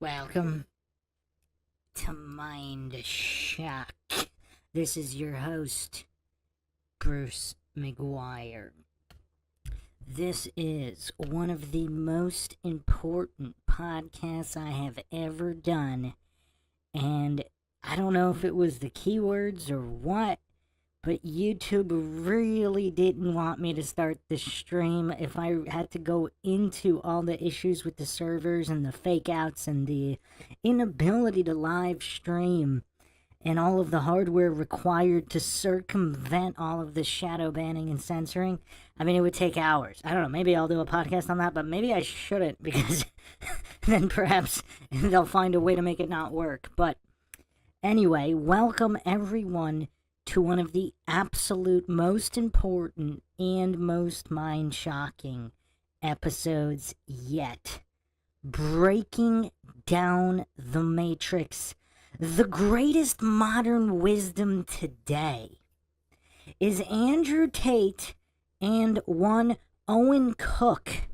Welcome to MINDSHOCK. This is your host, Bruce McGuire. This is one of the most important podcasts I have ever done, and I don't know if it was the keywords or what, but YouTube really didn't want me to start the stream if I had to go into all the issues with the servers and the fake outs and the inability to live stream and all of the hardware required to circumvent all of the shadow banning and censoring. I mean, it would take hours. I don't know, maybe I'll do a podcast on that, but maybe I shouldn't because then perhaps they'll find a way to make it not work. But anyway, welcome everyone to one of the absolute most important and most mind-shocking episodes yet. Breaking down the Matrix. The greatest modern wisdom today. Is Andrew Tate and one Owen Cook.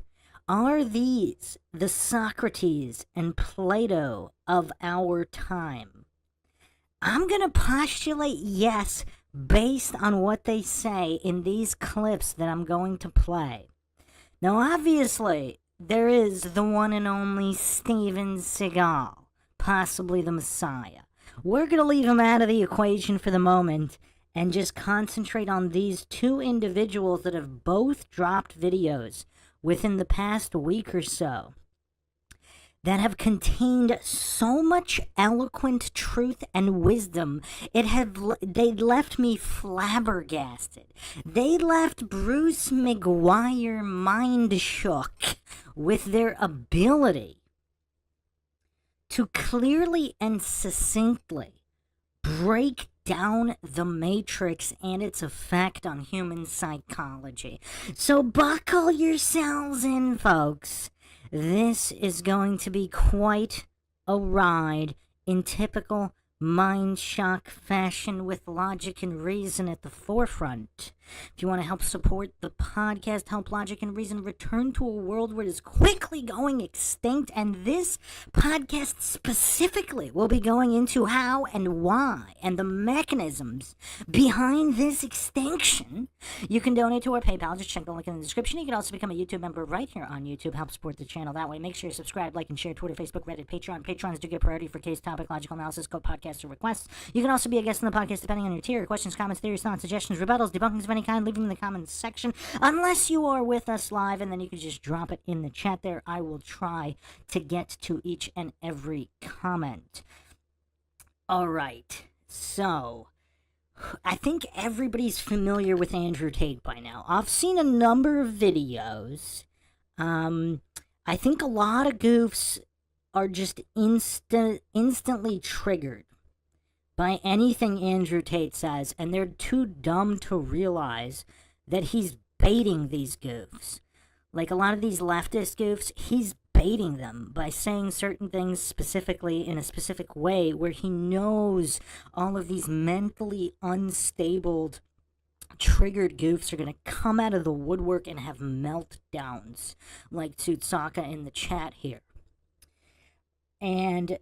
Are these the Socrates and Plato of our time? I'm going to postulate yes based on what they say in these clips that I'm going to play. Now, obviously, there is the one and only Steven Seagal, possibly the Messiah. We're going to leave him out of the equation for the moment and just concentrate on these two individuals that have both dropped videos within the past week or so that have contained so much eloquent truth and wisdom. They left me flabbergasted. They left Bruce McGuire mind shook with their ability to clearly and succinctly break down the Matrix and its effect on human psychology. So buckle yourselves in, folks. This is going to be quite a ride in typical mind shock fashion with logic and reason at the forefront. If you want to help support the podcast, help logic and reason return to a world where it is quickly going extinct, and this podcast specifically will be going into how and why and the mechanisms behind this extinction, you can donate to our PayPal. Just check the link in the description. You can also become a YouTube member right here on YouTube. Help support the channel that way. Make sure you subscribe, like, and share Twitter, Facebook, Reddit, Patreon. Patrons do get priority for case, topic, logical analysis, code, podcast, or requests. You can also be a guest in the podcast depending on your tier. Questions, comments, theories, thoughts, suggestions, rebuttals, debunkings of any kind, leave them in the comments section. Unless you are with us live, and then you can just drop it in the chat there. I will try to get to each and every comment. All right, so I think everybody's familiar with Andrew Tate by now. I've seen a number of videos. I think a lot of goofs are just instantly triggered by anything Andrew Tate says, and they're too dumb to realize that he's baiting these goofs. Like a lot of these leftist goofs, he's baiting them by saying certain things specifically in a specific way where he knows all of these mentally unstable, triggered goofs are going to come out of the woodwork and have meltdowns, like Tsutsaka in the chat here. And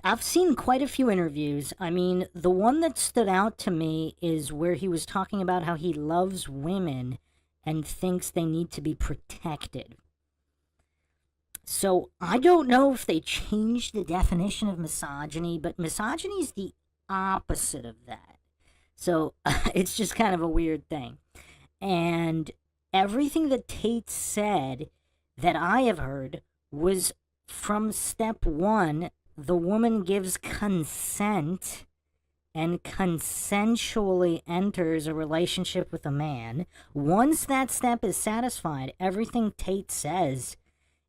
I've seen quite a few interviews. I mean, the one that stood out to me is where he was talking about how he loves women and thinks they need to be protected. So I don't know if they changed the definition of misogyny, but misogyny is the opposite of that. So it's just kind of a weird thing. And everything that Tate said that I have heard was from step one. The woman gives consent and consensually enters a relationship with a man. Once that step is satisfied, everything Tate says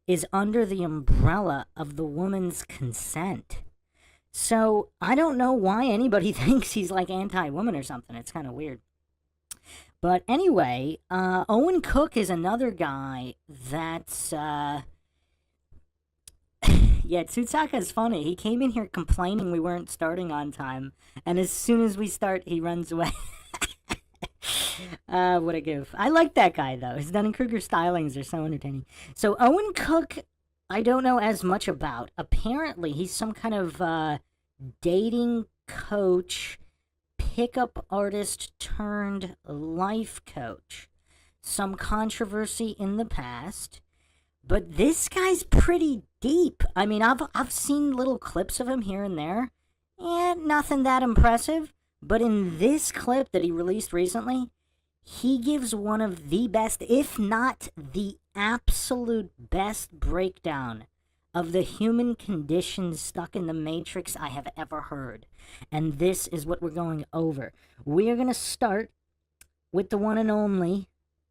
is under the umbrella of the woman's consent. So I don't know why anybody thinks he's like anti-woman or something. It's kind of weird. But anyway, Owen Cook is another guy that's yeah, Tsutsaka is funny. He came in here complaining we weren't starting on time, and as soon as we start, he runs away. What a goof. I like that guy, though. His Dunning-Kruger stylings are so entertaining. So Owen Cook I don't know as much about. Apparently, he's some kind of dating coach, pickup artist turned life coach. Some controversy in the past, but this guy's pretty deep. I mean, I've seen little clips of him here and there, and nothing that impressive. But in this clip that he released recently, he gives one of the best, if not the absolute best breakdown of the human condition stuck in the Matrix I have ever heard. And this is what we're going over. We are going to start with the one and only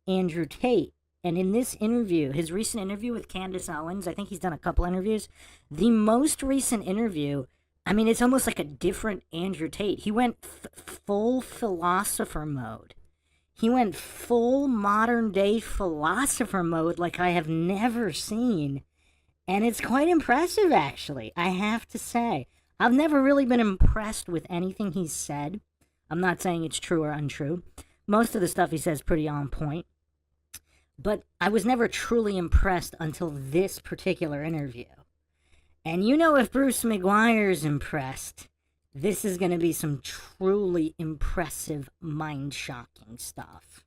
Andrew Tate. And in this interview, his recent interview with Candace Owens, I think he's done a couple interviews. The most recent interview, I mean, it's almost like a different Andrew Tate. He went full philosopher mode. He went full modern day philosopher mode like I have never seen. And it's quite impressive, actually, I have to say. I've never really been impressed with anything he's said. I'm not saying it's true or untrue. Most of the stuff he says is pretty on point. But I was never truly impressed until this particular interview. And you know, if Bruce McGuire's impressed, this is going to be some truly impressive, mind-shocking stuff.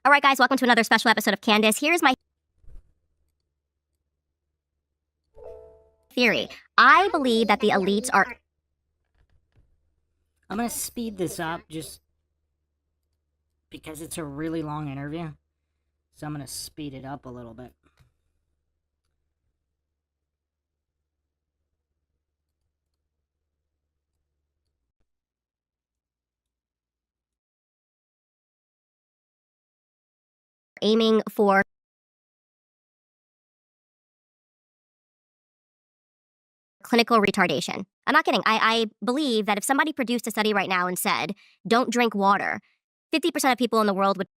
All right, guys, welcome to another special episode of Candace. Here's my theory. I believe that the elites are... I'm going to speed this up just because it's a really long interview. So I'm going to speed it up a little bit. aiming for clinical retardation. I'm not kidding. I believe that if somebody produced a study right now and said, don't drink water, 50% of people in the world would,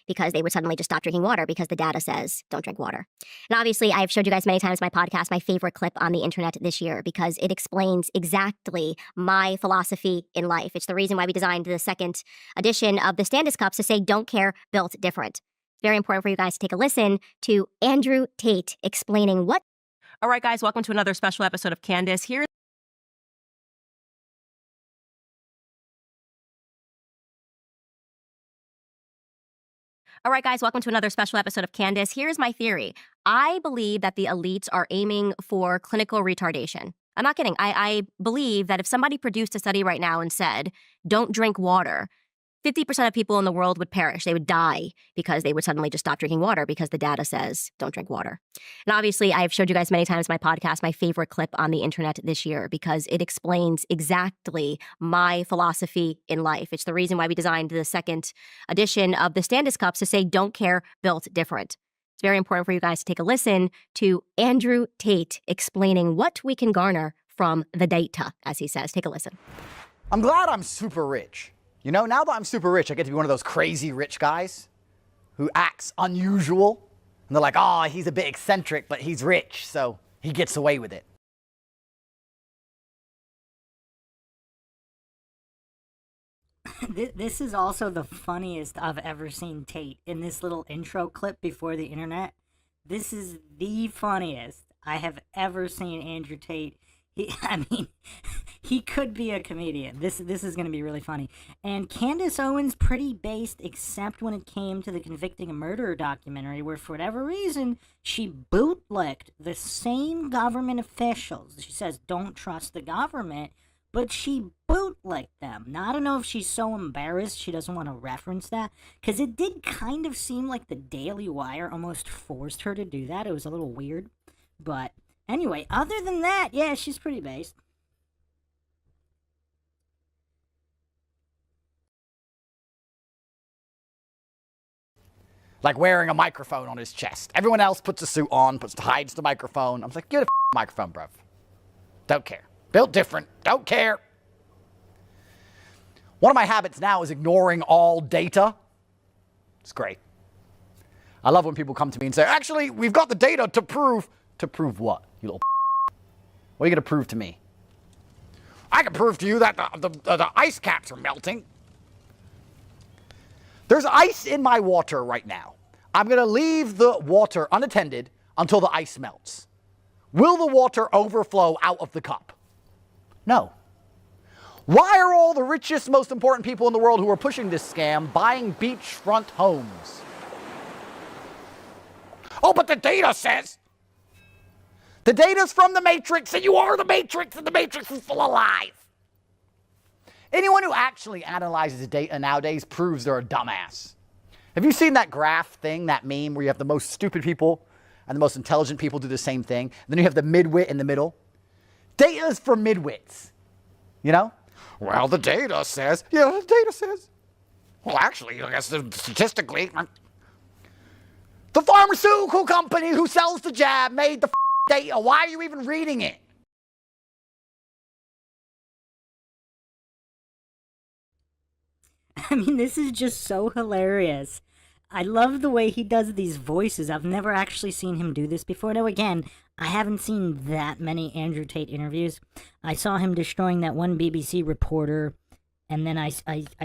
because they would suddenly just stop drinking water because the data says don't drink water. And obviously, I've showed you guys many times in my podcast my favorite clip on the internet this year because it explains exactly my philosophy in life. It's the reason why we designed the second edition of the Standis Cups to say don't care, built different. It's very important for you guys to take a listen to Andrew Tate explaining what... All right, guys, welcome to another special episode of Candace. Here's All right, guys, welcome to another special episode of Candace. Here's my theory. I believe that the elites are aiming for clinical retardation. I'm not kidding. I believe that if somebody produced a study right now and said, don't drink water, 50% of people in the world would perish. They would die because they would suddenly just stop drinking water because the data says don't drink water. And obviously, I've showed you guys many times in my podcast my favorite clip on the internet this year because it explains exactly my philosophy in life. It's the reason why we designed the second edition of the Standis Cups to say don't care, built different. It's very important for you guys to take a listen to Andrew Tate explaining what we can garner from the data, as he says. Take a listen. I'm glad I'm super rich. You know, now that I'm super rich, I get to be one of those crazy rich guys who acts unusual. And they're like, oh, he's a bit eccentric, but he's rich, so he gets away with it. This is also the funniest I've ever seen Tate in this little intro clip before the internet. This is the funniest I have ever seen Andrew Tate. He could be a comedian. This is going to be really funny. And Candace Owens, pretty based, except when it came to the Convicting a Murderer documentary, where for whatever reason, she bootlicked the same government officials. She says, don't trust the government, but she bootlicked them. Now, I don't know if she's so embarrassed she doesn't want to reference that, because it did kind of seem like the Daily Wire almost forced her to do that. It was a little weird, but... Anyway, other than that, yeah, she's pretty based. Like wearing a microphone on his chest. Everyone else puts a suit on, hides the microphone. I'm like, get a microphone, bruv. Don't care. Built different. Don't care. One of my habits now is ignoring all data It's great. I love when people come to me and say, actually, we've got the data to prove. To prove what, you little What are you going to prove to me? I can prove to you that the ice caps are melting. There's ice in my water right now. I'm going to leave the water unattended until the ice melts. Will the water overflow out of the cup? No. Why are all the richest, most important people in the world who are pushing this scam buying beachfront homes? Oh, but the data says. The data's from the Matrix, and you are the Matrix, and the Matrix is full of lies. Anyone who actually analyzes data nowadays proves they're a dumbass. Have you seen that graph thing, that meme, where you have the most stupid people and the most intelligent people do the same thing? Then you have the midwit in the middle. Data is for midwits, you know? Well, the data says. Yeah, the data says. Well, actually, I guess statistically, the pharmaceutical company who sells the jab made the data. Why are you even reading it? I mean, this is just so hilarious. I love the way he does these voices. I've never actually seen him do this before. Now, again, I haven't seen that many Andrew Tate interviews. I saw him destroying that one BBC reporter, and then I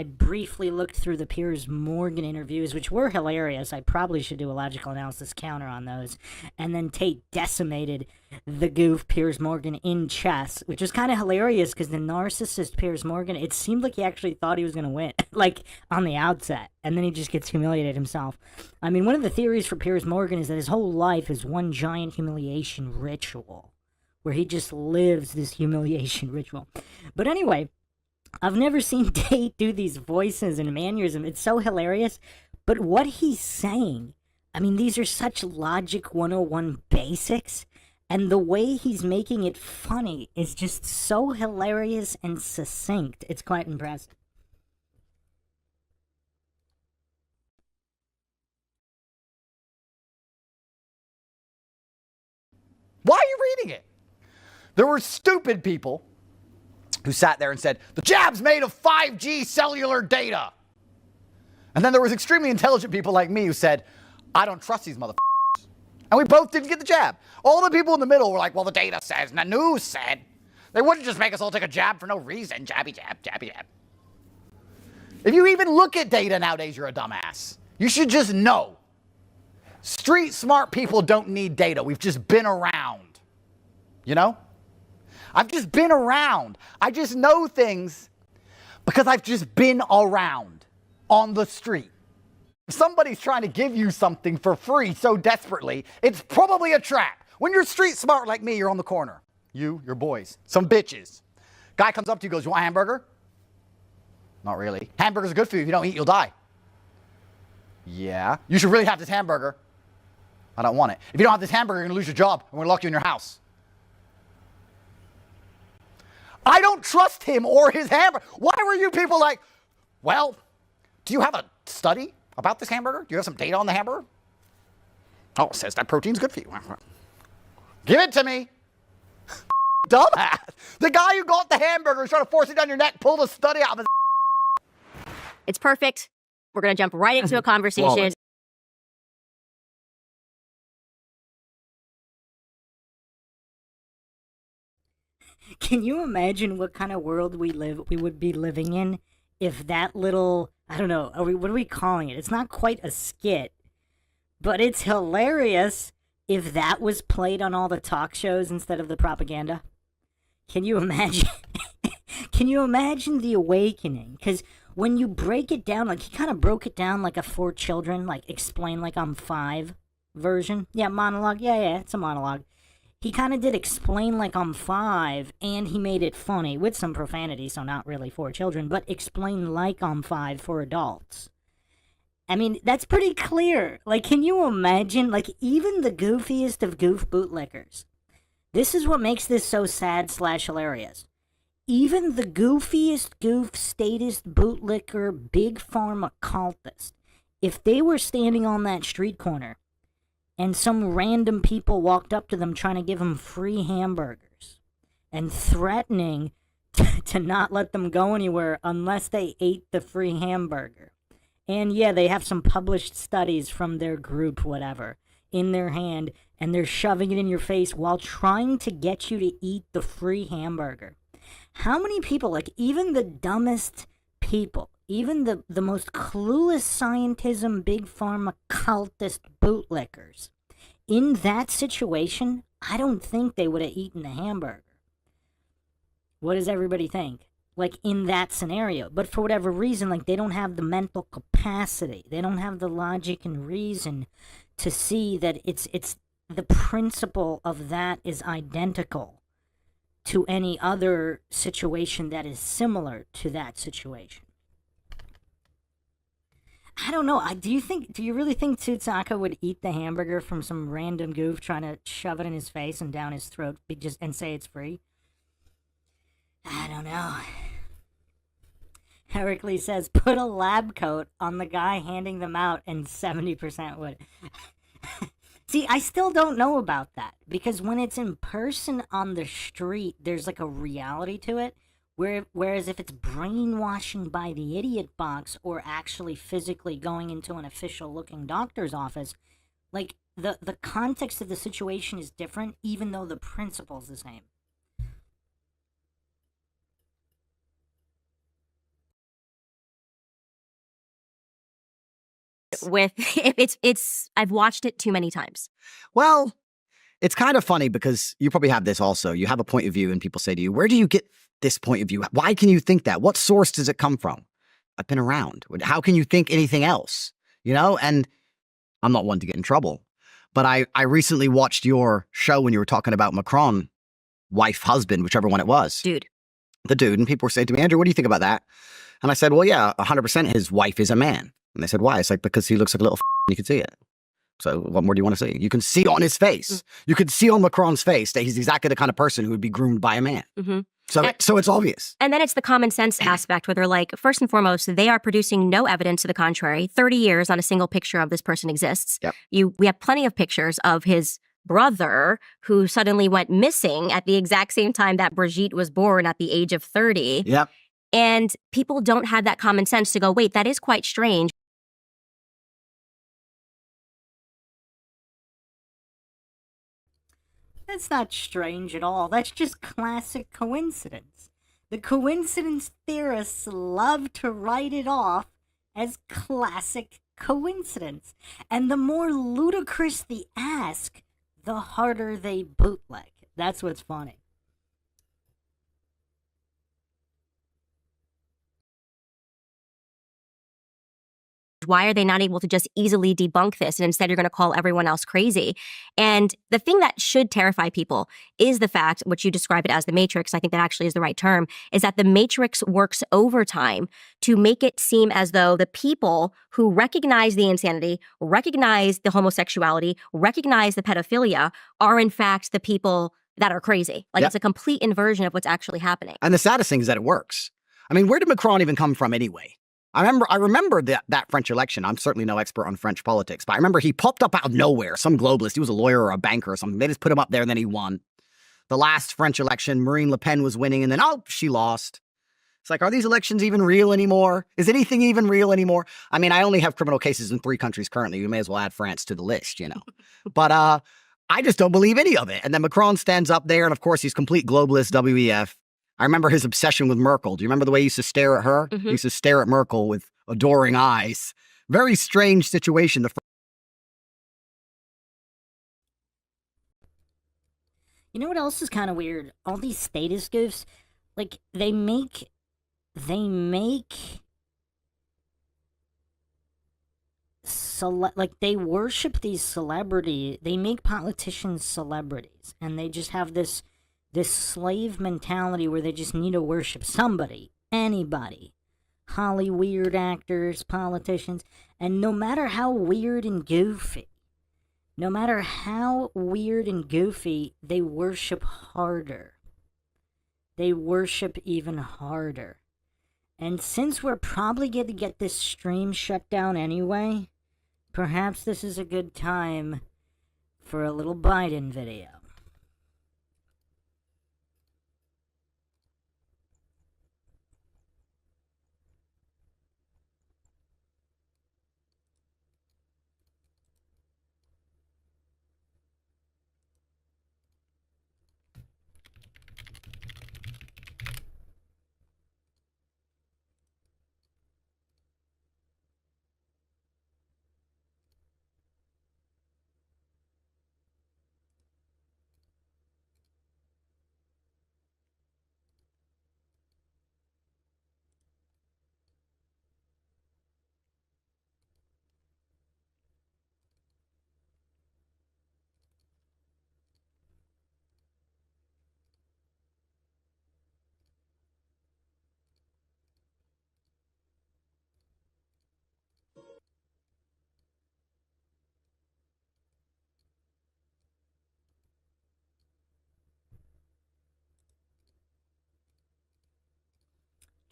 briefly looked through the Piers Morgan interviews, which were hilarious. I probably should do a logical analysis counter on those. And then Tate decimated the goof Piers Morgan in chess, which was kind of hilarious because the narcissist Piers Morgan, it seemed like he actually thought he was going to win, like on the outset. And then he just gets humiliated himself. I mean, one of the theories for Piers Morgan is that his whole life is one giant humiliation ritual, where he just lives this humiliation ritual. But anyway, I've never seen Tate do these voices and mannerism. It's so hilarious. But what he's saying, I mean, these are such Logic 101 basics. And the way he's making it funny is just so hilarious and succinct. It's quite impressive. Why are you reading it? There were stupid people who sat there and said, the jab's made of 5G cellular data. And then there was extremely intelligent people like me who said, I don't trust these motherfuckers. And we both didn't get the jab. All the people in the middle were like, well, the data says, and the news said. They wouldn't just make us all take a jab for no reason. Jabby jab, jabby jab. If you even look at data nowadays, you're a dumbass. You should just know. Street smart people don't need data. We've just been around. You know? I've just been around. I just know things because I've just been around on the street. If somebody's trying to give you something for free so desperately, it's probably a trap. When you're street smart like me, you're on the corner. You, your boys, some bitches. Guy comes up to you, goes, you want a hamburger? Not really. Hamburgers are good for you. If you don't eat, you'll die. Yeah. You should really have this hamburger. I don't want it. If you don't have this hamburger, you're going to lose your job. I'm going to lock you in your house. I don't trust him or his hamburger. Why were you people like, well, do you have a study about this hamburger? Do you have some data on the hamburger? Oh, it says that protein's good for you. Give it to me. Dumbass. The guy who got the hamburger is trying to force it down your neck, pulled a study out of his. It's perfect. We're going to jump right into a conversation. Flawless. Can you imagine what kind of world we would be living in if that little, I don't know, what are we calling it? It's not quite a skit, but it's hilarious if that was played on all the talk shows instead of the propaganda. Can you imagine? Can you imagine the awakening? Because when you break it down, like he kind of broke it down like a For Children, like explain like I'm 5 version. Yeah, monologue. Yeah, it's a monologue. He kind of did explain like I'm 5, and he made it funny with some profanity, so not really for children, but explain like I'm 5 for adults. I mean, that's pretty clear. Like, can you imagine, like, even the goofiest of goof bootlickers? This is what makes this so sad/hilarious. Even the goofiest goof statist bootlicker big pharma cultist, if they were standing on that street corner, and some random people walked up to them trying to give them free hamburgers and threatening to not let them go anywhere unless they ate the free hamburger. And yeah, they have some published studies from their group, whatever, in their hand, and they're shoving it in your face while trying to get you to eat the free hamburger. How many people, like even the dumbest people, even the most clueless scientism, big pharma cultist bootlickers, in that situation, I don't think they would have eaten the hamburger. What does everybody think? Like in that scenario. But for whatever reason, like they don't have the mental capacity. They don't have the logic and reason to see that it's the principle of that is identical to any other situation that is similar to that situation. I don't know. Do you really think Tsutsaka would eat the hamburger from some random goof trying to shove it in his face and down his throat and say it's free? I don't know. Heracles says, put a lab coat on the guy handing them out and 70% would. See, I still don't know about that, because when it's in person on the street, there's like a reality to it. Whereas if it's brainwashing by the idiot box or actually physically going into an official looking doctor's office, like the context of the situation is different, even though the principle's the same. With it's I've watched it too many times. Well, it's kind of funny because you probably have this also. You have a point of view and people say to you, where do you get this point of view? Why can you think that? What source does it come from? I've been around. How can you think anything else? You know, and I'm not one to get in trouble, but I recently watched your show when you were talking about Macron, wife, husband, whichever one it was. Dude. The dude. And people were saying to me, Andrew, what do you think about that? And I said, well, yeah, 100% his wife is a man. And they said, why? It's like, because he looks like a little you can see it. So what more do you want to see? You can see on his face. You can see on Macron's face that he's exactly the kind of person who would be groomed by a man. Mm-hmm. So it's obvious. And then it's the common sense aspect where they're like, first and foremost, they are producing no evidence to the contrary. 30 years on a single picture of this person exists. Yep. We have plenty of pictures of his brother who suddenly went missing at the exact same time that Brigitte was born at the age of 30. Yep. And people don't have that common sense to go, wait, that is quite strange. That's not strange at all. That's just classic coincidence. The coincidence theorists love to write it off as classic coincidence. And the more ludicrous the ask, the harder they bootleg. That's what's funny. Why are they not able to just easily debunk this? And instead, you're going to call everyone else crazy. And the thing that should terrify people is the fact, which you describe it as the Matrix, I think that actually is the right term, is that the Matrix works overtime to make it seem as though the people who recognize the insanity, recognize the homosexuality, recognize the pedophilia are in fact the people that are crazy. Like It's a complete inversion of what's actually happening. And the saddest thing is that it works. I mean, where did Macron even come from anyway? I remember that French election. I'm certainly no expert on French politics, but I remember he popped up out of nowhere. Some globalist. He was a lawyer or a banker or something. They just put him up there and then he won. The last French election, Marine Le Pen was winning and then, she lost. It's like, are these elections even real anymore? Is anything even real anymore? I mean, I only have criminal cases in 3 countries currently. You may as well add France to the list, you know. But I just don't believe any of it. And then Macron stands up there and, of course, he's complete globalist, WEF. I remember his obsession with Merkel. Do you remember the way he used to stare at her? Mm-hmm. He used to stare at Merkel with adoring eyes. Very strange situation. You know what else is kind of weird? All these status goofs, like they make like they worship these celebrities. They make politicians celebrities, and they just have this slave mentality where they just need to worship somebody, anybody. Holly weird actors, politicians, and no matter how weird and goofy, they worship harder. They worship even harder. And since we're probably going to get this stream shut down anyway, perhaps this is a good time for a little Biden video.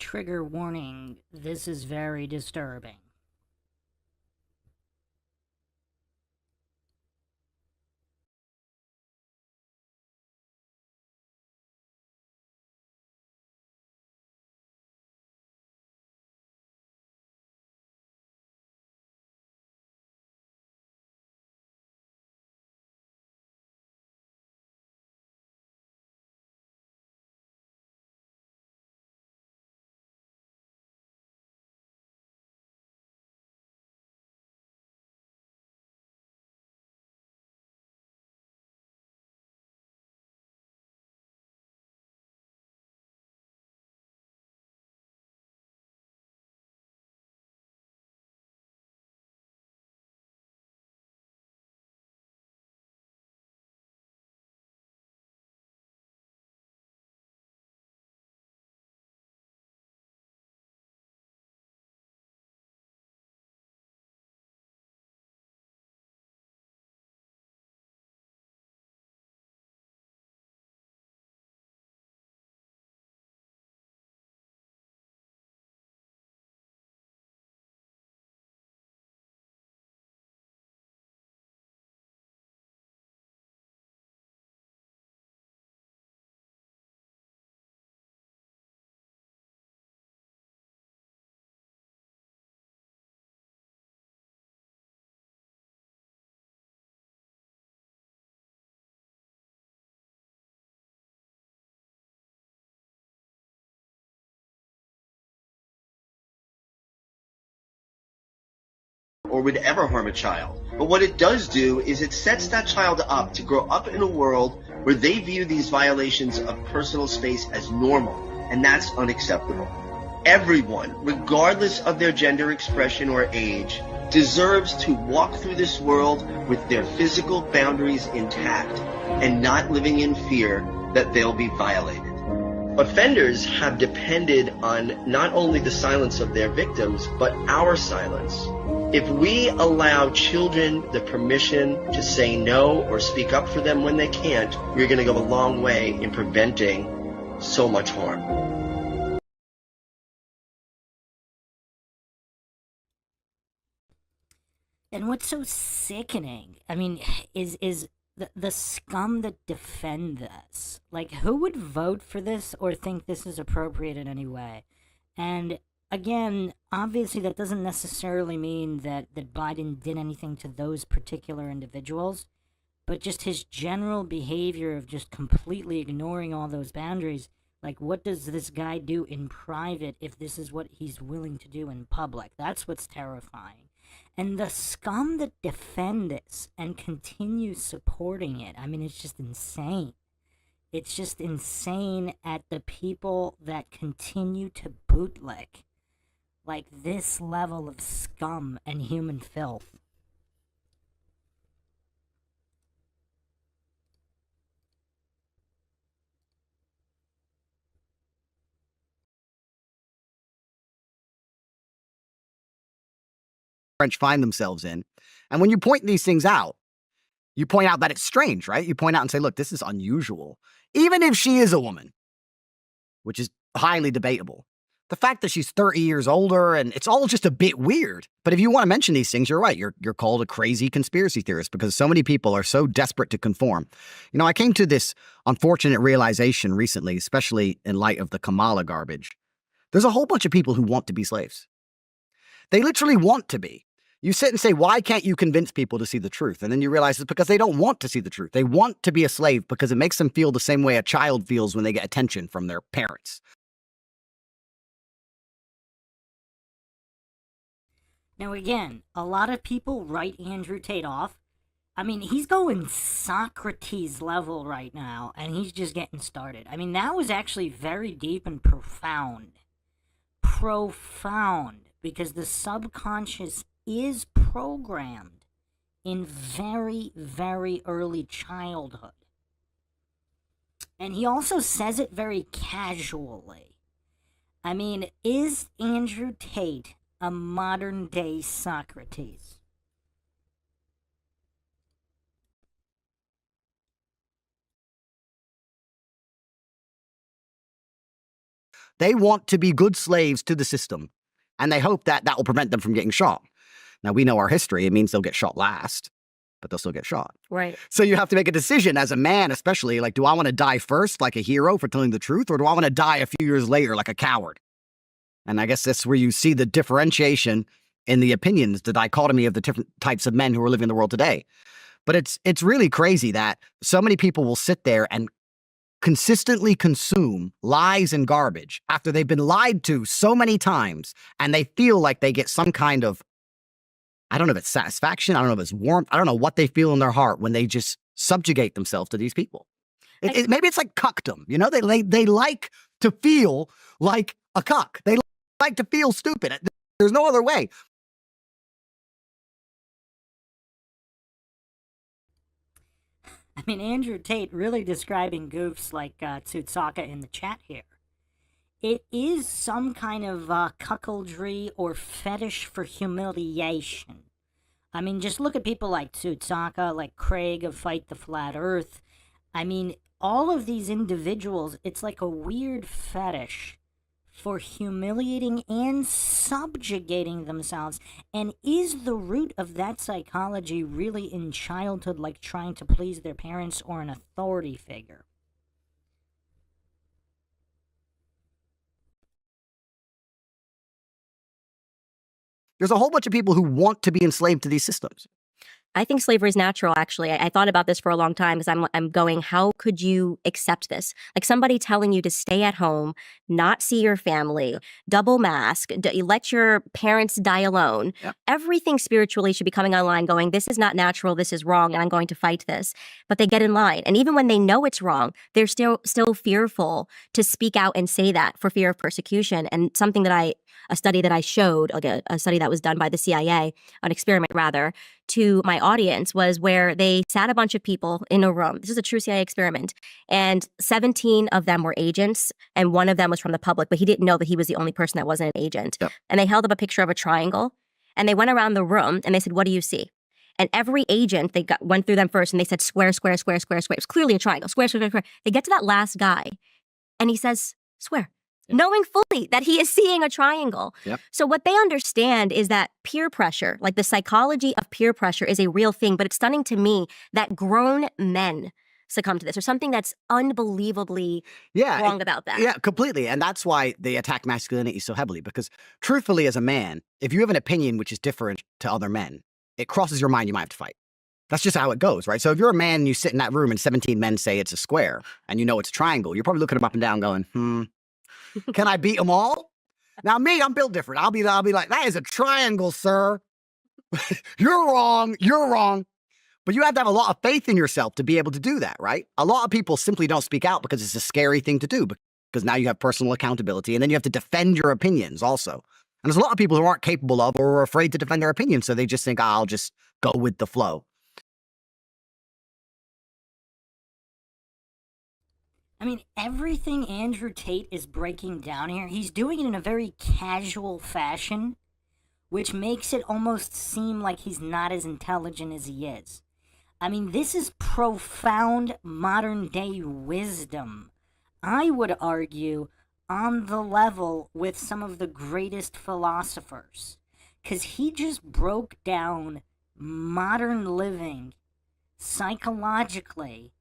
Trigger warning, this is very disturbing. Or would ever harm a child. But what it does do is it sets that child up to grow up in a world where they view these violations of personal space as normal, and that's unacceptable. Everyone, regardless of their gender expression or age, deserves to walk through this world with their physical boundaries intact and not living in fear that they'll be violated. Offenders have depended on not only the silence of their victims, but our silence. If we allow children the permission to say no or speak up for them when they can't, we're going to go a long way in preventing so much harm. And what's so sickening, I mean, is the scum that defend this. Like, who would vote for this or think this is appropriate in any way? And again, obviously that doesn't necessarily mean that Biden did anything to those particular individuals, but just his general behavior of just completely ignoring all those boundaries. Like, what does this guy do in private if this is what he's willing to do in public? That's what's terrifying. And the scum that defend this and continue supporting it, I mean, it's just insane. It's just insane at the people that continue to bootleg like this level of scum and human filth. French find themselves in. And when you point these things out, you point out that it's strange, right? You point out and say, look, this is unusual. Even if she is a woman, which is highly debatable. The fact that she's 30 years older, and it's all just a bit weird. But if you want to mention these things, you're right. You're called a crazy conspiracy theorist because so many people are so desperate to conform. You know, I came to this unfortunate realization recently, especially in light of the Kamala garbage. There's a whole bunch of people who want to be slaves. They literally want to be. You sit and say, why can't you convince people to see the truth? And then you realize it's because they don't want to see the truth. They want to be a slave because it makes them feel the same way a child feels when they get attention from their parents. Now, again, a lot of people write Andrew Tate off. I mean, he's going Socrates level right now, and he's just getting started. I mean, that was actually very deep and profound. Profound. Because the subconscious is programmed in very, very early childhood. And he also says it very casually. I mean, is Andrew Tate a modern day Socrates? They want to be good slaves to the system, and they hope that that will prevent them from getting shot. Now, we know our history. It means they'll get shot last, but they'll still get shot. Right. So you have to make a decision as a man, especially, like, do I want to die first like a hero for telling the truth, or do I want to die a few years later like a coward? And I guess that's where you see the differentiation in the opinions, the dichotomy of the different types of men who are living in the world today. But it's really crazy that so many people will sit there and consistently consume lies and garbage after they've been lied to so many times, and they feel like they get some kind of, I don't know if it's satisfaction, I don't know if it's warmth, I don't know what they feel in their heart when they just subjugate themselves to these people. Maybe it's like cuckdom, you know? They like to feel like a cuck. They like to feel stupid. There's no other way. I mean, Andrew Tate really describing goofs like Tsutsaka in the chat here. It is some kind of cuckoldry or fetish for humiliation. I mean, just look at people like Tsutsaka, like Craig of Fight the Flat Earth. I mean, all of these individuals, it's like a weird fetish for humiliating and subjugating themselves. And is the root of that psychology really in childhood, like trying to please their parents or an authority figure? There's a whole bunch of people who want to be enslaved to these systems. I think slavery is natural, actually. I thought about this for a long time because I'm going, how could you accept this? Like somebody telling you to stay at home, not see your family, double mask, let your parents die alone. Yep. Everything spiritually should be coming online going, this is not natural, this is wrong, and I'm going to fight this. But they get in line. And even when they know it's wrong, they're still fearful to speak out and say that for fear of persecution. And something that a study that I showed, like a study that was done by the CIA, an experiment rather, to my audience was where they sat a bunch of people in a room. This is a true CIA experiment. And 17 of them were agents, and one of them was from the public, but he didn't know that he was the only person that wasn't an agent. Yep. And they held up a picture of a triangle, and they went around the room, and they said, what do you see? And every agent, went through them first, and they said, square, square, square, square, square. It was clearly a triangle. Square, square, square, square. They get to that last guy, and he says, square. Knowing fully that he is seeing a triangle. Yep. So what they understand is that peer pressure, like the psychology of peer pressure, is a real thing. But it's stunning to me that grown men succumb to this, or something that's unbelievably wrong about that. Yeah, completely. And that's why they attack masculinity so heavily, because truthfully, as a man, if you have an opinion which is different to other men, it crosses your mind, you might have to fight. That's just how it goes, right? So if you're a man and you sit in that room and 17 men say it's a square and you know it's a triangle, you're probably looking them up and down going, can I beat them all? Now, me, I'm built different. I'll be like, that is a triangle, sir. You're wrong. You're wrong. But you have to have a lot of faith in yourself to be able to do that, right? A lot of people simply don't speak out because it's a scary thing to do, because now you have personal accountability, and then you have to defend your opinions also. And there's a lot of people who aren't capable of or are afraid to defend their opinions, so they just think, I'll just go with the flow. I mean, everything Andrew Tate is breaking down here, he's doing it in a very casual fashion, which makes it almost seem like he's not as intelligent as he is. I mean, this is profound modern-day wisdom. I would argue on the level with some of the greatest philosophers, because he just broke down modern living psychologically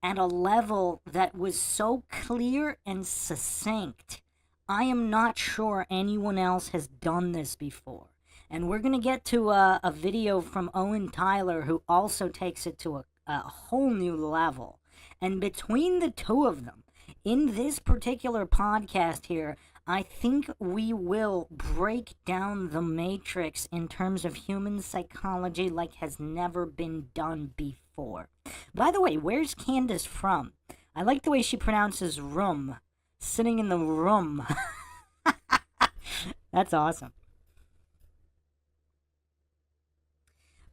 at a level that was so clear and succinct. I am not sure anyone else has done this before. And we're going to get to a video from Owen Tyler, who also takes it to a whole new level. And between the two of them, in this particular podcast here, I think we will break down the matrix in terms of human psychology like has never been done before. By the way, where's Candace from? I like the way she pronounces room. Sitting in the room. That's awesome.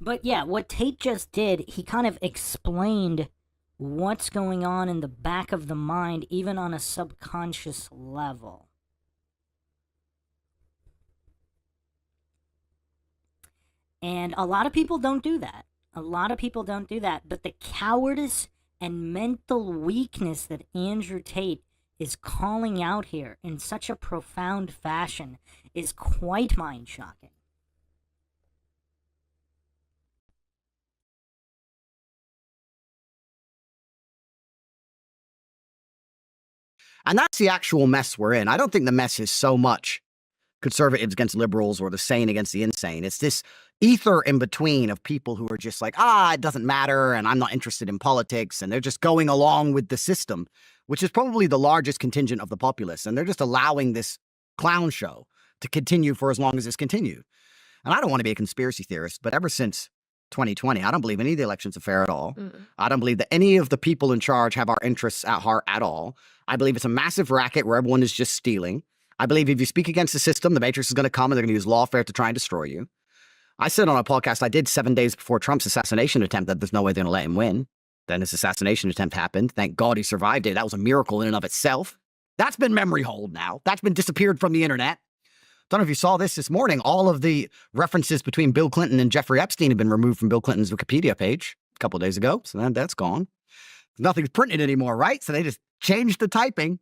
But yeah, what Tate just did, he kind of explained what's going on in the back of the mind, even on a subconscious level. And a lot of people don't do that. But the cowardice and mental weakness that Andrew Tate is calling out here in such a profound fashion is quite mind-shocking. And that's the actual mess we're in. I don't think the mess is so much conservatives against liberals or the sane against the insane. It's this ether in between of people who are just like, it doesn't matter, and I'm not interested in politics, and they're just going along with the system, which is probably the largest contingent of the populace, and they're just allowing this clown show to continue for as long as it's continued. And I don't want to be a conspiracy theorist, but ever since 2020, I don't believe any of the elections are fair at all. I don't believe that any of the people in charge have our interests at heart at all. I believe it's a massive racket where everyone is just stealing. I believe if you speak against the system, the Matrix is going to come and they're going to use lawfare to try and destroy you. I said on a podcast I did 7 days before Trump's assassination attempt that there's no way they're going to let him win. Then his assassination attempt happened. Thank God he survived it. That was a miracle in and of itself. That's been memory hold now. That's been disappeared from the internet. Don't know if you saw this morning. All of the references between Bill Clinton and Jeffrey Epstein have been removed from Bill Clinton's Wikipedia page a couple of days ago. So that's gone. Nothing's printed anymore, right? So they just changed the typing.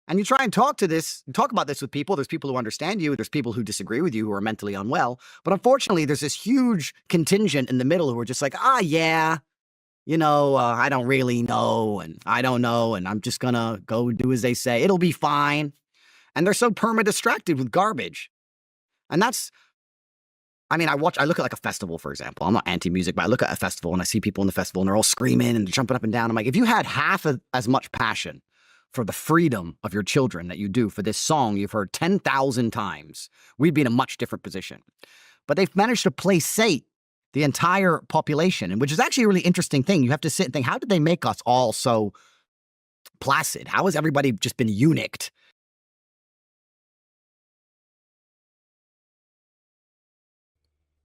And you try and talk about this with people. There's people who understand you. There's people who disagree with you who are mentally unwell. But unfortunately, there's this huge contingent in the middle who are just like, yeah, I don't really know. And I don't know. And I'm just going to go do as they say. It'll be fine. And they're so perma-distracted with garbage. And that's, I look at like a festival, for example. I'm not anti-music, but I look at a festival and I see people in the festival and they're all screaming and jumping up and down. I'm like, if you had half as much passion for the freedom of your children that you do for this song you've heard 10,000 times, we'd be in a much different position. But they've managed to placate the entire population, and which is actually a really interesting thing. You have to sit and think, how did they make us all so placid? How has everybody just been eunuched?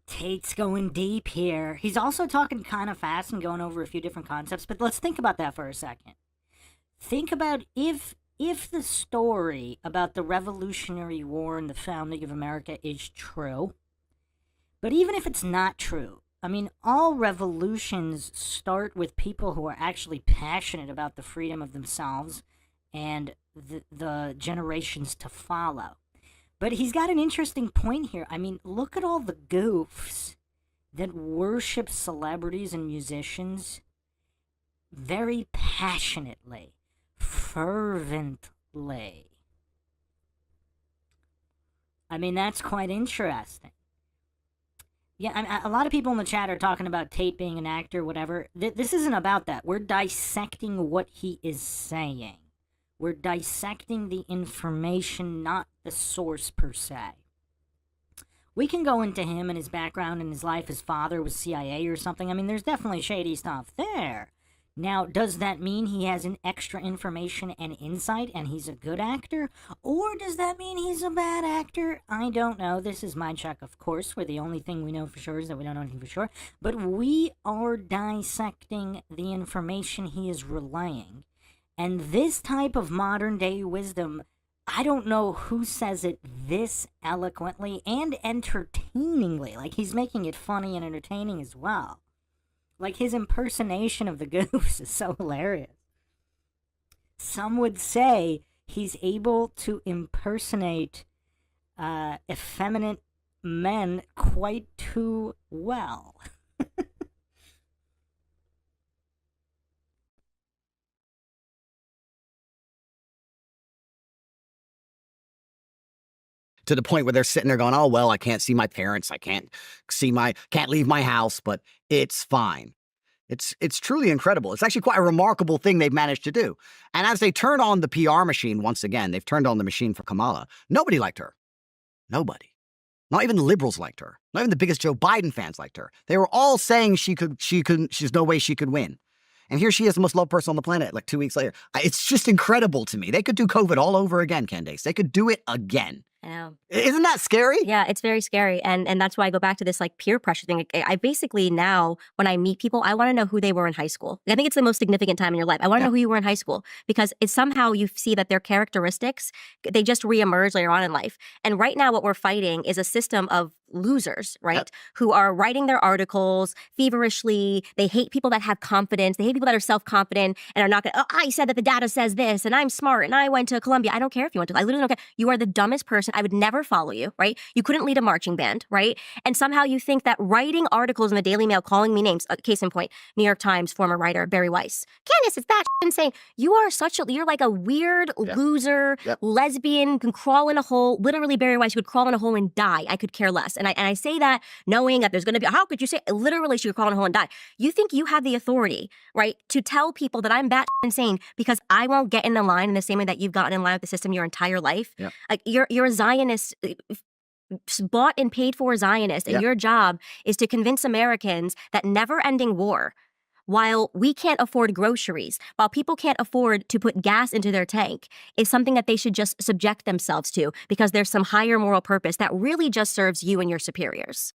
Tate's going deep here. He's also talking kind of fast and going over a few different concepts, but let's think about that for a second. Think about if the story about the Revolutionary War and the founding of America is true, but even if it's not true, all revolutions start with people who are actually passionate about the freedom of themselves and the generations to follow. But he's got an interesting point here. Look at all the goofs that worship celebrities and musicians very passionately, fervently. That's quite interesting. Yeah, a lot of people in the chat are talking about Tate being an actor, whatever. This isn't about that. We're dissecting what he is saying. We're dissecting the information, not the source per se. We can go into him and his background and his life. His father was CIA or something. There's definitely shady stuff there. Now, does that mean he has an extra information and insight and he's a good actor? Or does that mean he's a bad actor? I don't know. This is MINDSHOCK, of course, where the only thing we know for sure is that we don't know anything for sure. But we are dissecting the information he is relaying. And this type of modern-day wisdom, I don't know who says it this eloquently and entertainingly. Like, he's making it funny and entertaining as well. Like, his impersonation of the goofs is so hilarious. Some would say he's able to impersonate effeminate men quite too well. To the point where they're sitting there going, oh, well, I can't see my parents. I can't leave my house, but it's fine. It's truly incredible. It's actually quite a remarkable thing they've managed to do. And as they turn on the PR machine once again, they've turned on the machine for Kamala. Nobody liked her. Nobody. Not even the liberals liked her. Not even the biggest Joe Biden fans liked her. They were all saying she's no way she could win. And here she is, the most loved person on the planet, like 2 weeks later. It's just incredible to me. They could do COVID all over again, Candace. They could do it again. I know. Isn't that scary? Yeah, it's very scary. And that's why I go back to this like peer pressure thing. I basically now, when I meet people, I want to know who they were in high school. I think it's the most significant time in your life. I want to know who you were in high school because it's somehow you see that their characteristics, they just reemerge later on in life. And right now what we're fighting is a system of losers, right? Yep. Who are writing their articles feverishly. They hate people that have confidence. They hate people that are self-confident and are not going to, oh, I said that the data says this and I'm smart and I went to Columbia. I don't care if you went to, I literally don't care. You are the dumbest person. I would never follow you, right? You couldn't lead a marching band, right? And somehow you think that writing articles in the Daily Mail, calling me names, case in point, New York Times former writer Barry Weiss. Candace, it's that insane. You are you're like a weird loser, lesbian, can crawl in a hole. Literally Barry Weiss would crawl in a hole and die. I could care less. And I say that knowing that there's going to be, how could you say, literally she would crawl in a hole and die. You think you have the authority, right, to tell people that I'm bat insane because I won't get in the line in the same way that you've gotten in line with the system your entire life? Yep. Like you're a Zionist, bought and paid for Zionist, and your job is to convince Americans that never-ending war, while we can't afford groceries, while people can't afford to put gas into their tank, is something that they should just subject themselves to because there's some higher moral purpose that really just serves you and your superiors.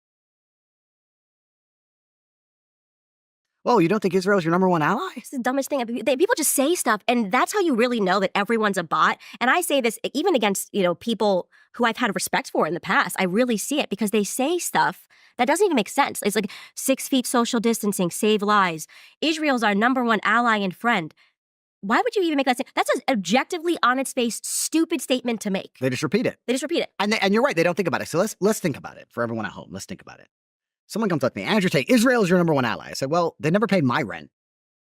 Whoa, you don't think Israel's your number one ally? It's the dumbest thing. People just say stuff, and that's how you really know that everyone's a bot. And I say this even against, people who I've had respect for in the past. I really see it because they say stuff that doesn't even make sense. It's like 6 feet social distancing, save lives. Israel's our number one ally and friend. Why would you even make that statement? That's an objectively, on its face, stupid statement to make. They just repeat it. And you're right, they don't think about it. So let's think about it for everyone at home. Let's think about it. Someone comes up to me, Andrew Tate, Israel is your number one ally. I said, well, they never paid my rent.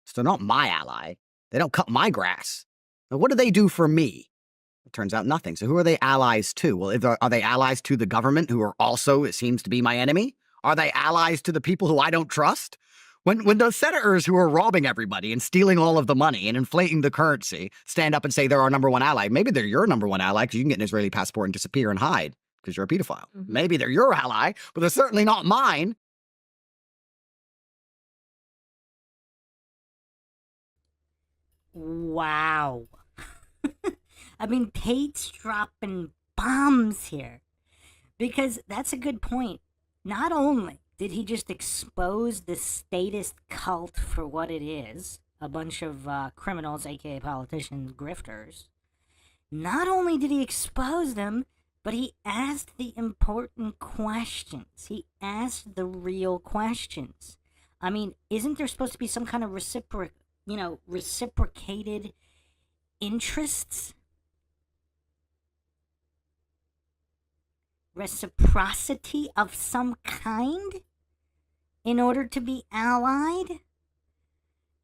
So they're not my ally. They don't cut my grass. Now, what do they do for me? It turns out nothing. So who are they allies to? Well, are they allies to the government who are also, it seems to be, my enemy? Are they allies to the people who I don't trust? When those senators who are robbing everybody and stealing all of the money and inflating the currency stand up and say they're our number one ally, maybe they're your number one ally because you can get an Israeli passport and disappear and hide because you're a pedophile. Mm-hmm. Maybe they're your ally, but they're certainly not mine. Wow. I mean, Tate's dropping bombs here. Because that's a good point. Not only did he just expose the statist cult for what it is, a bunch of criminals, aka politicians, grifters, not only did he expose them, but he asked the important questions. He asked the real questions. I mean, isn't there supposed to be some kind of reciprocated interests? Reciprocity of some kind in order to be allied?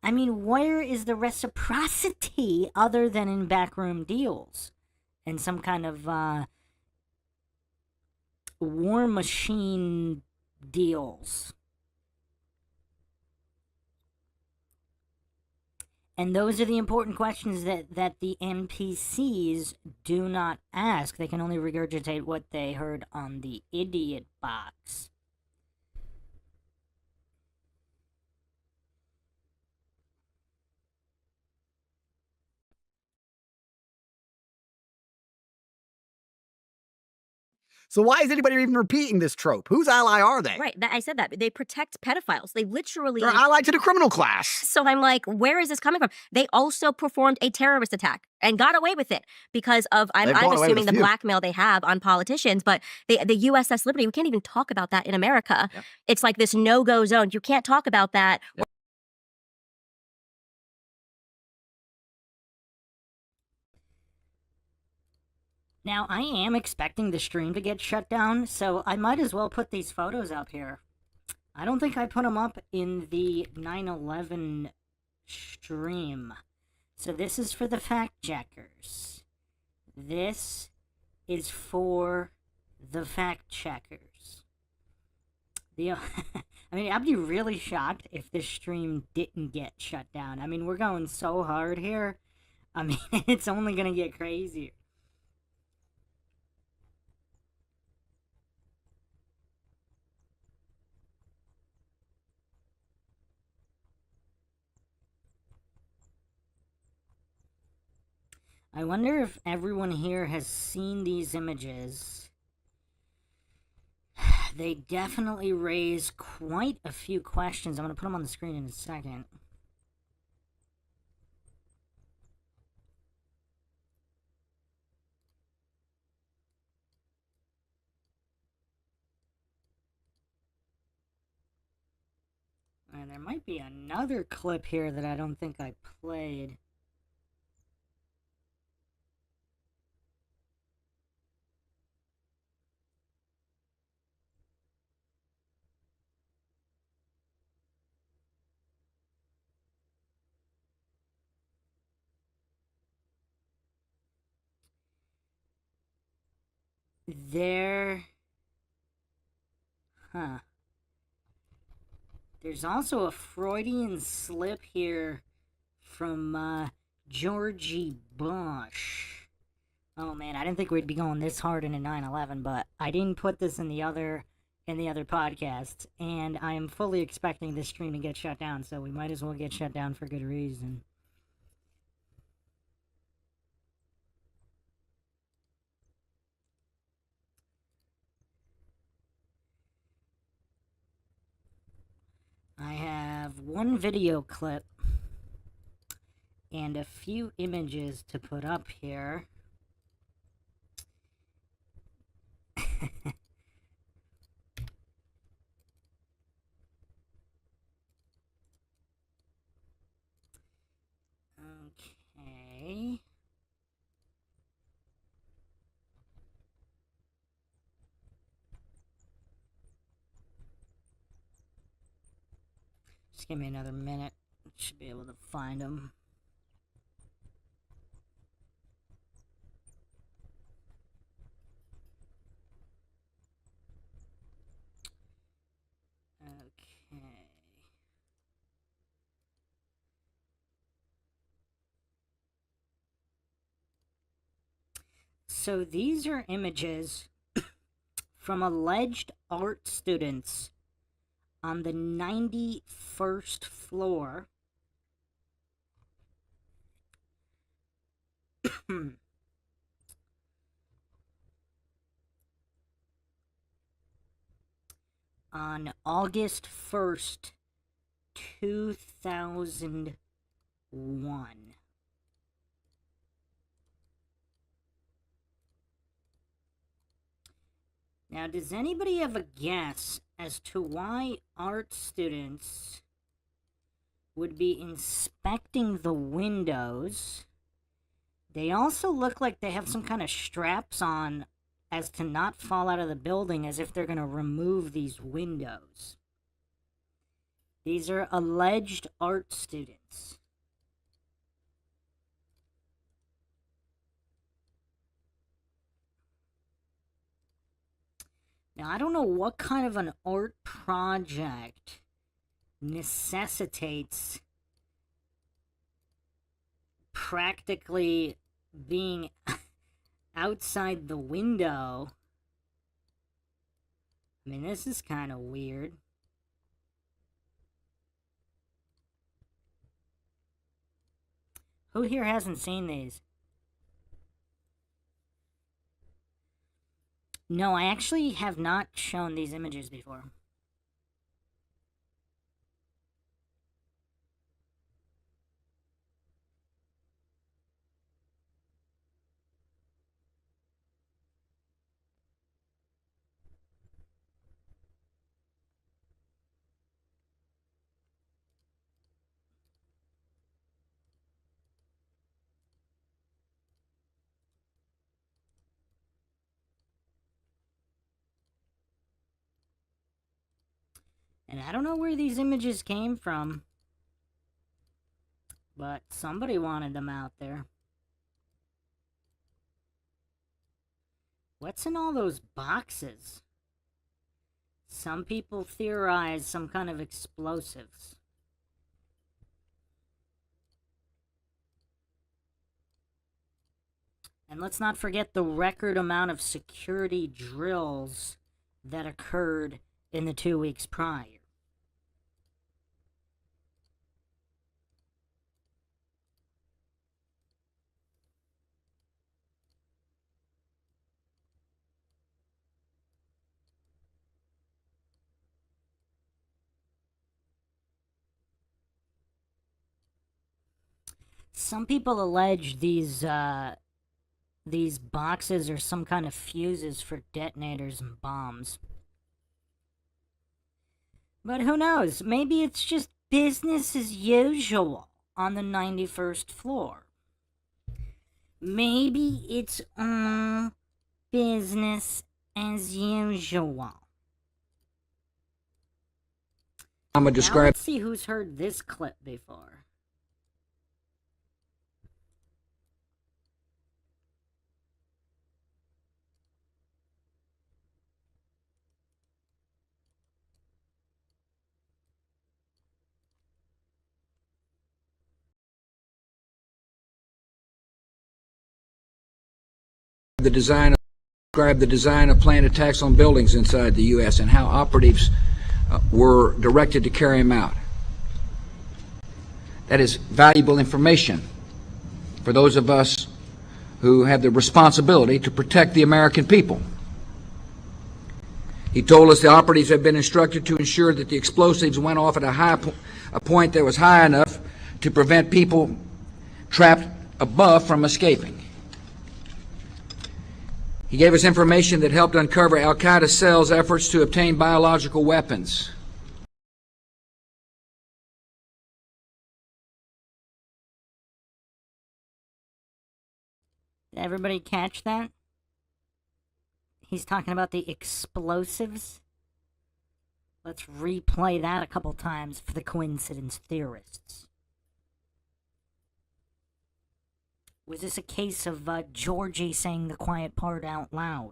I mean, where is the reciprocity other than in backroom deals and some kind of war machine deals? And those are the important questions that the NPCs do not ask. They can only regurgitate what they heard on the idiot box. So why is anybody even repeating this trope? Whose ally are they? Right, I said that. They protect pedophiles. They literally... They're allied to the criminal class. So I'm like, where is this coming from? They also performed a terrorist attack and got away with it because of, I'm assuming, the blackmail they have on politicians. But the USS Liberty, we can't even talk about that in America. Yep. It's like this no-go zone. You can't talk about that. Yep. Now, I am expecting the stream to get shut down, so I might as well put these photos up here. I don't think I put them up in the 9/11 stream. So this is for the fact checkers. This is for the fact checkers. I mean, I'd be really shocked if this stream didn't get shut down. I mean, we're going so hard here. I mean, it's only going to get crazier. I wonder if everyone here has seen these images. They definitely raise quite a few questions. I'm going to put them on the screen in a second. And there might be another clip here that I don't think I played. There... Huh. There's also a Freudian slip here from Georgie Bush. Oh man, I didn't think we'd be going this hard in a 9/11, but I didn't put this in the other podcast, and I am fully expecting this stream to get shut down, so we might as well get shut down for good reason. I have one video clip and a few images to put up here. Okay. Just give me another minute. Should be able to find them. Okay. So these are images from alleged art students on the 91st floor on August 1st, 2001. Now, does anybody have a guess as to why art students would be inspecting the windows? They also look like they have some kind of straps on as to not fall out of the building, as if they're going to remove these windows. These are alleged art students. Now, I don't know what kind of an art project necessitates practically being outside the window. I mean, this is kind of weird. Who here hasn't seen these? No, I actually have not shown these images before. And I don't know where these images came from, but somebody wanted them out there. What's in all those boxes? Some people theorize some kind of explosives. And let's not forget the record amount of security drills that occurred in the 2 weeks prior. Some people allege these boxes are some kind of fuses for detonators and bombs. But who knows? Maybe it's just business as usual on the 91st floor. Maybe it's all business as usual. I'm gonna Now describe. let's see who's heard this clip before. Describe the design of planned attacks on buildings inside the U.S. and how operatives were directed to carry them out. That is valuable information for those of us who have the responsibility to protect the American people. He told us the operatives had been instructed to ensure that the explosives went off at a point that was high enough to prevent people trapped above from escaping. He gave us information that helped uncover al-Qaeda cells' efforts to obtain biological weapons. Did everybody catch that? He's talking about the explosives. Let's replay that a couple times for the coincidence theorists. Was this a case of Georgie saying the quiet part out loud?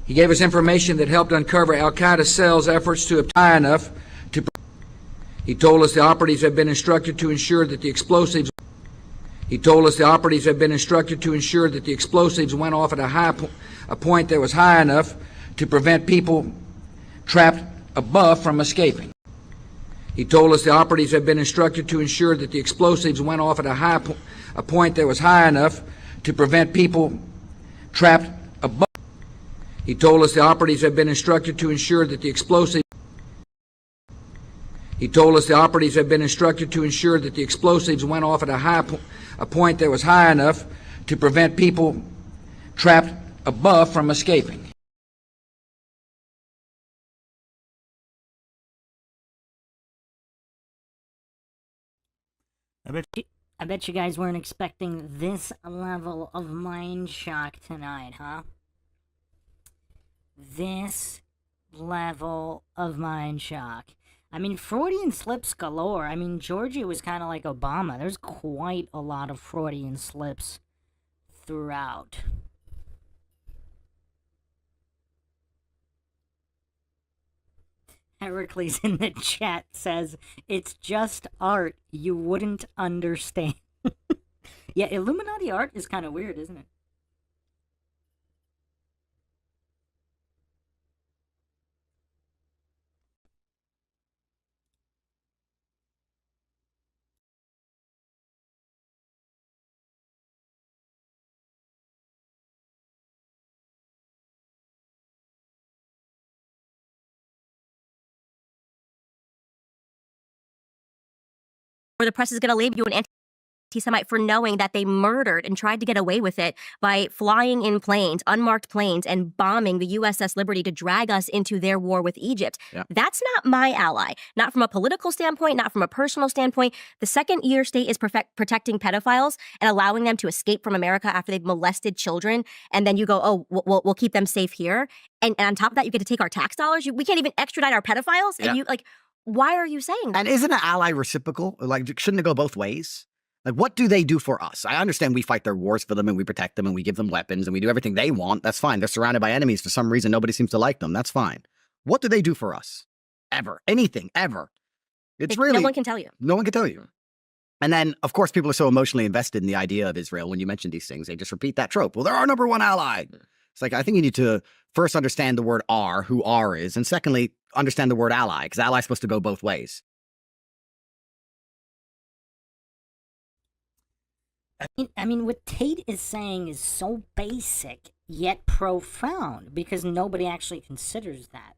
He gave us information that helped uncover al-Qaeda cells' efforts to obtain high enough to. He told us the operatives had been instructed to ensure that the explosives. He told us the operatives had been instructed to ensure that the explosives went off at a point that was high enough to prevent people trapped above from escaping. He told us the operatives had been instructed to ensure that the explosives went off at a point that was high enough to prevent people trapped above. He told us the operatives had been instructed to ensure that the explosives. He told us the operatives had been instructed to ensure that the explosives went off at a point that was high enough to prevent people trapped above from escaping. I bet you guys weren't expecting this level of mind shock tonight, huh? This level of mind shock. I mean, Freudian slips galore. I mean, Georgie was kind of like Obama. There's quite a lot of Freudian slips throughout. Heracles in the chat says, it's just art. You wouldn't understand. Yeah, Illuminati art is kind of weird, isn't it? Or the press is going to label you an anti-Semite for knowing that they murdered and tried to get away with it by flying in planes, unmarked planes, and bombing the USS Liberty to drag us into their war with Egypt. Yeah. That's not my ally. Not from a political standpoint, not from a personal standpoint. The second your state is protecting pedophiles and allowing them to escape from America after they've molested children, and then you go, oh, we'll keep them safe here. And on top of that, you get to take our tax dollars. We can't even extradite our pedophiles. Yeah. And you, like, why are you saying that? And isn't an ally reciprocal? Like, shouldn't it go both ways? Like, what do they do for us? I understand we fight their wars for them and we protect them and we give them weapons and we do everything they want. That's fine. They're surrounded by enemies. For some reason, nobody seems to like them. That's fine. What do they do for us? Ever. Anything. Ever. It's really... No one can tell you. No one can tell you. And then, of course, people are so emotionally invested in the idea of Israel. When you mention these things, they just repeat that trope. Well, they're our number one ally. It's like, I think you need to first understand the word "are," who "are" is, and secondly, understand the word ally, because ally is supposed to go both ways. I mean, what Tate is saying is so basic yet profound, because nobody actually considers that.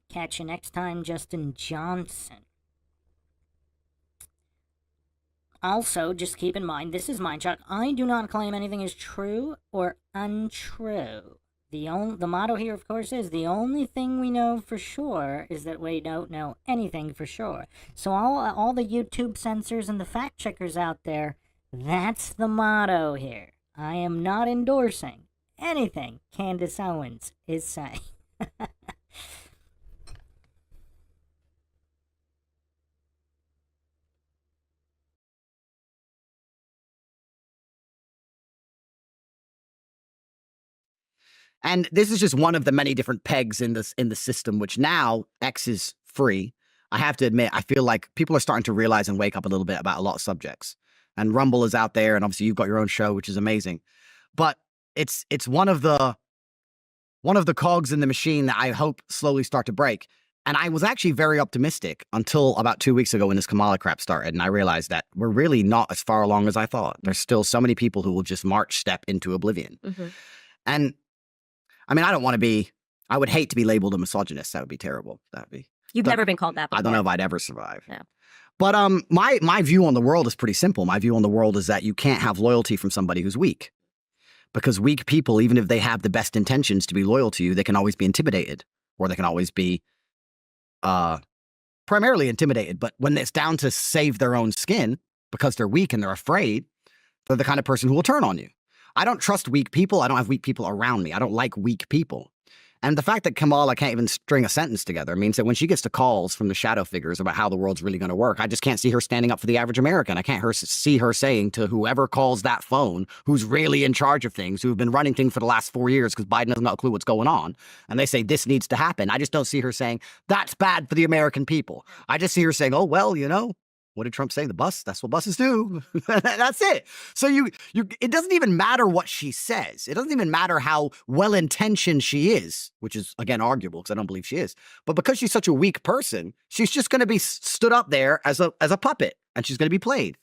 Catch you next time, Justin Johnson. Also, just keep in mind, this is MINDSHOCK. I do not claim anything is true or untrue. The motto here, of course, is the only thing we know for sure is that we don't know anything for sure. So all the YouTube censors and the fact checkers out there, that's the motto here. I am not endorsing anything Candace Owens is saying. And this is just one of the many different pegs in the system, which now X is free. I have to admit, I feel like people are starting to realize and wake up a little bit about a lot of subjects. And Rumble is out there, and obviously you've got your own show, which is amazing. But it's one of the cogs in the machine that I hope slowly start to break. And I was actually very optimistic until about 2 weeks ago when this Kamala crap started, and I realized that we're really not as far along as I thought. There's still so many people who will just march step into oblivion. And I mean, I would hate to be labeled a misogynist. That would be terrible. You've never been called that before. I don't know if I'd ever survive. No. But my view on the world is pretty simple. My view on the world is that you can't have loyalty from somebody who's weak. Because weak people, even if they have the best intentions to be loyal to you, they can always be intimidated. Or they can always be primarily intimidated. But when it's down to save their own skin, because they're weak and they're afraid, they're the kind of person who will turn on you. I don't trust weak people. I don't have weak people around me. I don't like weak people. And the fact that Kamala can't even string a sentence together means that when she gets the calls from the shadow figures about how the world's really going to work, I just can't see her standing up for the average American. I can't see her saying to whoever calls that phone, who's really in charge of things, who've been running things for the last 4 years because Biden doesn't have a clue what's going on, and they say this needs to happen. I just don't see her saying, that's bad for the American people. I just see her saying, oh, well, what did Trump say? The bus, that's what buses do. That's it. So it doesn't even matter what she says. It doesn't even matter how well-intentioned she is, which is, again, arguable because I don't believe she is. But because she's such a weak person, she's just going to be stood up there as a puppet, and she's going to be played.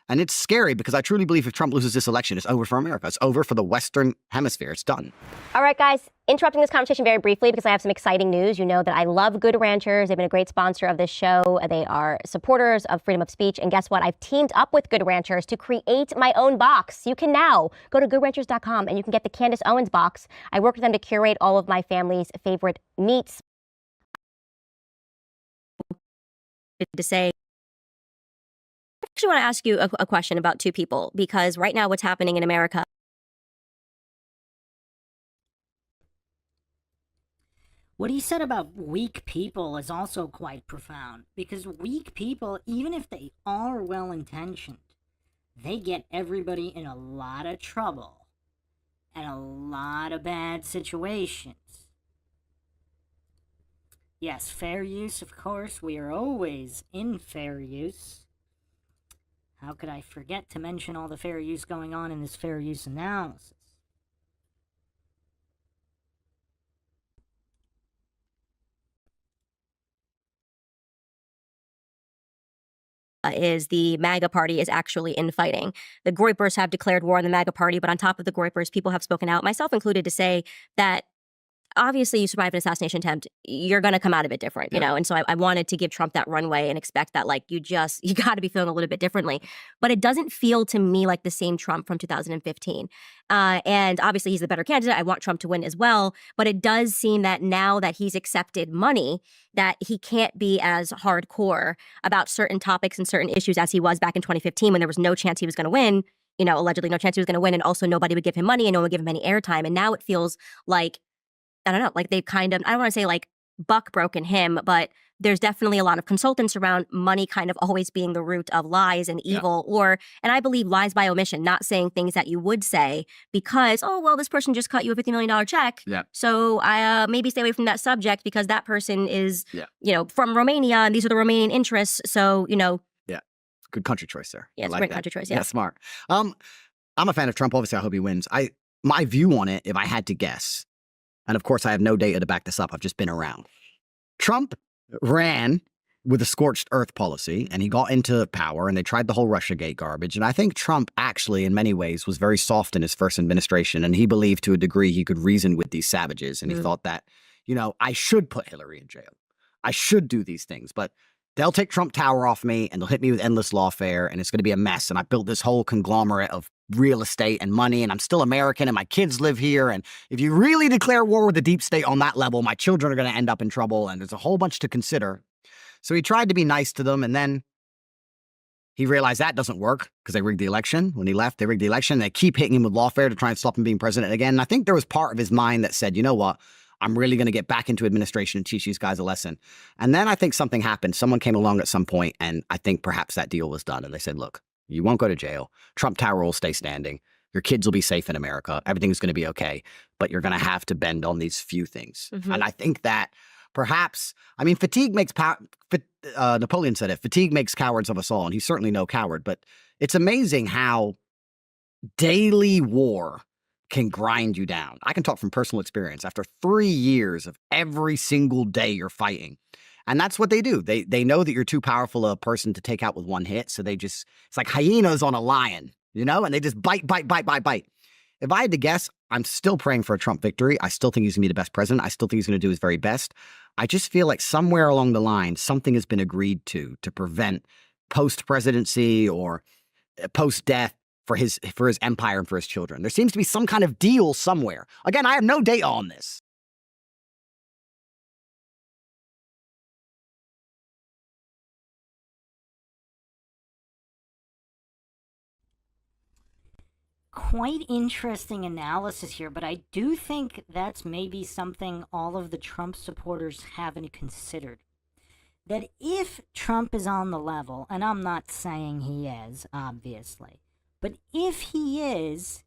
And it's scary because I truly believe if Trump loses this election, it's over for America. It's over for the Western Hemisphere. It's done. All right, guys, interrupting this conversation very briefly because I have some exciting news. You know that I love Good Ranchers. They've been a great sponsor of this show. They are supporters of freedom of speech. And guess what? I've teamed up with Good Ranchers to create my own box. You can now go to goodranchers.com and you can get the Candace Owens box. I work with them to curate all of my family's favorite meats. To say, I actually want to ask you a question about two people, because right now what's happening in America. What he said about weak people is also quite profound, because weak people, even if they are well-intentioned, they get everybody in a lot of trouble and a lot of bad situations. Yes, fair use, of course. We are always in fair use. How could I forget to mention all the fair use going on in this fair use analysis? Is the MAGA party is actually infighting. The Groypers have declared war on the MAGA party, but on top of the Groypers, people have spoken out, myself included, to say that obviously you survive an assassination attempt, you're going to come out of it different, you know? And so I wanted to give Trump that runway and expect that, like, you got to be feeling a little bit differently. But it doesn't feel to me like the same Trump from 2015. And obviously he's the better candidate. I want Trump to win as well. But it does seem that now that he's accepted money, that he can't be as hardcore about certain topics and certain issues as he was back in 2015 when there was no chance he was going to win, allegedly no chance he was going to win. And also nobody would give him money and no one would give him any airtime. And now it feels like, I don't know, like they've kind of, I don't want to say like buck broken him, but there's definitely a lot of consultants around money kind of always being the root of lies and evil, and I believe lies by omission, not saying things that you would say because, oh, well, this person just cut you a $50 million check. So I maybe stay away from that subject because that person is, from Romania and these are the Romanian interests. So, Good country choice there. Yeah, it's a great country choice. Yeah, smart. I'm a fan of Trump. Obviously, I hope he wins. My view on it, if I had to guess, and of course, I have no data to back this up. I've just been around. Trump ran with a scorched earth policy, and he got into power, and they tried the whole Russiagate garbage. And I think Trump actually, in many ways, was very soft in his first administration, and he believed to a degree he could reason with these savages, and he thought that, I should put Hillary in jail. I should do these things, but they'll take Trump Tower off me, and they'll hit me with endless lawfare, and it's going to be a mess. And I built this whole conglomerate of real estate and money, and I'm still American, and my kids live here. And if you really declare war with the deep state on that level, my children are going to end up in trouble, and there's a whole bunch to consider. So he tried to be nice to them, and then he realized that doesn't work because they rigged the election. When he left, they rigged the election. They keep hitting him with lawfare to try and stop him being president again. And I think there was part of his mind that said, you know what? I'm really going to get back into administration and teach these guys a lesson. And then I think something happened. Someone came along at some point, and I think perhaps that deal was done. And they said, look, you won't go to jail. Trump Tower will stay standing. Your kids will be safe in America. Everything's going to be okay. But you're going to have to bend on these few things. And I think that perhaps, fatigue makes Napoleon said it, fatigue makes cowards of us all, and he's certainly no coward, but it's amazing how daily war can grind you down. I can talk from personal experience. After 3 years of every single day you're fighting, and that's what they do. They know that you're too powerful a person to take out with one hit, so it's like hyenas on a lion, and they just bite. If I had to guess, I'm still praying for a Trump victory. I still think he's going to be the best president. I still think he's going to do his very best. I just feel like somewhere along the line, something has been agreed to prevent post-presidency or post-death for his empire and for his children. There seems to be some kind of deal somewhere. Again, I have no data on this. Quite interesting analysis here, but I do think that's maybe something all of the Trump supporters haven't considered. That if Trump is on the level, and I'm not saying he is, obviously, but if he is,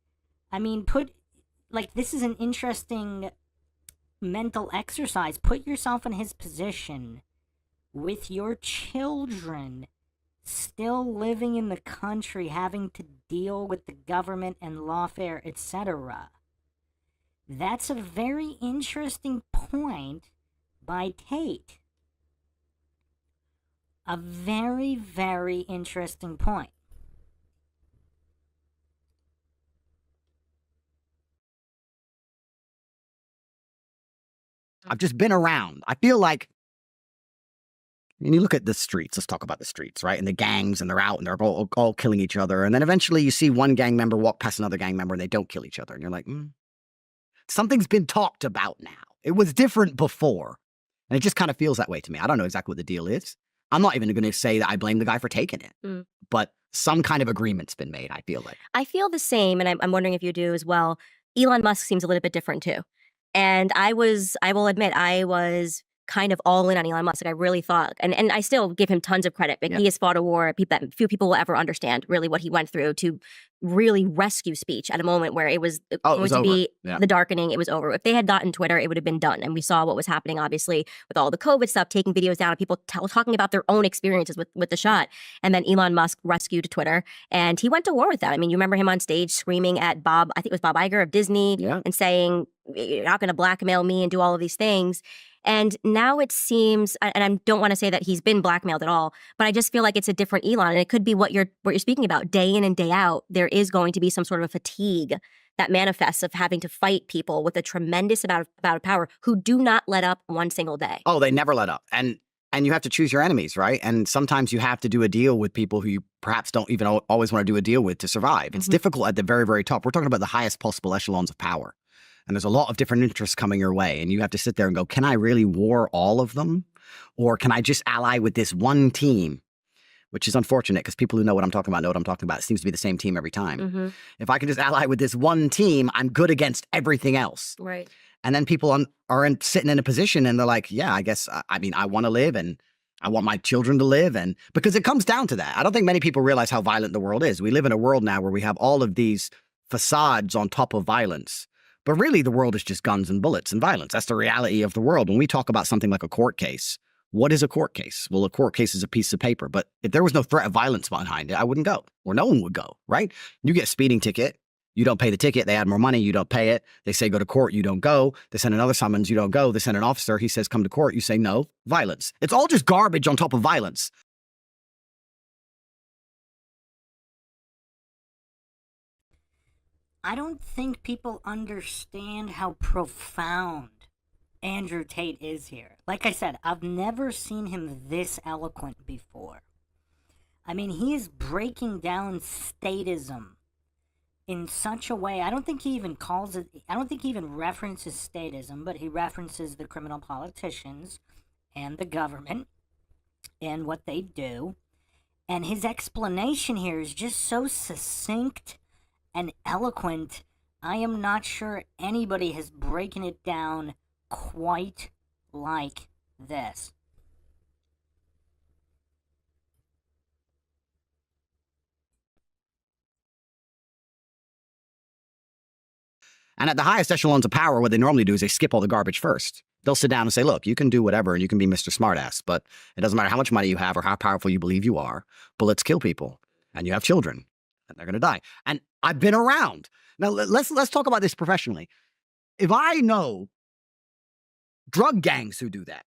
this is an interesting mental exercise. Put yourself in his position with your children still living in the country, having to deal with the government and lawfare, etc. That's a very interesting point by Tate. A very, very interesting point. I've just been around. I feel like, and you look at the streets, let's talk about the streets, right? And the gangs, and they're out, and they're all killing each other. And then eventually you see one gang member walk past another gang member, and they don't kill each other. And you're like, something's been talked about now. It was different before. And it just kind of feels that way to me. I don't know exactly what the deal is. I'm not even going to say that I blame the guy for taking it. But some kind of agreement's been made, I feel like. I feel the same, and I'm wondering if you do as well. Elon Musk seems a little bit different too. And I will admit, I was kind of all in on Elon Musk. Like, I really thought, and I still give him tons of credit. He has fought a war that few people will ever understand, really, what he went through to really rescue speech at a moment where it was going to be the darkening. It was over. If they had gotten Twitter, it would have been done. And we saw what was happening, obviously, with all the COVID stuff, taking videos down, and people talking about their own experiences with the shot. And then Elon Musk rescued Twitter, and he went to war with that. You remember him on stage screaming at Bob, I think it was Bob Iger of Disney, and saying, you're not going to blackmail me and do all of these things. And now it seems, and I don't want to say that he's been blackmailed at all, but I just feel like it's a different Elon, and it could be what you're speaking about. Day in and day out, there is going to be some sort of a fatigue that manifests of having to fight people with a tremendous amount of power who do not let up one single day. Oh, they never let up. And you have to choose your enemies, right? And sometimes you have to do a deal with people who you perhaps don't even always want to do a deal with to survive. It's difficult at the very, very top. We're talking about the highest possible echelons of power. And there's a lot of different interests coming your way. And you have to sit there and go, can I really war all of them? Or can I just ally with this one team? Which is unfortunate, because people who know what I'm talking about know what I'm talking about. It seems to be the same team every time. If I can just ally with this one team, I'm good against everything else. Right. And then people are sitting in a position, and they're like, yeah, I guess, I want to live, and I want my children to live. And because it comes down to that. I don't think many people realize how violent the world is. We live in a world now where we have all of these facades on top of violence. But really, the world is just guns and bullets and violence. That's the reality of the world. When we talk about something like a court case, what is a court case? Well, a court case is a piece of paper. But if there was no threat of violence behind it, I wouldn't go, or no one would go, right? You get a speeding ticket, You don't pay the ticket, they add more money, you don't pay it. They say go to court, you don't go. They send another summons, you don't go. They send an officer, he says come to court, you say no. Violence. It's all just garbage on top of violence. I don't think people understand how profound Andrew Tate is here. Like I said, I've never seen him this eloquent before. I mean, he is breaking down statism in such a way. I don't think he even calls it, I don't think he even references statism, but he references the criminal politicians and the government and what they do. And his explanation here is just so succinct and eloquent. I am not sure anybody has broken it down quite like this. And at the highest echelons of power, what they normally do is they skip all the garbage first. They'll sit down and say, look, you can do whatever and you can be Mr. Smartass, but it doesn't matter how much money you have or how powerful you believe you are. Bullets kill people and you have children and they're going to die. And I've been around. Now, let's talk about this professionally. If I know drug gangs who do that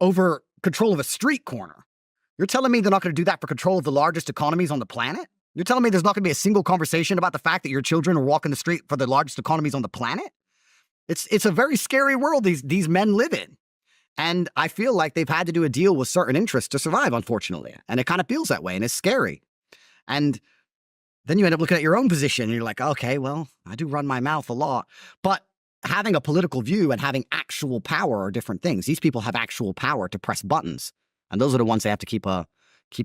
over control of a street corner, you're telling me they're not going to do that for control of the largest economies on the planet? You're telling me there's not going to be a single conversation about the fact that your children are walking the street for the largest economies on the planet? It's a very scary world these men live in. And I feel like they've had to do a deal with certain interests to survive, unfortunately. And it kind of feels that way, and it's scary. And then you end up looking at your own position, and you're like, okay, well, I do run my mouth a lot. But having a political view and having actual power are different things. These people have actual power to press buttons. And those are the ones they have to keep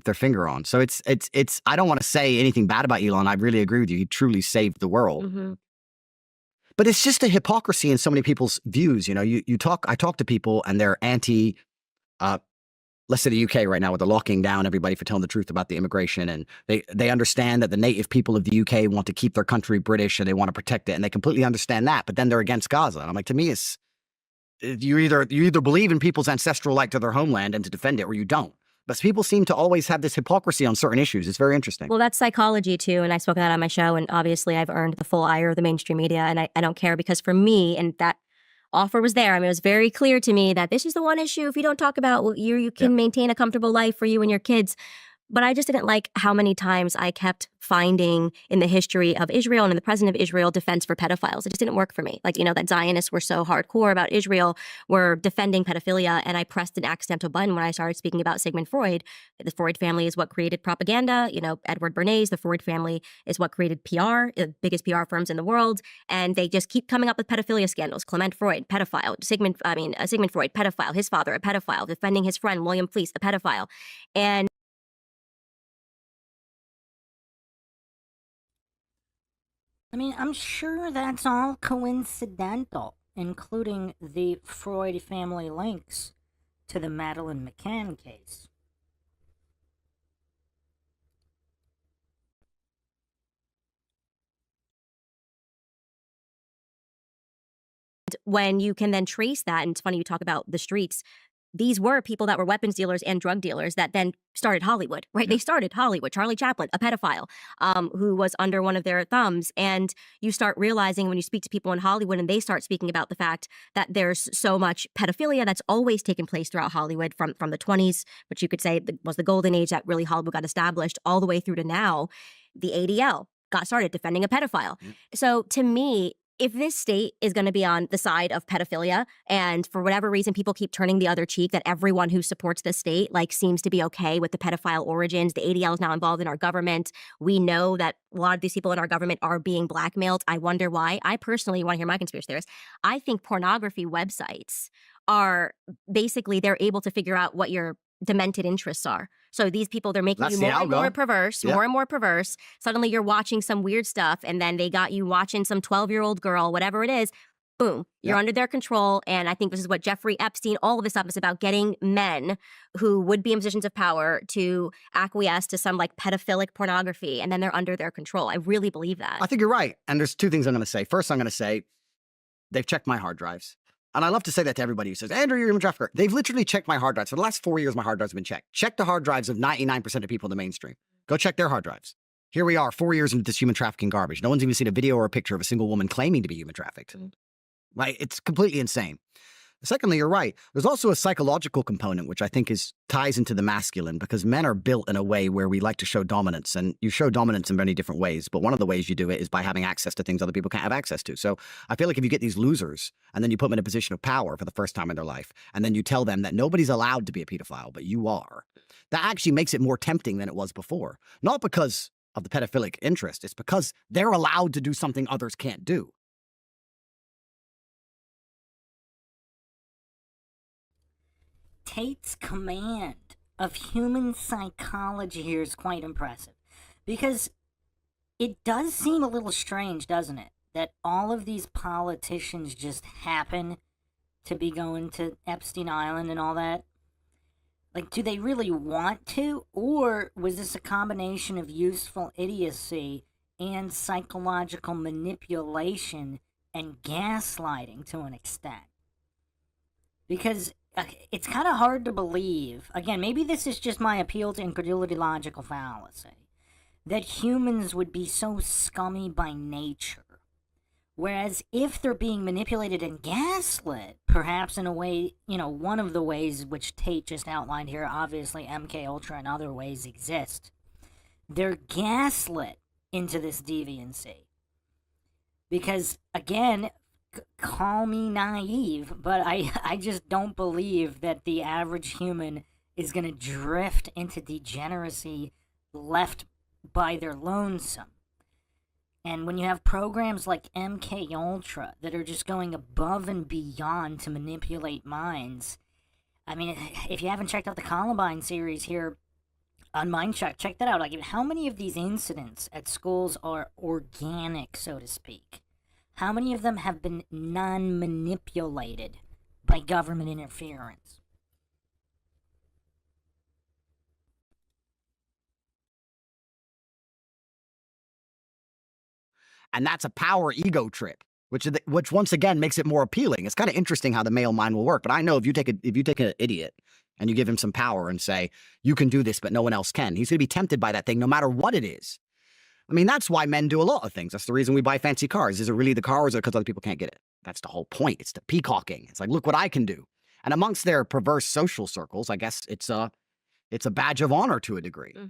their finger on. So it's I don't want to say anything bad about Elon. I really agree with you. He truly saved the world. Mm-hmm. But it's just a hypocrisy in so many people's views. You know, I talk to people and they're anti, let's say the UK right now, where they're locking down everybody for telling the truth about the immigration. And they understand that the native people of the UK want to keep their country British and they want to protect it. And they completely understand that. But then they're against Gaza. And I'm like, to me, you either believe in people's ancestral right to their homeland and to defend it, or you don't. But people seem to always have this hypocrisy on certain issues. It's very interesting. Well, that's psychology, too, and I spoke that on my show, and obviously I've earned the full ire of the mainstream media, and I don't care, because for me, and that offer was there, I mean, it was very clear to me that this is the one issue, if you don't talk about, well, you can maintain a comfortable life for you and your kids. But I just didn't like how many times I kept finding in the history of Israel and in the president of Israel defense for pedophiles. It just didn't work for me. Like, you know, that Zionists were so hardcore about Israel, were defending pedophilia, and I pressed an accidental button when I started speaking about Sigmund Freud. The Freud family is what created propaganda. You know, Edward Bernays, the Freud family is what created PR, the biggest PR firms in the world, and they just keep coming up with pedophilia scandals. Clement Freud, pedophile. Sigmund Freud, pedophile. His father, a pedophile. Defending his friend William Fleece, a pedophile. And I mean, I'm sure that's all coincidental, including the Freud family links to the Madeleine McCann case. when you can then trace that, and it's funny you talk about the streets, these were people that were weapons dealers and drug dealers that then started Hollywood, right? They started Hollywood. Charlie Chaplin, a pedophile, who was under one of their thumbs. And you start realizing when you speak to people in Hollywood and they start speaking about the fact that there's so much pedophilia that's always taken place throughout Hollywood from the 20s, which you could say was the golden age that really Hollywood got established, all the way through to now. The ADL got started defending a pedophile. So to me, if this state is going to be on the side of pedophilia, and for whatever reason people keep turning the other cheek, that everyone who supports the state like seems to be okay with the pedophile origins, the ADL is now involved in our government. We know that a lot of these people in our government are being blackmailed. I wonder why. I personally, you want to hear my conspiracy theories, I think pornography websites are basically, they're able to figure out what your demented interests are. So these people, they're making That's you the more and algo. more perverse, Yep. more and more perverse. Suddenly you're watching some weird stuff, and then they got you watching some 12-year-old girl, whatever it is. Boom, you're Yep. under their control. And I think this is what Jeffrey Epstein, all of this stuff is about, getting men who would be in positions of power to acquiesce to some like pedophilic pornography, and then they're under their control. I really believe that. I think you're right. And there's two things I'm going to say. First, I'm going to say they've checked my hard drives. And I love to say that to everybody who says, Andrew, you're a trafficker. They've literally checked my hard drives. For the last 4 years, my hard drives have been checked. Check the hard drives of 99% of people in the mainstream. Go check their hard drives. Here we are, 4 years into this human trafficking garbage. No one's even seen a video or a picture of a single woman claiming to be human trafficked. Like, it's completely insane. Secondly, you're right. There's also a psychological component, which I think ties into the masculine, because men are built in a way where we like to show dominance, and you show dominance in many different ways. But one of the ways you do it is by having access to things other people can't have access to. So I feel like if you get these losers and then you put them in a position of power for the first time in their life, and then you tell them that nobody's allowed to be a pedophile, but you are, that actually makes it more tempting than it was before. Not because of the pedophilic interest, it's because they're allowed to do something others can't do. Tate's command of human psychology here is quite impressive, because it does seem a little strange, doesn't it, that all of these politicians just happen to be going to Epstein Island and all that. Like, do they really want to, or was this a combination of useful idiocy and psychological manipulation and gaslighting to an extent? Because it's kind of hard to believe, again, maybe this is just my appeal to incredulity logical fallacy, that humans would be so scummy by nature. Whereas if they're being manipulated and gaslit, perhaps in a way, one of the ways which Tate just outlined here, obviously MK Ultra and other ways exist, they're gaslit into this deviancy. Because, again, call me naive, but I just don't believe that the average human is going to drift into degeneracy left by their lonesome. And when you have programs like MK Ultra that are just going above and beyond to manipulate minds, I mean, if you haven't checked out the Columbine series here on MINDSHOCK, check that out. Like, how many of these incidents at schools are organic, so to speak? How many of them have been non-manipulated by government interference? And that's a power ego trip, which once again makes it more appealing. It's kind of interesting how the male mind will work. But I know if you take an idiot and you give him some power and say, you can do this, but no one else can, he's going to be tempted by that thing no matter what it is. I mean, that's why men do a lot of things. That's the reason we buy fancy cars. Is it really the car, or is it because other people can't get it? That's the whole point. It's the peacocking. It's like, look what I can do. And amongst their perverse social circles, I guess it's a badge of honor to a degree. Mm-hmm.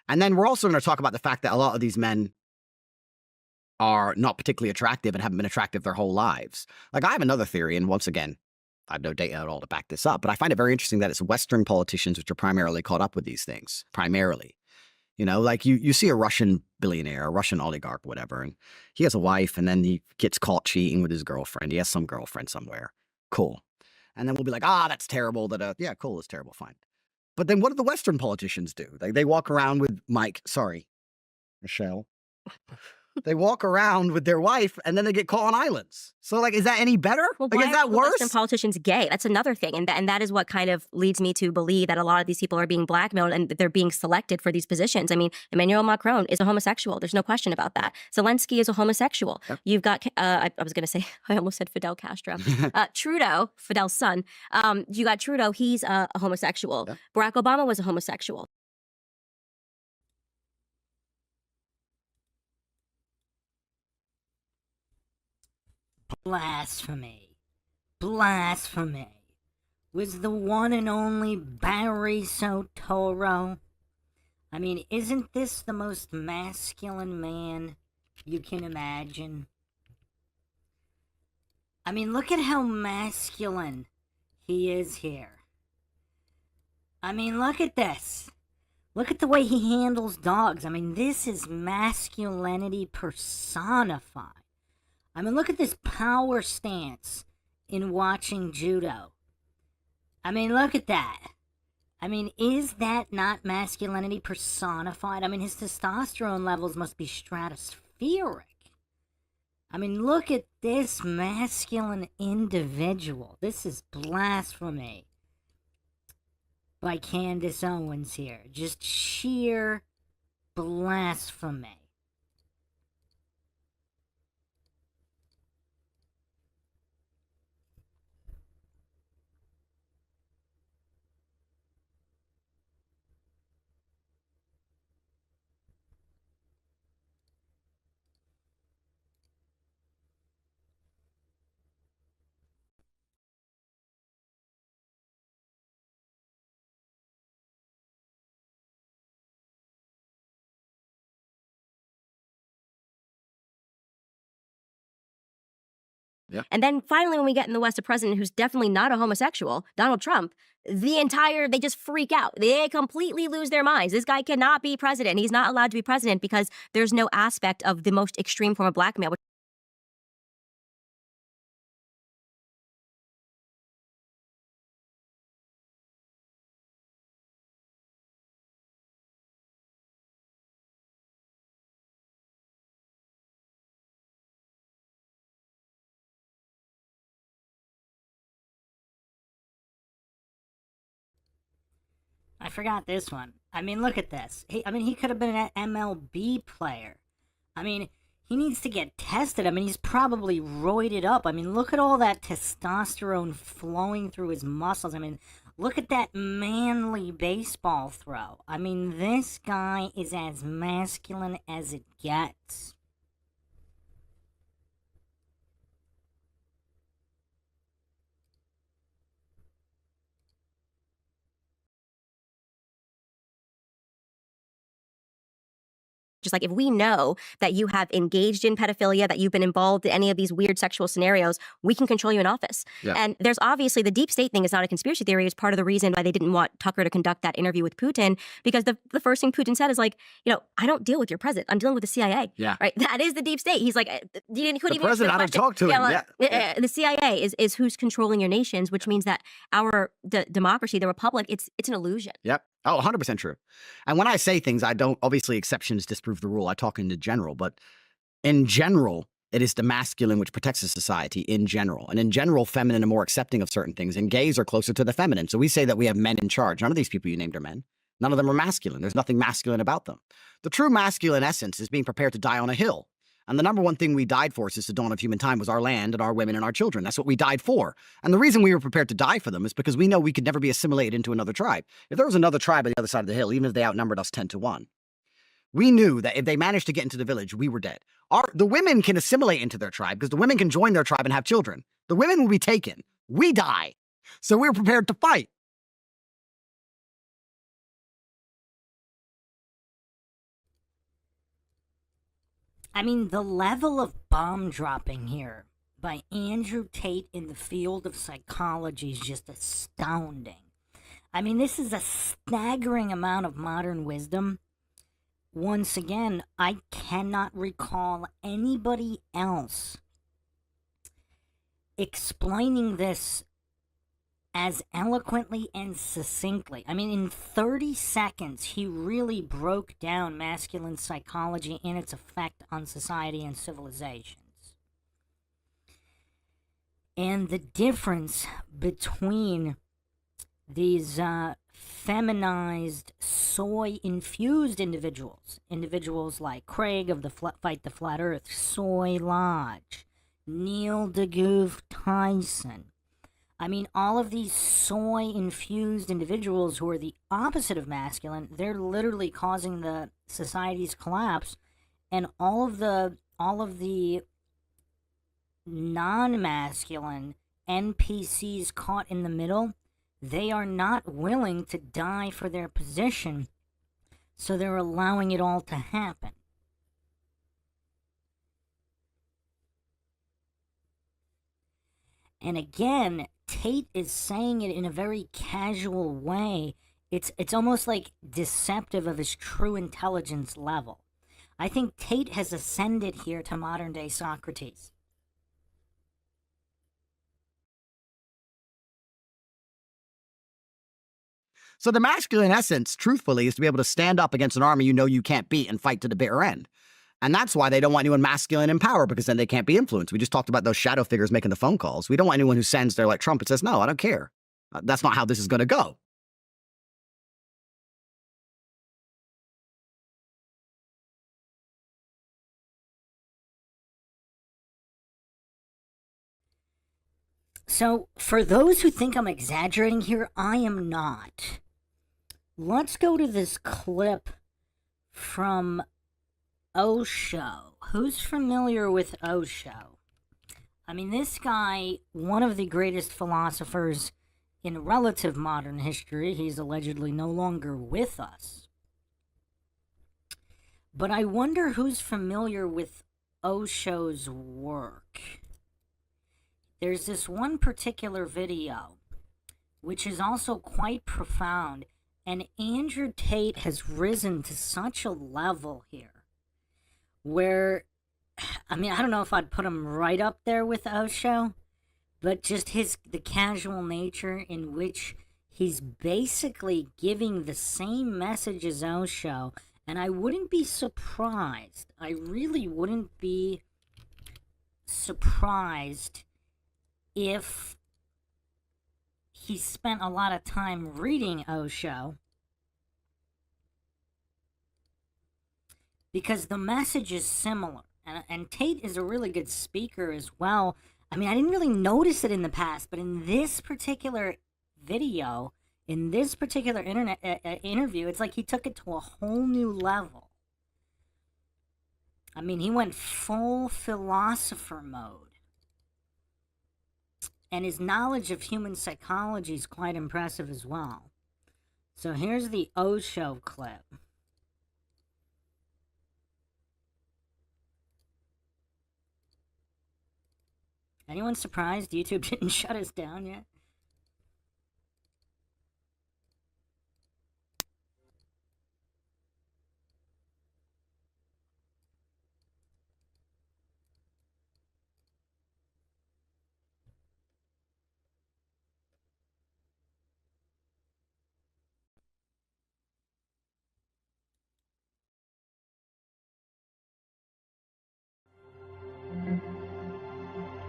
And then we're also going to talk about the fact that a lot of these men are not particularly attractive and haven't been attractive their whole lives. Like, I have another theory, and once again, I have no data at all to back this up, but I find it very interesting that it's Western politicians which are primarily caught up with these things. Primarily. Like you see a Russian billionaire, a Russian oligarch, whatever, and he has a wife, and then he gets caught cheating with his girlfriend. He has some girlfriend somewhere. Cool. And then we'll be like, that's terrible. Yeah, cool, it's terrible, fine. But then what do the Western politicians do? They walk around with Michelle. They walk around with their wife, and then they get caught on islands. So, like, is that any better? Well, like, is that worse? Western politicians gay? That's another thing, and that is what kind of leads me to believe that a lot of these people are being blackmailed and that they're being selected for these positions. I mean, Emmanuel Macron is a homosexual. There's no question about that. Zelensky is a homosexual. Yep. You've got, I was going to say, I almost said Fidel Castro. Trudeau, Fidel's son. You got Trudeau. He's a homosexual. Yep. Barack Obama was a homosexual. Blasphemy. Blasphemy. Was the one and only Barry Soetoro? I mean, isn't this the most masculine man you can imagine? I mean, look at how masculine he is here. I mean, look at this. Look at the way he handles dogs. I mean, this is masculinity personified. I mean, look at this power stance in watching judo. I mean, look at that. I mean, is that not masculinity personified? I mean, his testosterone levels must be stratospheric. I mean, look at this masculine individual. This is blasphemy by Candace Owens here. Just sheer blasphemy. Yeah. And then finally, when we get in the West a president who's definitely not a homosexual, Donald Trump, they just freak out. They completely lose their minds. This guy cannot be president. He's not allowed to be president because there's no aspect of the most extreme form of blackmail. I forgot this one. I mean, look at this. He could have been an MLB player. I mean, he needs to get tested. I mean, he's probably roided up. I mean, look at all that testosterone flowing through his muscles. I mean, look at that manly baseball throw. I mean, this guy is as masculine as it gets. Just like if we know that you have engaged in pedophilia, that you've been involved in any of these weird sexual scenarios, we can control you in office. Yeah. And there's obviously the deep state thing is not a conspiracy theory. It's part of the reason why they didn't want Tucker to conduct that interview with Putin, because the first thing Putin said is like, I don't deal with your president. I'm dealing with the CIA. Yeah. Right. That is the deep state. He's like, you couldn't even president, I don't talk to him. Yeah. The CIA is who's controlling your nations, which means that our democracy, the republic, it's an illusion. Yep. Oh, 100% true. And when I say things, I don't, obviously exceptions disprove the rule. I talk in the general, but in general, it is the masculine which protects the society in general. And in general, feminine are more accepting of certain things, and gays are closer to the feminine. So we say that we have men in charge. None of these people you named are men. None of them are masculine. There's nothing masculine about them. The true masculine essence is being prepared to die on a hill. And the number one thing we died for since the dawn of human time was our land and our women and our children. That's what we died for. And the reason we were prepared to die for them is because we know we could never be assimilated into another tribe. If there was another tribe on the other side of the hill, even if they outnumbered us 10-1, we knew that if they managed to get into the village, we were dead. The women can assimilate into their tribe because the women can join their tribe and have children. The women will be taken. We die. So we were prepared to fight. I mean, the level of bomb dropping here by Andrew Tate in the field of psychology is just astounding. I mean, this is a staggering amount of modern wisdom. Once again, I cannot recall anybody else explaining this as eloquently and succinctly. I mean, in 30 seconds, he really broke down masculine psychology and its effect on society and civilizations. And the difference between these feminized, soy-infused individuals like Craig of the Fight the Flat Earth, Soy Lodge, Neil deGrasse Tyson. I mean, all of these soy-infused individuals who are the opposite of masculine, they're literally causing the society's collapse, and all of the non-masculine NPCs caught in the middle, they are not willing to die for their position, so they're allowing it all to happen. And again, Tate is saying it in a very casual way. It's almost like deceptive of his true intelligence level. I think Tate has ascended here to modern day Socrates. So the masculine essence, truthfully, is to be able to stand up against an army you know you can't beat and fight to the bitter end. And that's why they don't want anyone masculine in power, because then they can't be influenced. We just talked about those shadow figures making the phone calls. We don't want anyone who sends their like Trump and says, no, I don't care. That's not how this is going to go. So, for those who think I'm exaggerating here, I am not. Let's go to this clip from Osho. Who's familiar with Osho? I mean, this guy, one of the greatest philosophers in relative modern history, he's allegedly no longer with us. But I wonder who's familiar with Osho's work. there's this one particular video, which is also quite profound, and Andrew Tate has risen to such a level here where, I mean, I don't know if I'd put him right up there with Osho, but just the casual nature in which he's basically giving the same message as Osho, and I wouldn't be surprised, I really wouldn't be surprised if he spent a lot of time reading Osho, because the message is similar. And Tate is a really good speaker as well. I mean, I didn't really notice it in the past, but in this particular video, in this particular interview, it's like he took it to a whole new level. I mean, he went full philosopher mode. And his knowledge of human psychology is quite impressive as well. So here's the Osho clip. Anyone surprised YouTube didn't shut us down yet?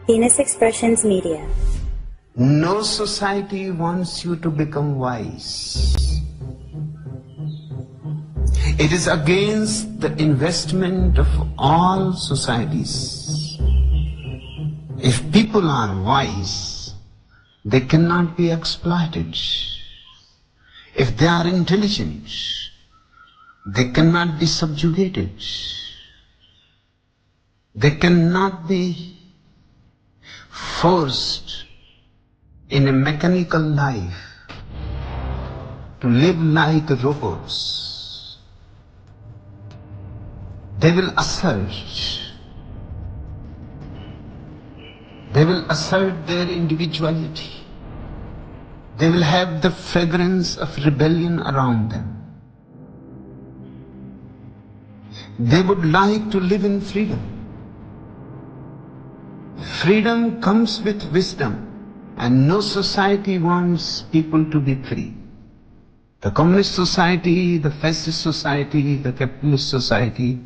Venus Expressions Media. No society wants you to become wise. It is against the investment of all societies. If people are wise, they cannot be exploited. If they are intelligent, they cannot be subjugated. They cannot be forced in a mechanical life to live like robots. They will assert their individuality. They will have the fragrance of rebellion around them. They would like to live in freedom. Freedom comes with wisdom, and no society wants people to be free. The communist society, the fascist society, the capitalist society,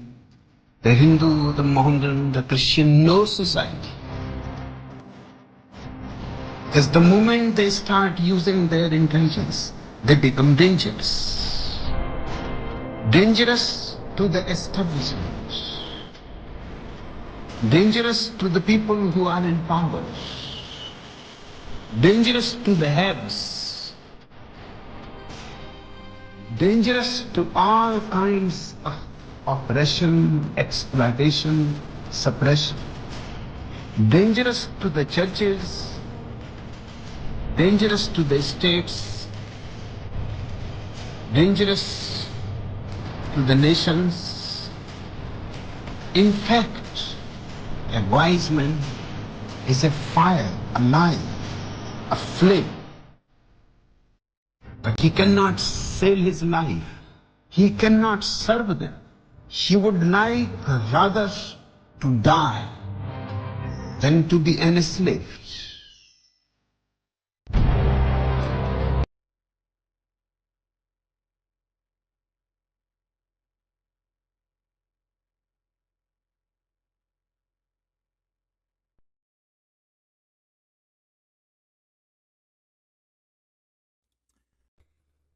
the Hindu, the Mohammedan, the Christian, no society. Because the moment they start using their intelligence, they become dangerous. Dangerous to the establishment. Dangerous to the people who are in power. Dangerous to the haves. Dangerous to all kinds of oppression, exploitation, suppression. Dangerous to the churches. Dangerous to the states. Dangerous to the nations. In fact, a wise man is a fire, alive, a flame. But he cannot sell his life. He cannot serve them. He would like rather to die than to be enslaved.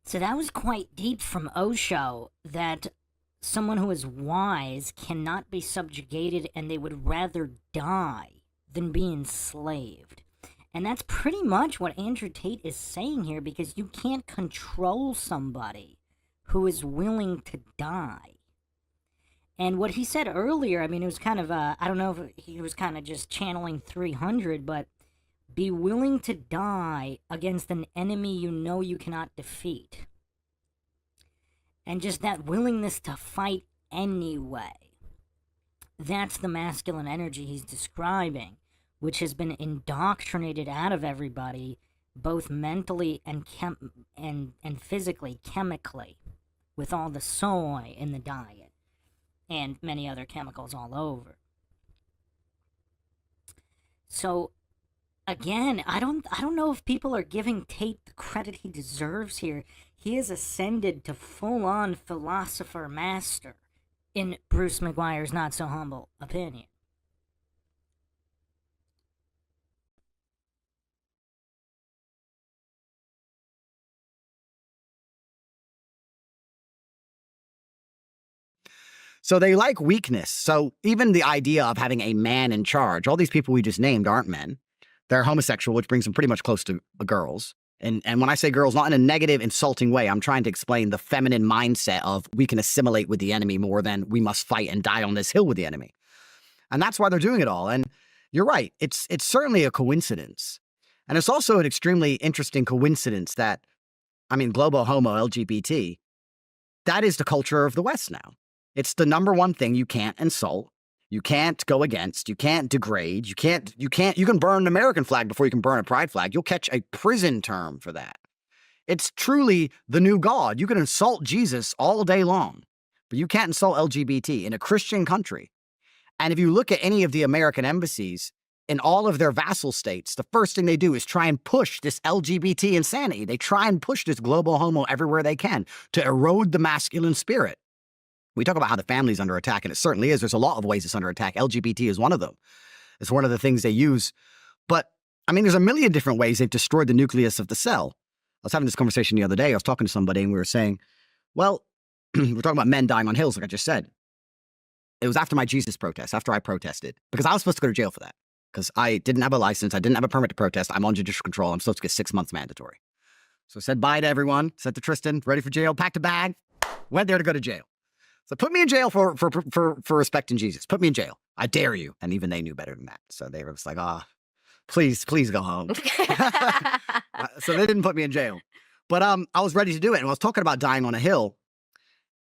So that was quite deep from Osho, that someone who is wise cannot be subjugated and they would rather die than be enslaved. And that's pretty much what Andrew Tate is saying here, because you can't control somebody who is willing to die. And what he said earlier, I mean, it was kind of, I don't know if he was kind of just channeling 300, but be willing to die against an enemy you know you cannot defeat. And just that willingness to fight anyway. That's the masculine energy he's describing. which has been indoctrinated out of everybody, both mentally and physically, chemically, with all the soy in the diet and many other chemicals all over. So again, I don't know if people are giving Tate the credit he deserves here. He has ascended to full-on philosopher master, in Bruce McGuire's not so humble opinion. So they like weakness. So even the idea of having a man in charge, all these people we just named aren't men. They're homosexual, which brings them pretty much close to girls. And when I say girls, not in a negative, insulting way, I'm trying to explain the feminine mindset of we can assimilate with the enemy more than we must fight and die on this hill with the enemy. And that's why they're doing it all. And you're right. It's certainly a coincidence. And it's also an extremely interesting coincidence that, I mean, global homo LGBT, that is the culture of the West now. It's the number one thing you can't insult, you can't go against, you can't degrade, you can burn an American flag before you can burn a pride flag. You'll catch a prison term for that. It's truly the new God. You can insult Jesus all day long, but you can't insult LGBT in a Christian country. And if you look at any of the American embassies in all of their vassal states, the first thing they do is try and push this LGBT insanity. They try and push this global homo everywhere they can to erode the masculine spirit. We talk about how the family's under attack, and it certainly is. There's a lot of ways it's under attack. LGBT is one of them. It's one of the things they use. But, I mean, there's a million different ways they've destroyed the nucleus of the cell. I was having this conversation the other day. I was talking to somebody, and we were saying, well, we're talking about men dying on hills, like I just said. It was after my Jesus protest, after I protested, because I was supposed to go to jail for that, because I didn't have a license. I didn't have a permit to protest. I'm on judicial control. I'm supposed to get 6 months mandatory. So I said bye to everyone, said to Tristan, ready for jail, packed a bag, went there to go to jail. So put me in jail for respecting Jesus. Put me in jail. I dare you. And even they knew better than that. So they were just like, please go home. So they didn't put me in jail. But I was ready to do it. And I was talking about dying on a hill.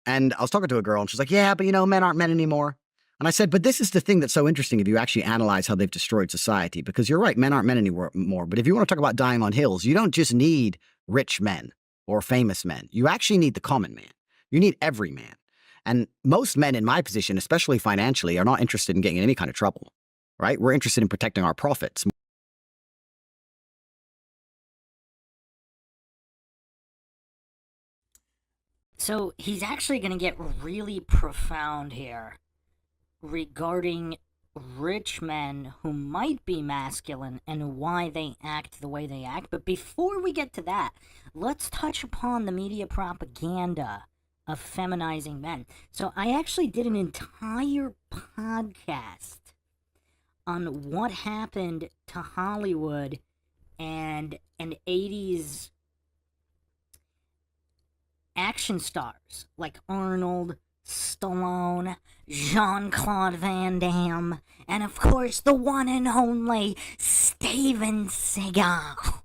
And I was talking to a girl, and she's like, yeah, but men aren't men anymore. And I said, but this is the thing that's so interesting if you actually analyze how they've destroyed society. Because you're right, men aren't men anymore. But if you want to talk about dying on hills, you don't just need rich men or famous men. You actually need the common man. You need every man. And most men in my position, especially financially, are not interested in getting in any kind of trouble, right? We're interested in protecting our profits. So he's actually going to get really profound here regarding rich men who might be masculine and why they act the way they act. But before we get to that, let's touch upon the media propaganda of feminizing men. So I actually did an entire podcast on what happened to Hollywood and 80s action stars like Arnold, Stallone, Jean-Claude Van Damme, and of course the one and only Steven Seagal.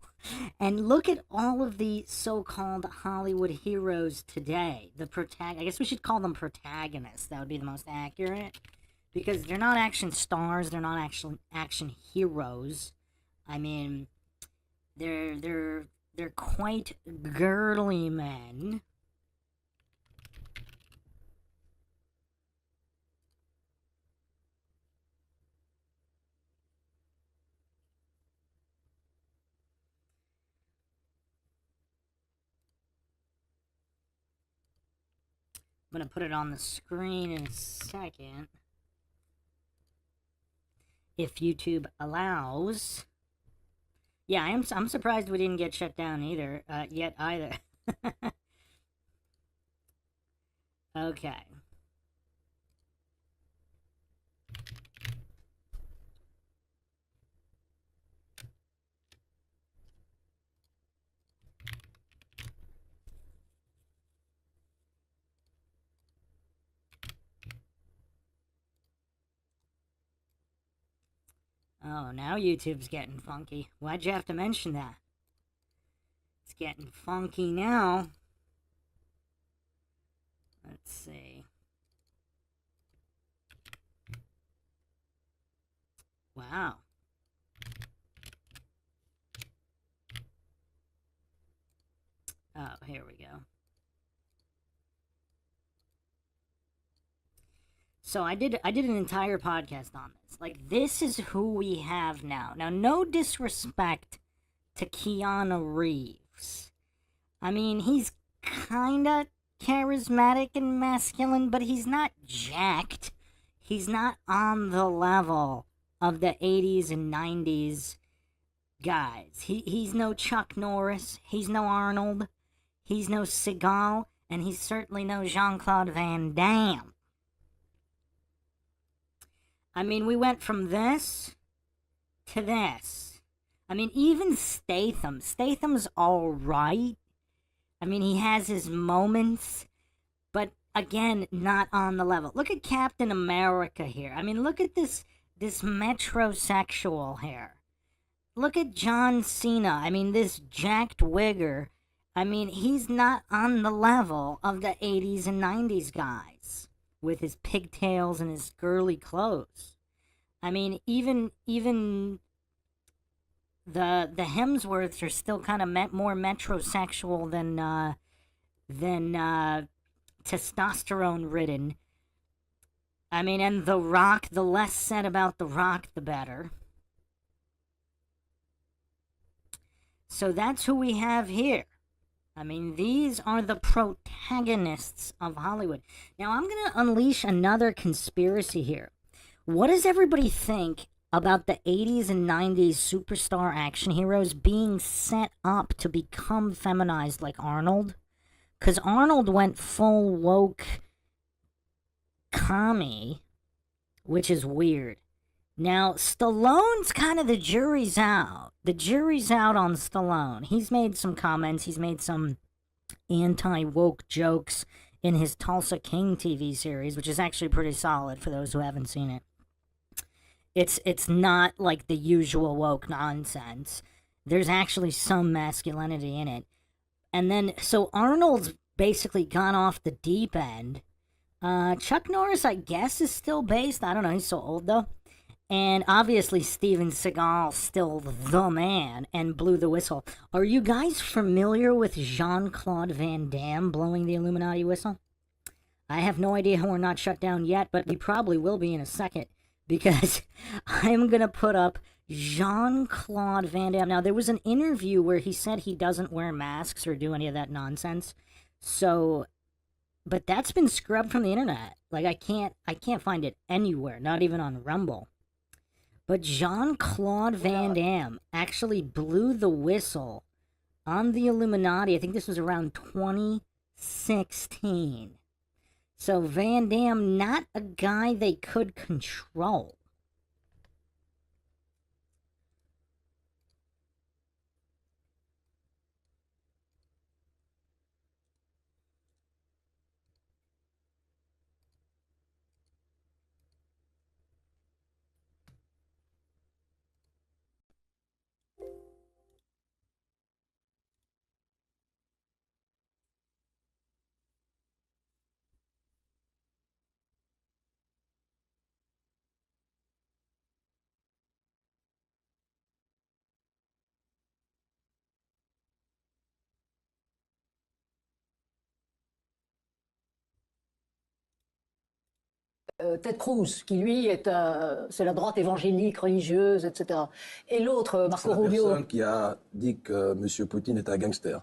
And look at all of the so-called Hollywood heroes today. I guess we should call them protagonists. That would be the most accurate. Because they're not action stars, they're not actually action heroes. I mean, they're quite girly men. I'm going to put it on the screen in a second. If YouTube allows. Yeah, I'm surprised we didn't get shut down either. Yet either. Okay. Oh, now YouTube's getting funky. Why'd you have to mention that? It's getting funky now. Let's see. Wow. So I did an entire podcast on this. Like, this is who we have now. Now, no disrespect to Keanu Reeves. I mean, he's kinda charismatic and masculine, but he's not jacked. He's not on the level of the 80s and 90s guys. He's no Chuck Norris. He's no Arnold. He's no Seagal. And he's certainly no Jean-Claude Van Damme. I mean, we went from this to this. I mean, even Statham. Statham's alright. I mean, he has his moments. But, again, not on the level. Look at Captain America here. I mean, look at this metrosexual here. Look at John Cena. I mean, this jacked wigger. I mean, he's not on the level of the 80s and 90s guys with his pigtails and his girly clothes. I mean, even the Hemsworths are still kind of more metrosexual than testosterone ridden. I mean, and The Rock, the less said about The Rock, the better. So that's who we have here. I mean, these are the protagonists of Hollywood. Now, I'm going to unleash another conspiracy here. What does everybody think about the 80s and 90s superstar action heroes being set up to become feminized like Arnold? Because Arnold went full woke commie, which is weird. Now, Stallone's kind of the jury's out. The jury's out on Stallone. He's made some comments. He's made some anti-woke jokes in his Tulsa King TV series, which is actually pretty solid for those who haven't seen it. It's not like the usual woke nonsense. There's actually some masculinity in it. And then, so Arnold's basically gone off the deep end. Chuck Norris, I guess, is still based. I don't know. He's so old, though. And obviously Steven Seagal, still the man, and blew the whistle. Are you guys familiar with Jean-Claude Van Damme blowing the Illuminati whistle? I have no idea how we're not shut down yet, but we probably will be in a second, because I'm going to put up Jean-Claude Van Damme. Now, there was an interview where he said he doesn't wear masks or do any of that nonsense. So, but that's been scrubbed from the internet. Like, I can't find it anywhere, not even on Rumble. But Jean-Claude Van Damme actually blew the whistle on the Illuminati. I think this was around 2016. So Van Damme, not a guy they could control. Ted Cruz, qui lui c'est la droite évangélique, religieuse, etc. Et l'autre, Marco Rubio. C'est la personne qui a dit que M. Poutine est un gangster.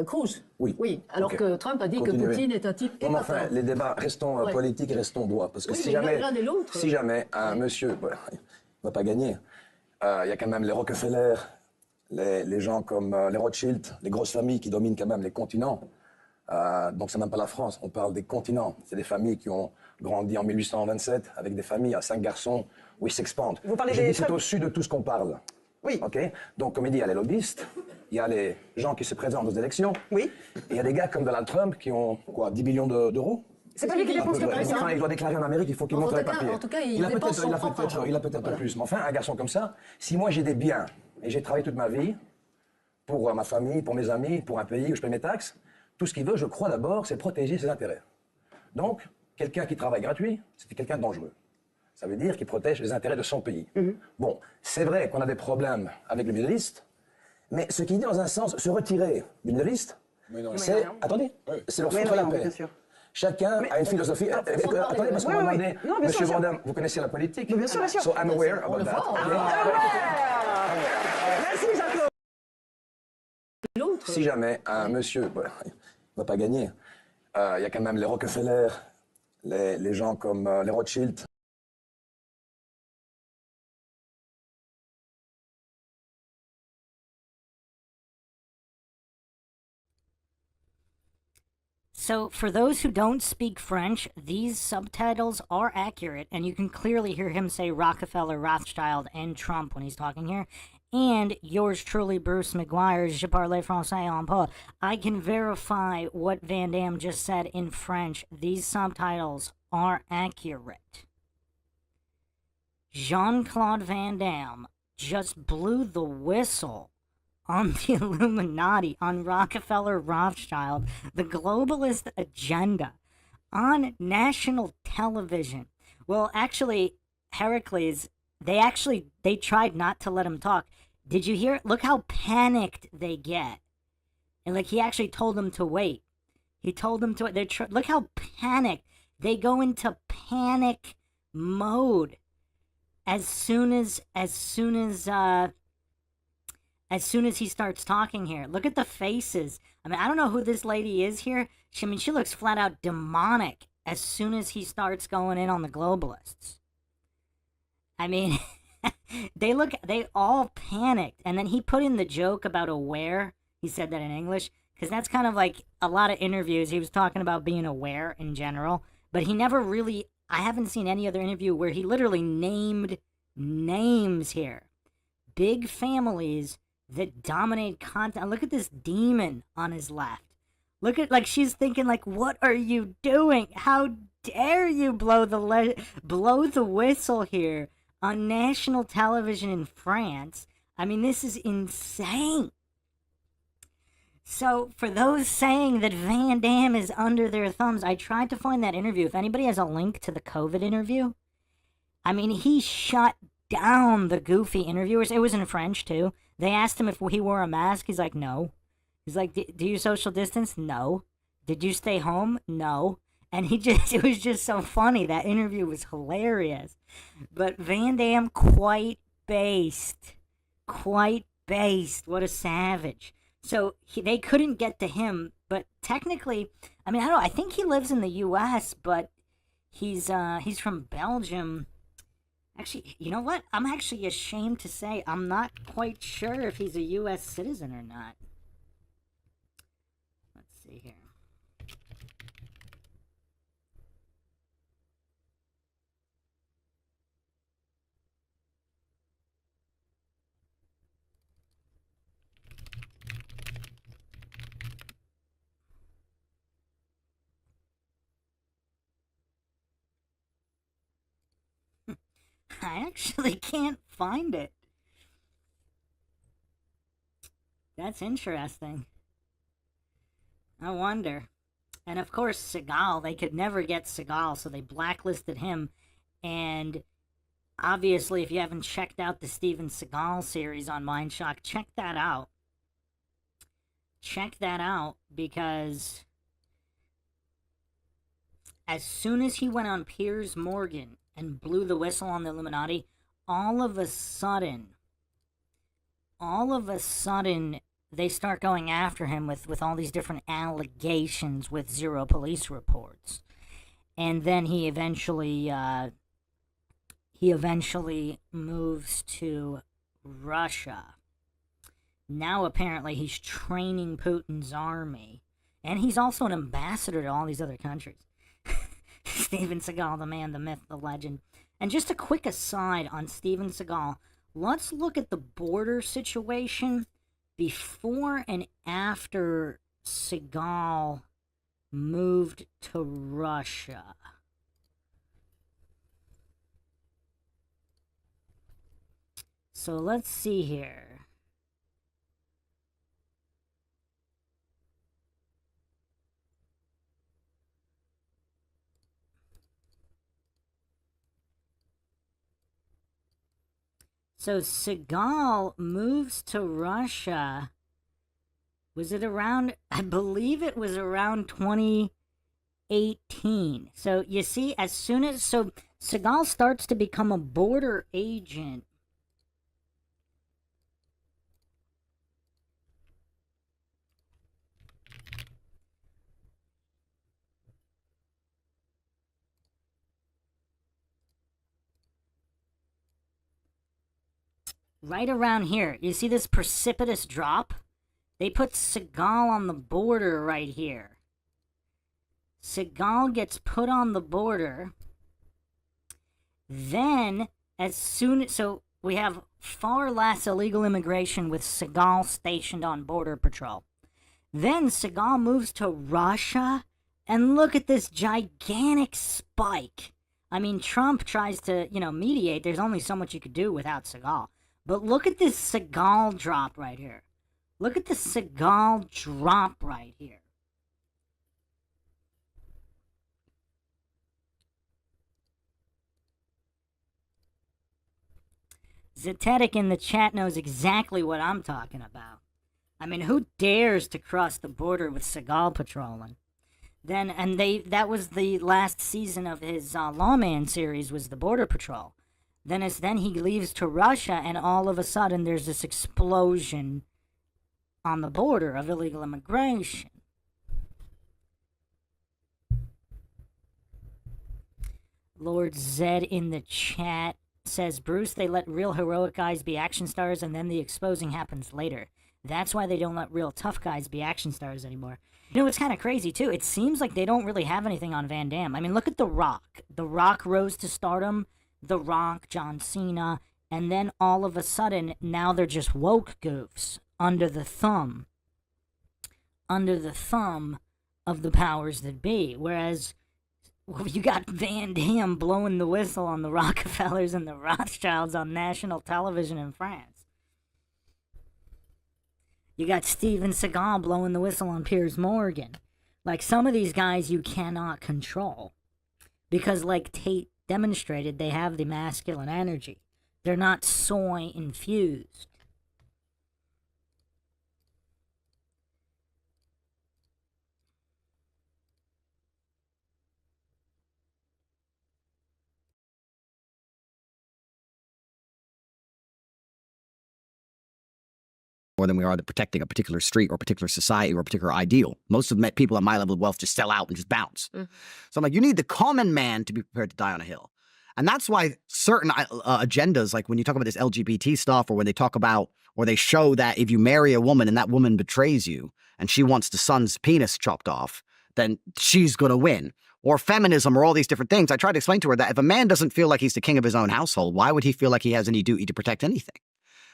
Cruz. Oui. Oui. Alors Okay. que Trump a dit Continuez. que Poutine est un type Non, mais épatant. enfin, les débats, restons politiques et restons droits. Parce que Oui, si mais jamais, l'un et l'autre. si jamais un monsieur, il ne va pas gagner, il y a quand même les Rockefeller, les gens comme les Rothschild, les grosses familles qui dominent quand même les continents. Donc c'est même pas la France, on parle des continents. C'est des familles qui ont grandi en 1827 avec des familles à 5 garçons où ils s'expandent. Vous parlez J'ai des dit c'est au sud de tout ce qu'on parle. Oui. Ok. Donc comme il dit, il y a les lobbyistes, il y a les gens qui se présentent aux élections. Oui. Et il y a des gars comme Donald Trump qui ont quoi, 10 millions d'euros. C'est pas lui qui dépense le plus. Enfin, il doit déclarer en Amérique, il faut qu'il En montre tout les cas- papiers. en tout cas, il a dépense peut-être, son propre argent. il a peut-être un peu plus. Mais enfin, un garçon comme ça, si moi j'ai des biens et j'ai travaillé toute ma vie pour ma famille, pour mes amis, pour un pays où je paie mes taxes, tout ce qu'il veut, je crois d'abord, c'est protéger ses intérêts. Donc, quelqu'un qui travaille gratuit, c'est quelqu'un de dangereux. Ça veut dire qu'il protège les intérêts de son pays. Bon, c'est vrai qu'on a des problèmes avec le Middle East, mais ce qui dit dans un sens, se retirer du Middle East, c'est... Attendez, c'est leur foutre la paix. Chacun a une philosophie. Attendez, parce qu'on m'a demandé, Non, bien sûr, Monsieur bien sûr. Vandam, vous connaissez la politique? Bien sûr, bien sûr. So I'm aware about that. Merci, Jean-Claude. L'autre. Si jamais un monsieur, voilà, il ne va pas gagner, il y a quand même les Rockefeller, les gens comme les Rothschild. So, for those who don't speak French, these subtitles are accurate, and you can clearly hear him say Rockefeller, Rothschild, and Trump when he's talking here. And yours truly, Bruce McGuire, Je parle français un peu. I can verify what Van Damme just said in French. These subtitles are accurate. Jean-Claude Van Damme just blew the whistle on the Illuminati, on Rockefeller, Rothschild, the globalist agenda, on national television. Well, actually, Heracles, they tried not to let him talk. Did you hear? Look how panicked they get. And like, he actually told them to wait. He told them to, look how panicked. They go into panic mode as soon as he starts talking here. Look at the faces. I mean, I don't know who this lady is here. She looks flat out demonic as soon as he starts going in on the globalists. I mean, they all panicked. And then he put in the joke about aware. He said that in English, because that's kind of like a lot of interviews. He was talking about being aware in general, but he never really, I haven't seen any other interview where he literally named names here. Big families that dominate content. Look at this demon on his left. Look at, like, she's thinking, like, what are you doing? How dare you blow the whistle here on national television in France? I mean, this is insane. So, for those saying that Van Damme is under their thumbs, I tried to find that interview. If anybody has a link to the COVID interview, I mean, he shut down the goofy interviewers. It was in French, too. They asked him if he wore a mask. He's like, no. He's like, do you social distance? No. Did you stay home? No. And it was just so funny. That interview was hilarious. But Van Damme, quite based. Quite based. What a savage. So they couldn't get to him, but technically, I mean, I don't know. I think he lives in the U.S., but he's from Belgium. Actually, you know what? I'm actually ashamed to say I'm not quite sure if he's a U.S. citizen or not. Let's see here. I actually can't find it. That's interesting. I wonder. And of course, Seagal, they could never get Seagal, so they blacklisted him. And obviously, if you haven't checked out the Steven Seagal series on MindShock, check that out. Check that out, because as soon as he went on Piers Morgan and blew the whistle on the Illuminati, all of a sudden, they start going after him with all these different allegations with zero police reports. And then he eventually moves to Russia. Now apparently he's training Putin's army. And he's also an ambassador to all these other countries. Steven Seagal, the man, the myth, the legend. And just a quick aside on Steven Seagal, let's look at the border situation before and after Seagal moved to Russia. So let's see here. So Seagal moves to Russia. Was it around, I believe it was around 2018 18. So you see, as soon as Seagal starts to become a border agent. Right around here, you see this precipitous drop? They put Seagal on the border right here. Seagal gets put on the border. Then, so we have far less illegal immigration with Seagal stationed on Border Patrol. Then Seagal moves to Russia, and look at this gigantic spike. I mean, Trump tries to, mediate. There's only so much you could do without Seagal. But look at this Seagal drop right here. Look at the Seagal drop right here. Zetetic in the chat knows exactly what I'm talking about. I mean, who dares to cross the border with Seagal patrolling? That was the last season of his Lawman series, was the Border Patrol. Then he leaves to Russia, and all of a sudden there's this explosion on the border of illegal immigration. Lord Zed in the chat says, Bruce, they let real heroic guys be action stars, and then the exposing happens later. That's why they don't let real tough guys be action stars anymore. It's kind of crazy, too. It seems like they don't really have anything on Van Damme. I mean, look at The Rock. The Rock rose to stardom. The Rock, John Cena, and then all of a sudden, now they're just woke goofs under the thumb of the powers that be. Whereas, you got Van Damme blowing the whistle on the Rockefellers and the Rothschilds on national television in France. You got Steven Seagal blowing the whistle on Piers Morgan. Like, some of these guys you cannot control. Because, like Tate demonstrated, they have the masculine energy. They're not soy infused. More than we are the protecting a particular street or a particular society or a particular ideal. Most of the people at my level of wealth just sell out and just bounce. So I'm like, you need the common man to be prepared to die on a hill. And that's why certain agendas, like when you talk about this LGBT stuff, or when they talk about, or they show that if you marry a woman and that woman betrays you and she wants the son's penis chopped off, then she's going to win. Or feminism, or all these different things. I try to explain to her that if a man doesn't feel like he's the king of his own household, why would he feel like he has any duty to protect anything?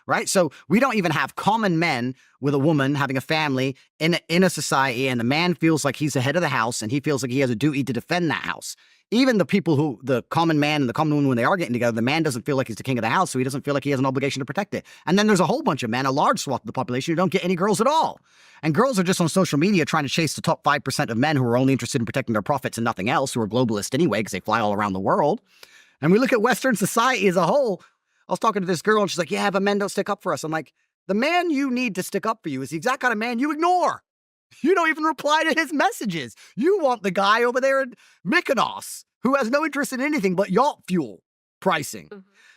Right? So we don't even have common men with a woman having a family in a society, and the man feels like he's the head of the house and he feels like he has a duty to defend that house. Even the people who, the common man and the common woman, when they are getting together, the man doesn't feel like he's the king of the house, so he doesn't feel like he has an obligation to protect it. And then there's a whole bunch of men, a large swath of the population, who don't get any girls at all. And girls are just on social media trying to chase the top 5% of men who are only interested in protecting their profits and nothing else, who are globalist anyway because they fly all around the world. And we look at Western society as a whole. I was talking to this girl and she's like, yeah, but men don't stick up for us. I'm like, the man you need to stick up for you is the exact kind of man you ignore. You don't even reply to his messages. You want the guy over there in Mykonos who has no interest in anything but yacht fuel pricing.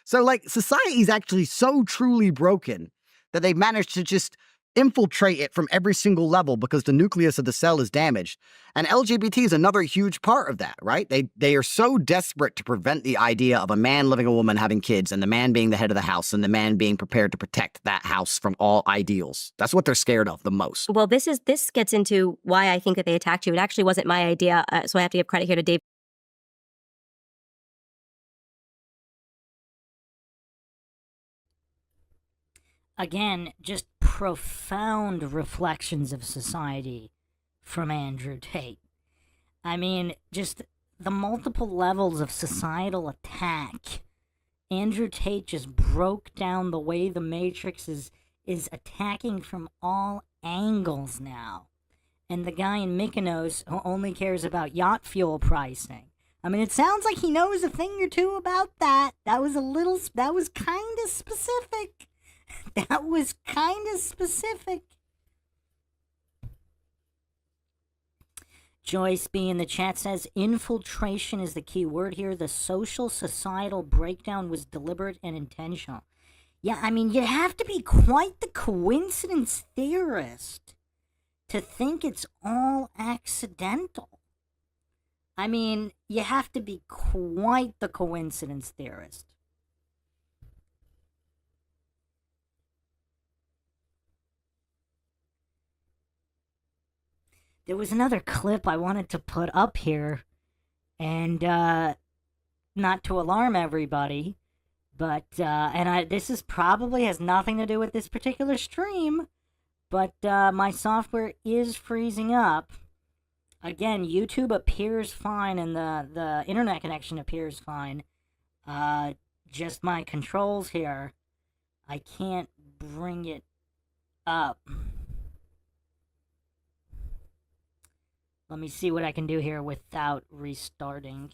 So, like, society is actually so truly broken that they've managed to just infiltrate it from every single level because the nucleus of the cell is damaged. And LGBT is another huge part of that, right? They are so desperate to prevent the idea of a man loving a woman having kids and the man being the head of the house and the man being prepared to protect that house from all ideals. That's what they're scared of the most. Well, this gets into why I think that they attacked you. It actually wasn't my idea, so I have to give credit here to Dave. Again, just profound reflections of society from Andrew Tate. I mean, just the multiple levels of societal attack. Andrew Tate just broke down the way the Matrix is attacking from all angles now. And the guy in Mykonos who only cares about yacht fuel pricing. I mean, it sounds like he knows a thing or two about that. That was kind of specific. That was kind of specific. Joyce B in the chat says infiltration is the key word here. The social societal breakdown was deliberate and intentional. Yeah, I mean, you have to be quite the coincidence theorist to think it's all accidental. I mean, you have to be quite the coincidence theorist. There was another clip I wanted to put up here, and not to alarm everybody, but this is probably has nothing to do with this particular stream, but my software is freezing up. Again, YouTube appears fine, and the internet connection appears fine. Just my controls here, I can't bring it up. Let me see what I can do here without restarting.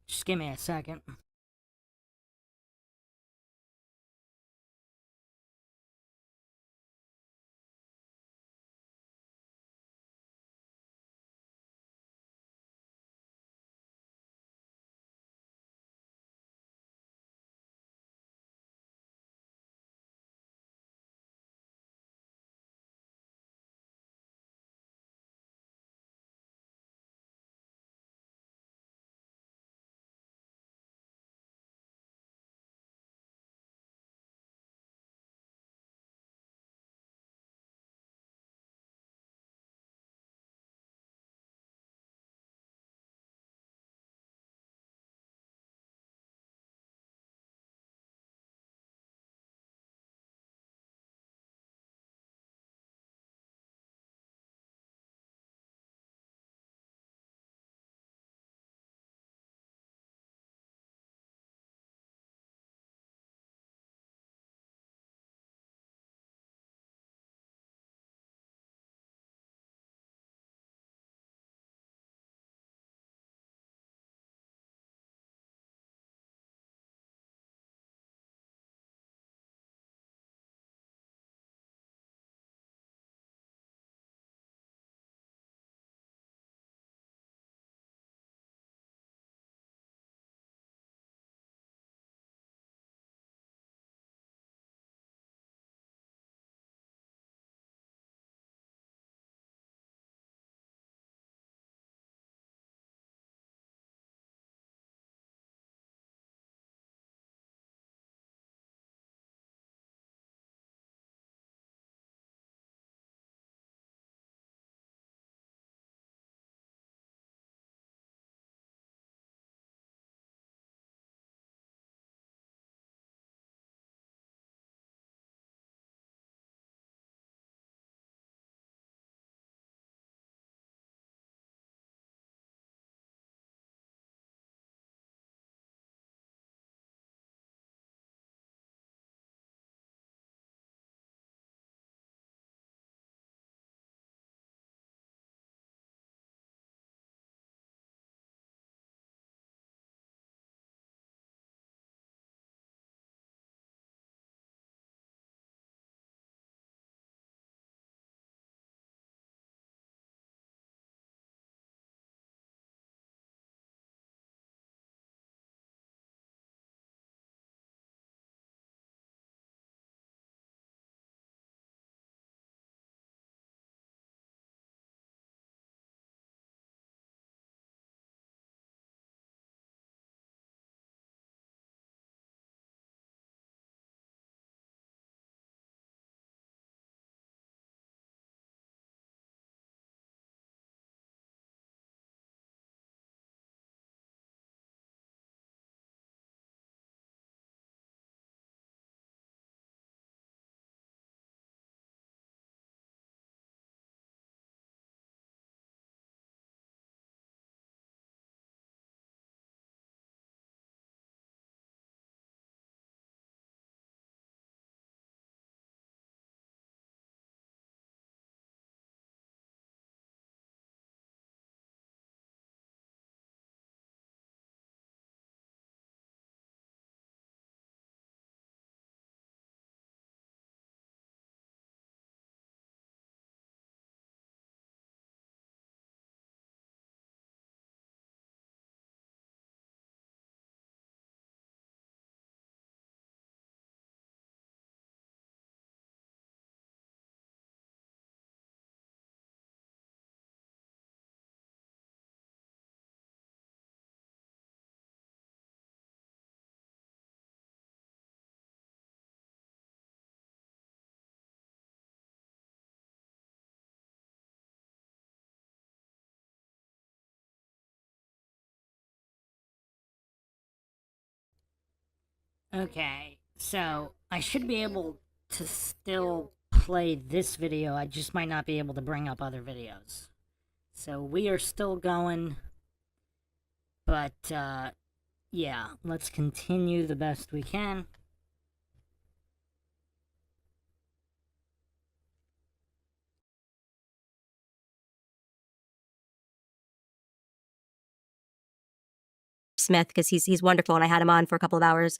Just give me a second. Okay, so I should be able to still play this video. I just might not be able to bring up other videos. So we are still going, but yeah, let's continue the best we can. Smith, because he's wonderful, and I had him on for a couple of hours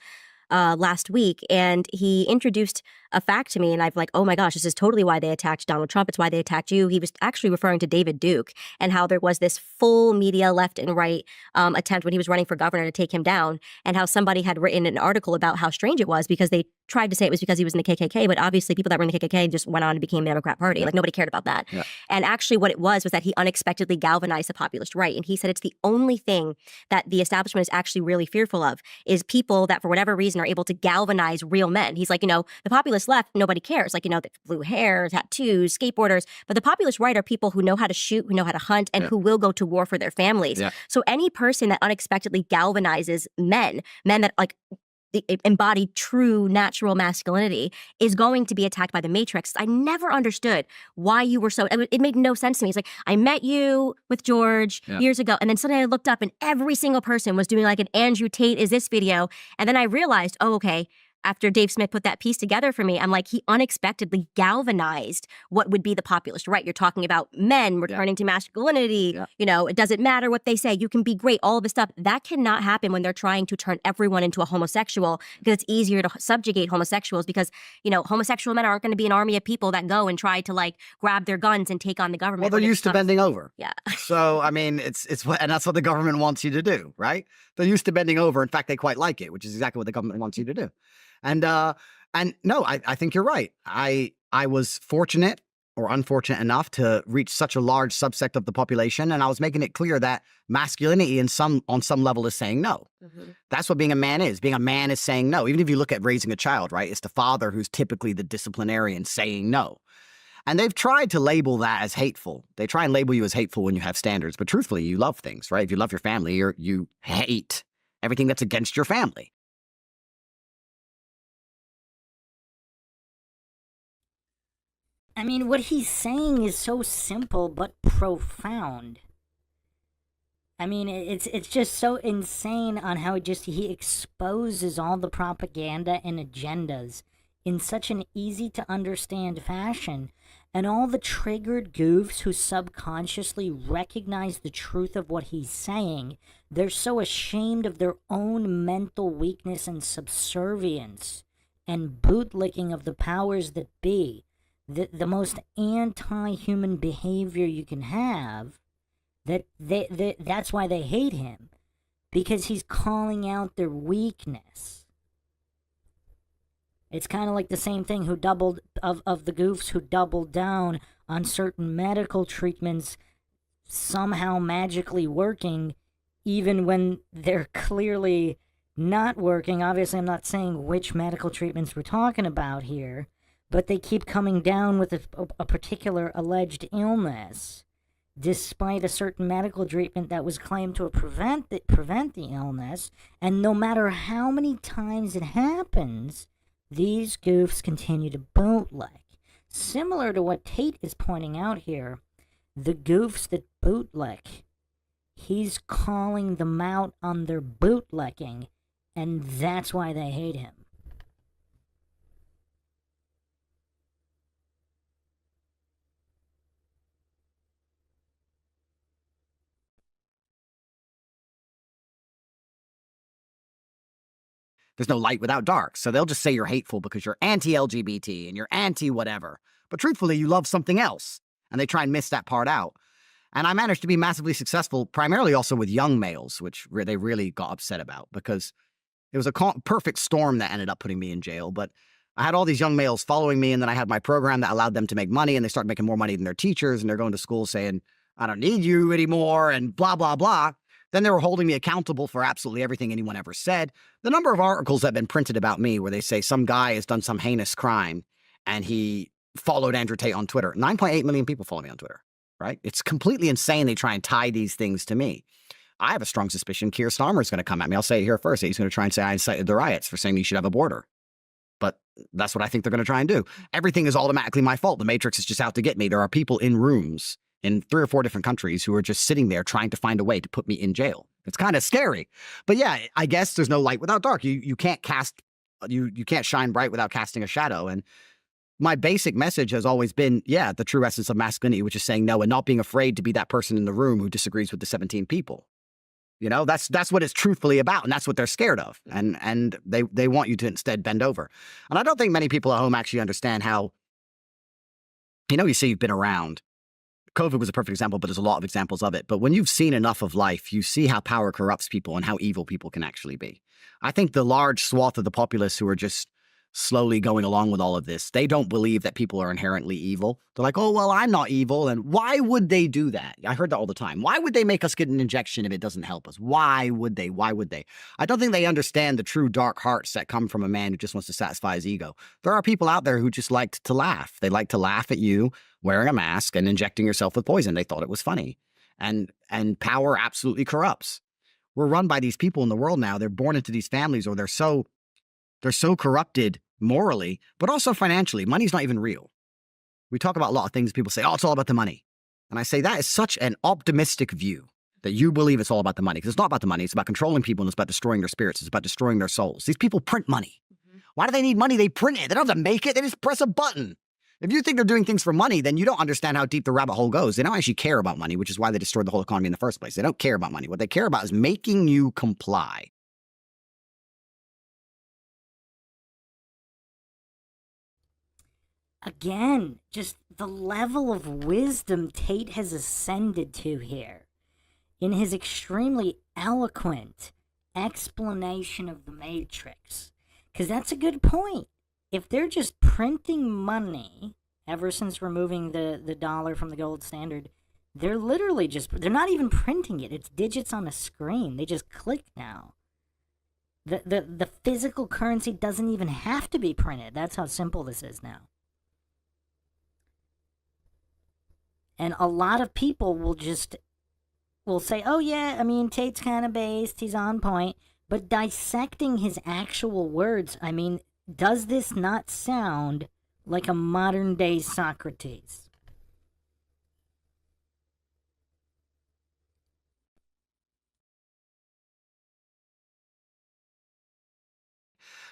last week, and he introduced a fact to me, and I've like, oh my gosh, this is totally why they attacked Donald Trump. It's why they attacked you. He was actually referring to David Duke and how there was this full media left and right attempt when he was running for governor to take him down, and how somebody had written an article about how strange it was because they tried to say it was because he was in the KKK, but obviously people that were in the KKK just went on and became the Democrat Party. Like nobody cared about that. Yeah. And actually what it was that he unexpectedly galvanized the populist right. And he said it's the only thing that the establishment is actually really fearful of is people that for whatever reason are able to galvanize real men. He's like, the populist left, nobody cares. Like, the blue hair, tattoos, skateboarders. But the populist right are people who know how to shoot, who know how to hunt, and who will go to war for their families. Yeah. So any person that unexpectedly galvanizes men that like embody true natural masculinity is going to be attacked by the Matrix. I never understood why you were so, it made no sense to me. It's like, I met you with George years ago, and then suddenly I looked up and every single person was doing like an Andrew Tate is this video. And then I realized, oh, okay, after Dave Smith put that piece together for me, I'm like, he unexpectedly galvanized what would be the populist right. You're talking about men returning to masculinity. Yeah. It doesn't matter what they say. You can be great, all of this stuff. That cannot happen when they're trying to turn everyone into a homosexual, because it's easier to subjugate homosexuals because, homosexual men aren't going to be an army of people that go and try to like grab their guns and take on the government. Well, they're used to bending over. Yeah. So, I mean, and that's what the government wants you to do, right? They're used to bending over. In fact, they quite like it, which is exactly what the government wants you to do. And no, I think you're right. I was fortunate or unfortunate enough to reach such a large subsect of the population, and I was making it clear that masculinity on some level is saying no. Mm-hmm. That's what being a man is. Being a man is saying no. Even if you look at raising a child, right? It's the father who's typically the disciplinarian saying no. And they've tried to label that as hateful. They try and label you as hateful when you have standards, but truthfully, you love things, right? If you love your family, you hate everything that's against your family. I mean, what he's saying is so simple but profound. I mean, it's just so insane on how he exposes all the propaganda and agendas in such an easy to understand fashion, and all the triggered goofs who subconsciously recognize the truth of what he's saying, they're so ashamed of their own mental weakness and subservience and bootlicking of the powers that be. The most anti-human behavior you can have, that's why they hate him, because he's calling out their weakness. It's kind of like the same thing of the goofs who doubled down on certain medical treatments somehow magically working, even when they're clearly not working. Obviously, I'm not saying which medical treatments we're talking about here, but they keep coming down with a particular alleged illness, despite a certain medical treatment that was claimed to prevent the illness. And no matter how many times it happens, these goofs continue to bootleg. Similar to what Tate is pointing out here, the goofs that bootleg, he's calling them out on their bootlegging, and that's why they hate him. There's no light without dark. So they'll just say you're hateful because you're anti-LGBT and you're anti-whatever. But truthfully, you love something else. And they try and miss that part out. And I managed to be massively successful, primarily also with young males, which they really got upset about because it was a perfect storm that ended up putting me in jail. But I had all these young males following me, and then I had my program that allowed them to make money, and they started making more money than their teachers, and they're going to school saying, I don't need you anymore, and blah, blah, blah. Then they were holding me accountable for absolutely everything anyone ever said. The number of articles that have been printed about me where they say some guy has done some heinous crime and he followed Andrew Tate on Twitter. 9.8 million people follow me on Twitter, right? It's completely insane they try and tie these things to me. I have a strong suspicion Keir Starmer is going to come at me. I'll say it here first. He's going to try and say I incited the riots for saying you should have a border. But that's what I think they're going to try and do. Everything is automatically my fault. The Matrix is just out to get me. There are people in rooms in 3 or 4 different countries who are just sitting there trying to find a way to put me in jail. It's kind of scary. But yeah, I guess there's no light without dark. You can't cast, you can't shine bright without casting a shadow. And my basic message has always been, yeah, the true essence of masculinity, which is saying no and not being afraid to be that person in the room who disagrees with the 17 people. You know, that's what it's truthfully about, and that's what they're scared of. And they want you to instead bend over. And I don't think many people at home actually understand how, you say you've been around. COVID was a perfect example, but there's a lot of examples of it. But when you've seen enough of life, you see how power corrupts people and how evil people can actually be. I think the large swath of the populace who are just slowly going along with all of this, they don't believe that people are inherently evil. They're like, oh, well, I'm not evil. And why would they do that? I heard that all the time. Why would they make us get an injection if it doesn't help us? Why would they? Why would they? I don't think they understand the true dark hearts that come from a man who just wants to satisfy his ego. There are people out there who just like to laugh. They like to laugh at you wearing a mask and injecting yourself with poison. They thought it was funny. And power absolutely corrupts. We're run by these people in the world now. They're born into these families, or they're so corrupted morally, but also financially. Money's not even real. We talk about a lot of things. People say, oh, it's all about the money. And I say that is such an optimistic view that you believe it's all about the money, because it's not about the money. It's about controlling people, and it's about destroying their spirits. It's about destroying their souls. These people print money. Why do they need money? They print it. They don't have to make it. They just press a button. If you think they're doing things for money, then you don't understand how deep the rabbit hole goes. They don't actually care about money, which is why they destroyed the whole economy in the first place. They don't care about money. What they care about is making you comply. Again, just the level of wisdom Tate has ascended to here in his extremely eloquent explanation of the Matrix. Because that's a good point. If they're just printing money, ever since removing the dollar from the gold standard, they're literally they're not even printing it. It's digits on a screen. They just click now. The physical currency doesn't even have to be printed. That's how simple this is now. And a lot of people will say, oh yeah, I mean, Tate's kind of based, he's on point. But dissecting his actual words, I mean, does this not sound like a modern day Socrates?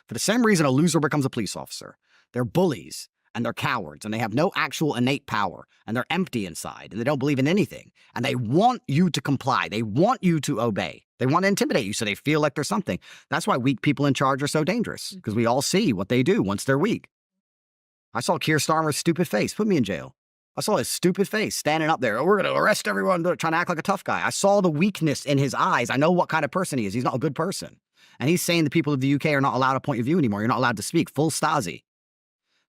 For the same reason a loser becomes a police officer. They're bullies. And they're cowards, and they have no actual innate power, and they're empty inside, and they don't believe in anything. And they want you to comply. They want you to obey. They want to intimidate you so they feel like there's something. That's why weak people in charge are so dangerous, because we all see what they do once they're weak. I saw Keir Starmer's stupid face. Put me in jail. I saw his stupid face standing up there. Oh, we're going to arrest everyone, trying to act like a tough guy. I saw the weakness in his eyes. I know what kind of person he is. He's not a good person. And he's saying the people of the UK are not allowed a point of view anymore. You're not allowed to speak. Full Stasi.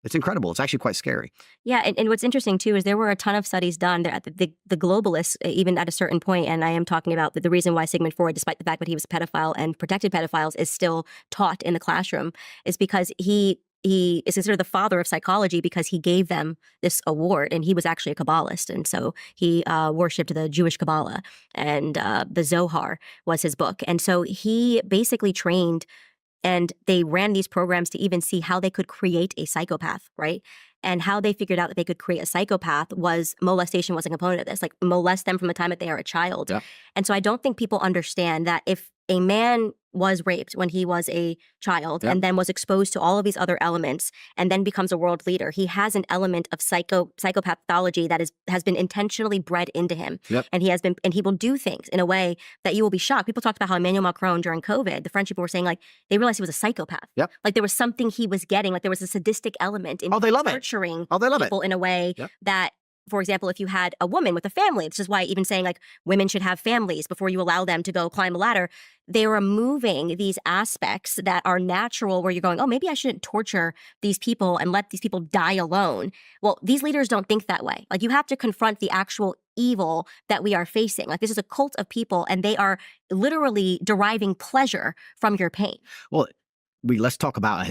It's incredible. It's actually quite scary. Yeah, and what's interesting, too, is there were a ton of studies done. The globalists, even at a certain point, and I am talking about the reason why Sigmund Freud, despite the fact that he was a pedophile and protected pedophiles, is still taught in the classroom, is because he is considered the father of psychology because he gave them this award, and he was actually a Kabbalist, and so he worshipped the Jewish Kabbalah, and the Zohar was his book. And so he basically trained, and they ran these programs to even see how they could create a psychopath, right? And how they figured out that they could create a psychopath was molestation was a component of this, like molest them from the time that they are a child. Yeah. And so I don't think people understand that if a man was raped when he was a child and then was exposed to all of these other elements and then becomes a world leader, he has an element of psychopathology that has been intentionally bred into him. And he will do things in a way that you will be shocked. People talked about how Emmanuel Macron during COVID, the French people were saying like they realized he was a psychopath. Like there was something he was getting, like there was a sadistic element in nurturing people in a way that, for example, if you had a woman with a family, this is why even saying like women should have families before you allow them to go climb a ladder, they're removing these aspects that are natural where you're going, oh, maybe I shouldn't torture these people and let these people die alone. Well, these leaders don't think that way. Like you have to confront the actual evil that we are facing. Like this is a cult of people and they are literally deriving pleasure from your pain. Well, let's talk about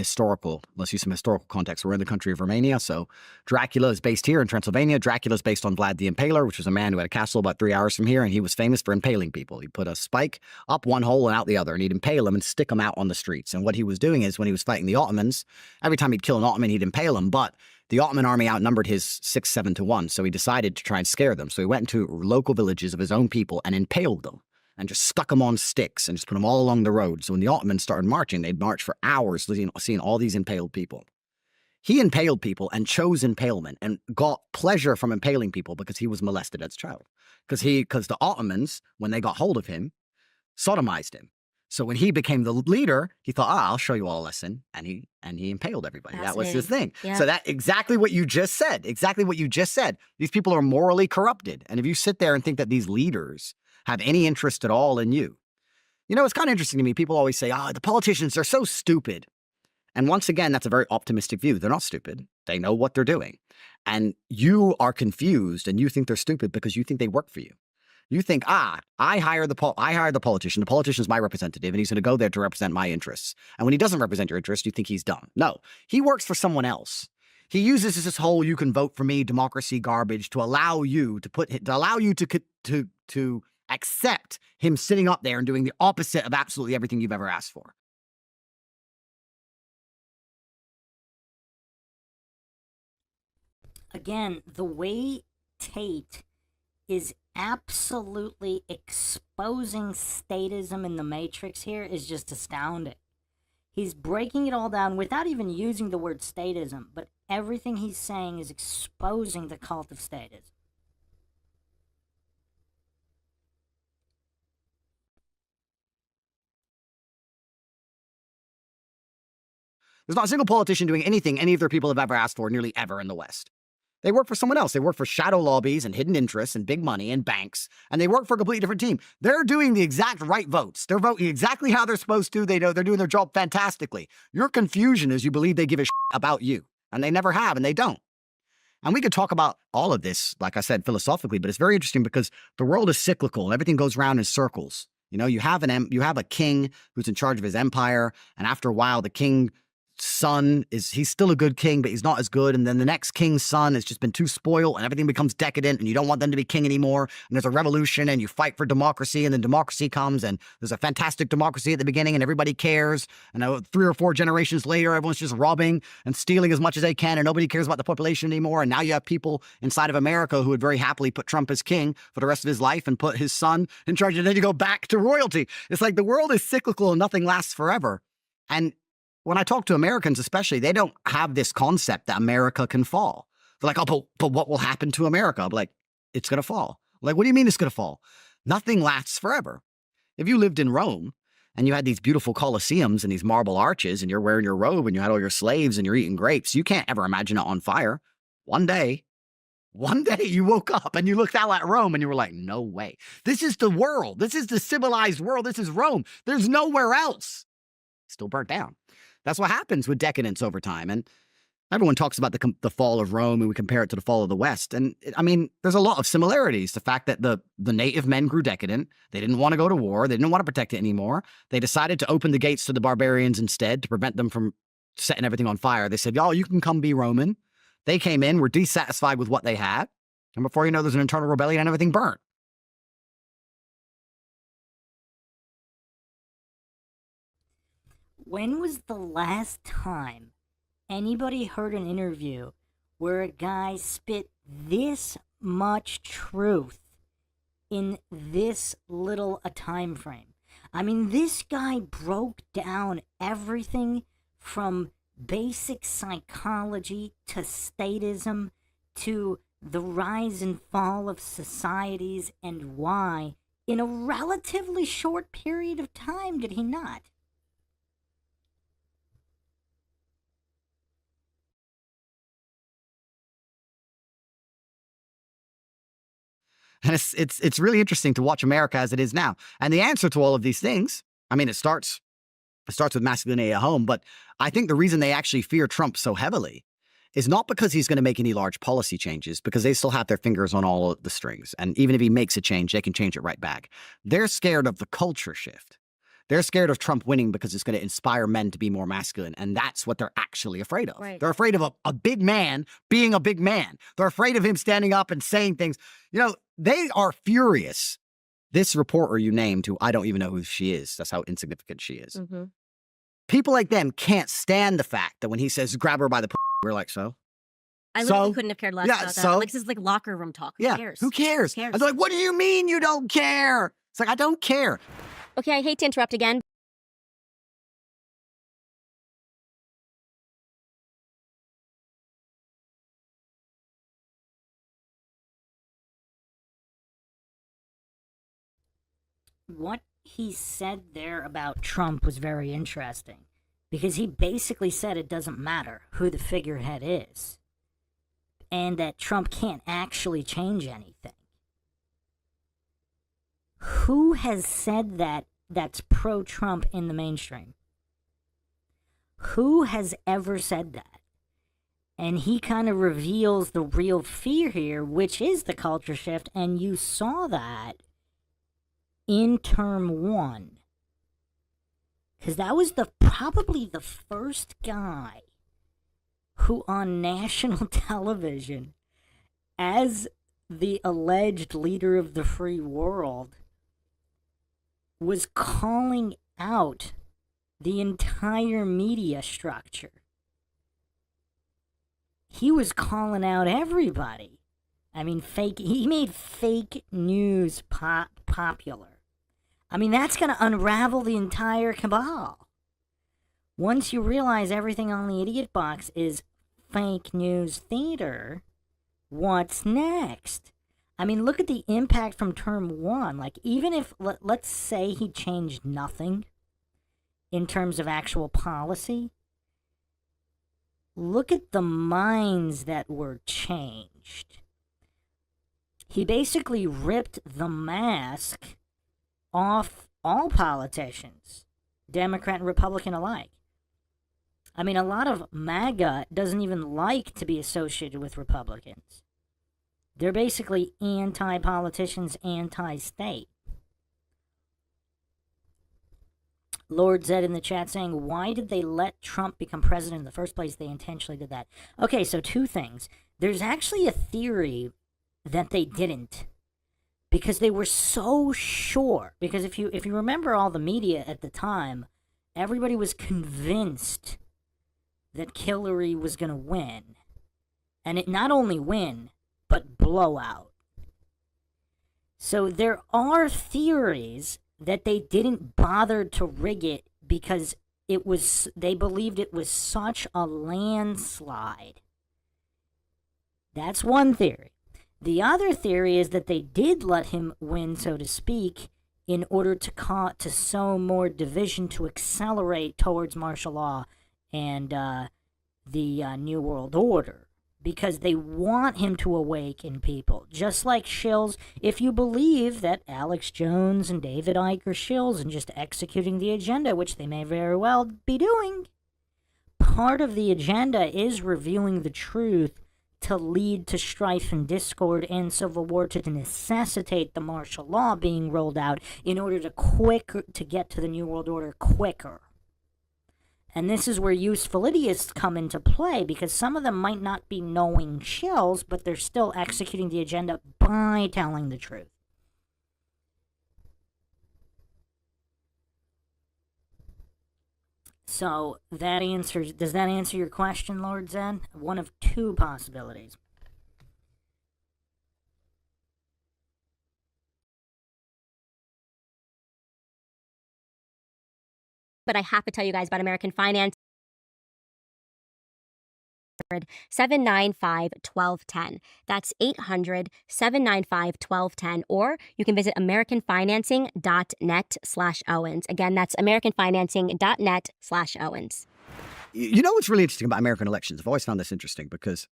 let's use some historical context. We're in the country of Romania, so Dracula is based here in Transylvania. Dracula is based on Vlad the Impaler, which was a man who had a castle about 3 hours from here, and he was famous for impaling people. He put a spike up one hole and out the other, and he'd impale them and stick them out on the streets. And what he was doing is, when he was fighting the Ottomans, every time he'd kill an Ottoman, he'd impale him, but the Ottoman army outnumbered his 6-7 to 1, so he decided to try and scare them. So he went into local villages of his own people and impaled them, and just stuck them on sticks and just put them all along the road. So when the Ottomans started marching, they'd march for hours seeing all these impaled people. He impaled people and chose impalement and got pleasure from impaling people because he was molested as a child. Because the Ottomans, when they got hold of him, sodomized him. So when he became the leader, he thought, I'll show you all a lesson. And he impaled everybody. That was his thing. Yeah. So that exactly what you just said. Exactly what you just said. These people are morally corrupted. And if you sit there and think that these leaders have any interest at all in you, it's kind of interesting to me. People always say, the politicians are so stupid. And once again, that's a very optimistic view. They're not stupid. They know what they're doing. And you are confused and you think they're stupid because you think they work for you. You think, I hired the politician. The politician is my representative, and he's going to go there to represent my interests. And when he doesn't represent your interests, you think he's dumb. No, he works for someone else. He uses this whole "you can vote for me" democracy garbage to allow you to accept him sitting up there and doing the opposite of absolutely everything you've ever asked for. Again, the way Tate is absolutely exposing statism in the Matrix here is just astounding. He's breaking it all down without even using the word statism, but everything he's saying is exposing the cult of statism. There's not a single politician doing anything any of their people have ever asked for, nearly ever, in the West. They work for someone else. They work for shadow lobbies and hidden interests and big money and banks, and they work for a completely different team. They're doing the exact right votes. They're voting exactly how they're supposed to. They know they're doing their job fantastically. Your confusion is you believe they give a shit about you, and they never have, and they don't. And we could talk about all of this, like I said, philosophically, but it's very interesting because the world is cyclical and everything goes around in circles. You have a king who's in charge of his empire, and after a while, the king's son he's still a good king, but he's not as good. And then the next king's son has just been too spoiled and everything becomes decadent and you don't want them to be king anymore. And there's a revolution and you fight for democracy, and then democracy comes and there's a fantastic democracy at the beginning and everybody cares. And 3 or 4 generations later, everyone's just robbing and stealing as much as they can and nobody cares about the population anymore. And now you have people inside of America who would very happily put Trump as king for the rest of his life and put his son in charge. And then you go back to royalty. It's like the world is cyclical and nothing lasts forever. And when I talk to Americans especially, they don't have this concept that America can fall. They're like, but what will happen to America? I'm like, it's going to fall. Like, what do you mean it's going to fall? Nothing lasts forever. If you lived in Rome and you had these beautiful colosseums and these marble arches and you're wearing your robe and you had all your slaves and you're eating grapes, you can't ever imagine it on fire. One day you woke up and you looked out at Rome and you were like, no way. This is the world. This is the civilized world. This is Rome. There's nowhere else. Still burnt down. That's what happens with decadence over time. And everyone talks about the fall of Rome and we compare it to the fall of the West. And there's a lot of similarities. The fact that the native men grew decadent. They didn't want to go to war. They didn't want to protect it anymore. They decided to open the gates to the barbarians instead to prevent them from setting everything on fire. They said, y'all, you can come be Roman. They came in, were dissatisfied with what they had. And before you know, there's an internal rebellion and everything burnt. When was the last time anybody heard an interview where a guy spit this much truth in this little a time frame? This guy broke down everything from basic psychology to statism to the rise and fall of societies and why in a relatively short period of time, did he not? And it's really interesting to watch America as it is now. And the answer to all of these things, it starts with masculinity at home, but I think the reason they actually fear Trump so heavily is not because he's going to make any large policy changes, because they still have their fingers on all of the strings. And even if he makes a change, they can change it right back. They're scared of the culture shift. They're scared of Trump winning because it's going to inspire men to be more masculine. And that's what they're actually afraid of. Right. They're afraid of a big man being a big man. They're afraid of him standing up and saying things. You know, they are furious. This reporter you named, who I don't even know who she is. That's how insignificant she is. Mm-hmm. People like them can't stand the fact that when he says, grab her by the we're like, so? I literally So? couldn't have cared less Yeah, about that. so? Like, this is like locker room talk. Who Yeah, cares? who cares? Who cares? And they're like, what do you mean you don't care? It's like, I don't care. Okay, I hate to interrupt again. What he said there about Trump was very interesting, because he basically said it doesn't matter who the figurehead is, and that Trump can't actually change anything. Who has said that that's pro-Trump in the mainstream? Who has ever said that? And he kind of reveals the real fear here, which is the culture shift, and you saw that in term one. Because that was probably the first guy who on national television, as the alleged leader of the free world, was calling out the entire media structure. He was calling out everybody. I mean, he made fake news popular. I mean, that's going to unravel the entire cabal. Once you realize everything on the idiot box is fake news theater, what's next? I mean, look at the impact from term one. Like, even if, let's say he changed nothing in terms of actual policy, look at the minds that were changed. He basically ripped the mask off all politicians, Democrat and Republican alike. I mean, a lot of MAGA doesn't even like to be associated with Republicans. They're basically anti-politicians, anti-state. Lord Zed in the chat saying, why did they let Trump become president in the first place? They intentionally did that. Okay, so two things. There's actually a theory that they didn't, because they were so sure. Because if you remember all the media at the time, everybody was convinced that Hillary was going to win. And it not only win, but blowout. So there are theories that they didn't bother to rig it because they believed it was such a landslide. That's one theory. The other theory is that they did let him win, so to speak, in order to sow more division, to accelerate towards martial law and the New World Order. Because they want him to awaken people. Just like shills, if you believe that Alex Jones and David Icke are shills and just executing the agenda, which they may very well be doing, part of the agenda is revealing the truth to lead to strife and discord and civil war, to necessitate the martial law being rolled out in order to get to the New World Order quicker. And this is where useful idiots come into play, because some of them might not be knowing shills, but they're still executing the agenda by telling the truth. So does that answer your question, Lord Zen? One of two possibilities. But I have to tell you guys about American Finance. 795-1210. That's 800-795-1210. Or you can visit americanfinancing.net/Owens. Again, that's americanfinancing.net/Owens. You know what's really interesting about American elections? I've always found this interesting because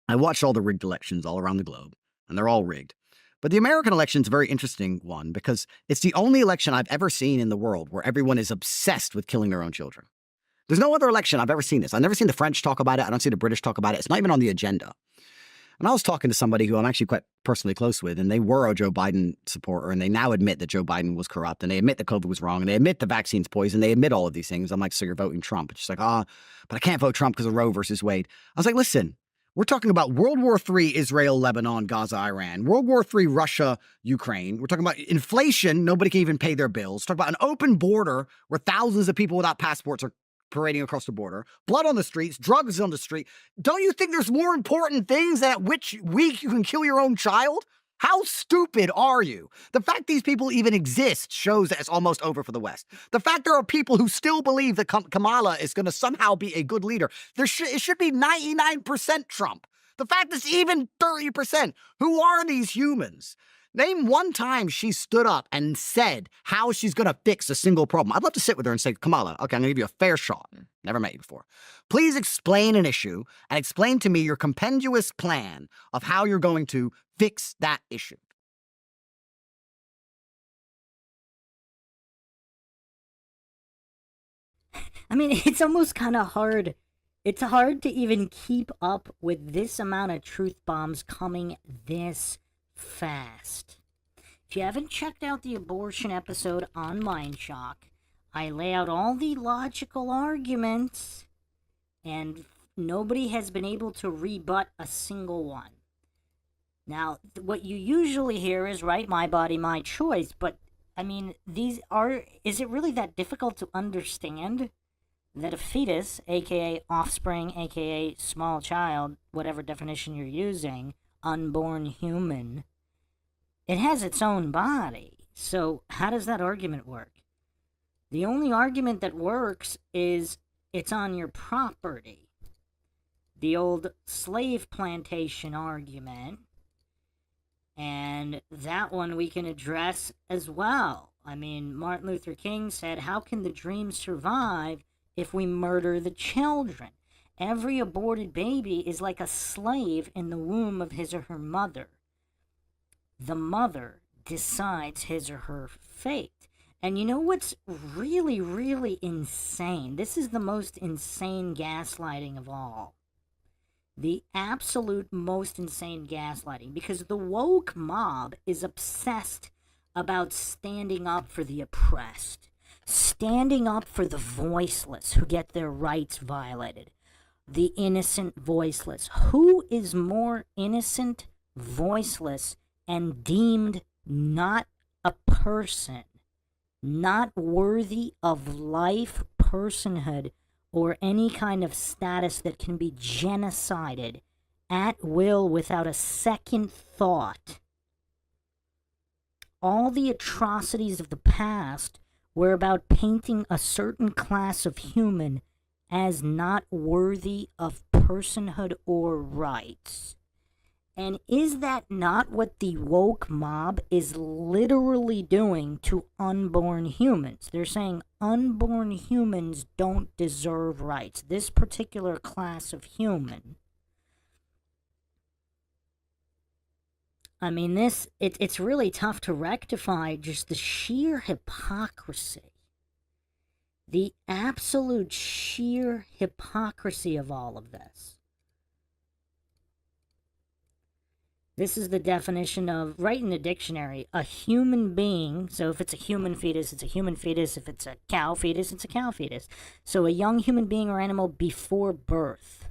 I watch all the rigged elections all around the globe, and they're all rigged. But the American election is a very interesting one because it's the only election I've ever seen in the world where everyone is obsessed with killing their own children. There's no other election I've ever seen this. I've never seen the French talk about it. I don't see the British talk about it. It's not even on the agenda. And I was talking to somebody who I'm actually quite personally close with, and they were a Joe Biden supporter, and they now admit that Joe Biden was corrupt, and they admit that COVID was wrong, and they admit the vaccine's poison. They admit all of these things. I'm like, so you're voting Trump? It's just like, but I can't vote Trump because of Roe versus Wade. I was like, listen, we're talking about World War III, Israel, Lebanon, Gaza, Iran. World War III, Russia, Ukraine. We're talking about inflation. Nobody can even pay their bills. Talk about an open border where thousands of people without passports are parading across the border, blood on the streets, drugs on the street. Don't you think there's more important things than at which week you can kill your own child? How stupid are you? The fact these people even exist shows that it's almost over for the West. The fact there are people who still believe that Kamala is going to somehow be a good leader. It should be 99% Trump. The fact it's even 30%. Who are these humans? Name one time she stood up and said how she's going to fix a single problem. I'd love to sit with her and say, Kamala, okay, I'm going to give you a fair shot. Never met you before. Please explain an issue and explain to me your compendious plan of how you're going to fix that issue. I mean, it's almost kind of hard. It's hard to even keep up with this amount of truth bombs coming this fast. If you haven't checked out the abortion episode on MINDSHOCK, I lay out all the logical arguments, and nobody has been able to rebut a single one. Now, what you usually hear is, right, my body, my choice, but, I mean, is it really that difficult to understand that a fetus, aka offspring, aka small child, whatever definition you're using, unborn human, it has its own body. So how does that argument work? The only argument that works is it's on your property. The old slave plantation argument, and that one we can address as well. I mean, Martin Luther King said, how can the dream survive if we murder the children? Every aborted baby is like a slave in the womb of his or her mother. The mother decides his or her fate. And you know what's really, really insane? This is the most insane gaslighting of all. The absolute most insane gaslighting. Because the woke mob is obsessed about standing up for the oppressed. Standing up for the voiceless who get their rights violated. The innocent voiceless. Who is more innocent, voiceless, and deemed not a person, not worthy of life, personhood, or any kind of status that can be genocided at will without a second thought? All the atrocities of the past were about painting a certain class of human as not worthy of personhood or rights. And is that not what the woke mob is literally doing to unborn humans? They're saying unborn humans don't deserve rights. This particular class of human. I mean, it's really tough to rectify just the sheer hypocrisy. The absolute sheer hypocrisy of all of this. This is the definition of, right in the dictionary, a human being. So if it's a human fetus, it's a human fetus. If it's a cow fetus, it's a cow fetus. So a young human being or animal before birth.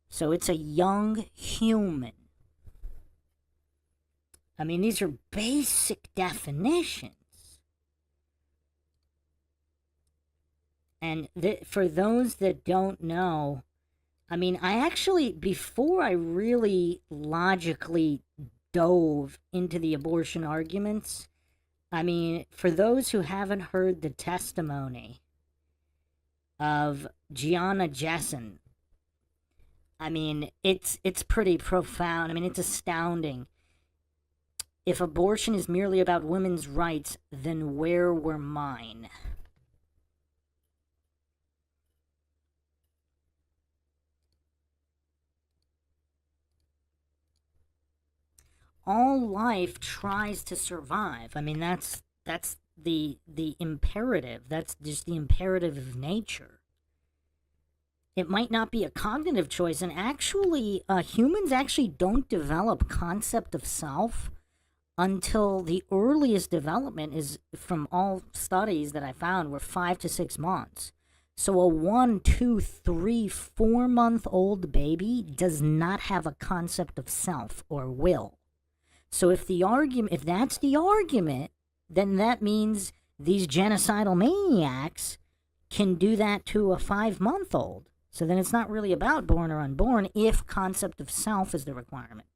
So it's a young human. I mean, these are basic definitions. And for those that don't know, I mean, I actually, before I really logically dove into the abortion arguments, I mean, for those who haven't heard the testimony of Gianna Jessen, I mean, it's pretty profound. I mean, it's astounding. If abortion is merely about women's rights, then where were mine? All life tries to survive. I mean, that's the imperative. That's just the imperative of nature. It might not be a cognitive choice, and actually, humans actually don't develop concept of self until the earliest development is, from all studies that I found, were 5 to 6 months. So a 1, 2, 3, 4 month old baby does not have a concept of self or will. So if that's the argument, then that means these genocidal maniacs can do that to a 5-month-old. So then it's not really about born or unborn if concept of self is the requirement.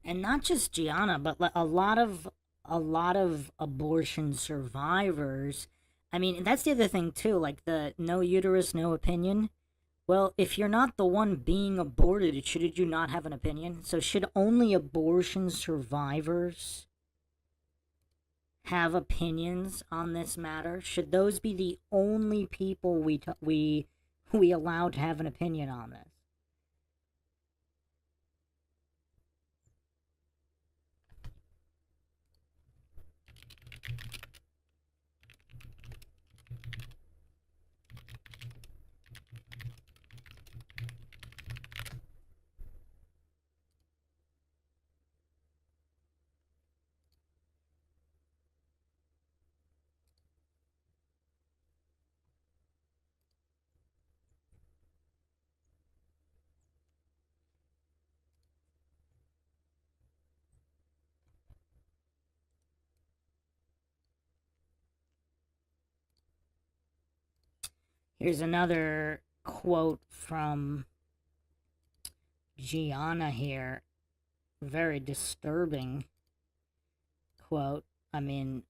And not just Gianna, but a lot of abortion survivors. I mean, that's the other thing too, like the no uterus, no opinion. Well, if you're not the one being aborted, should you not have an opinion? So should only abortion survivors have opinions on this matter? Should those be the only people we allow to have an opinion on this? Here's another quote from Gianna here. Very disturbing quote. I mean,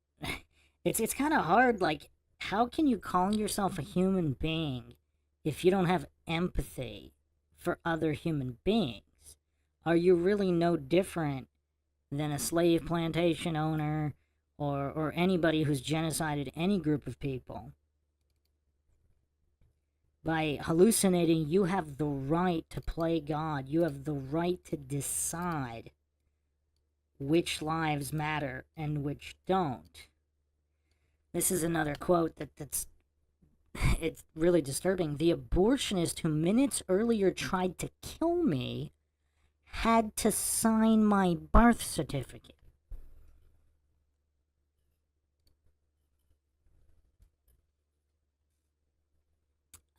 it's kind of hard. Like, how can you call yourself a human being if you don't have empathy for other human beings? Are you really no different than a slave plantation owner or anybody who's genocided any group of people? By hallucinating, you have the right to play God. You have the right to decide which lives matter and which don't. This is another quote that's it's really disturbing. The abortionist who minutes earlier tried to kill me had to sign my birth certificate.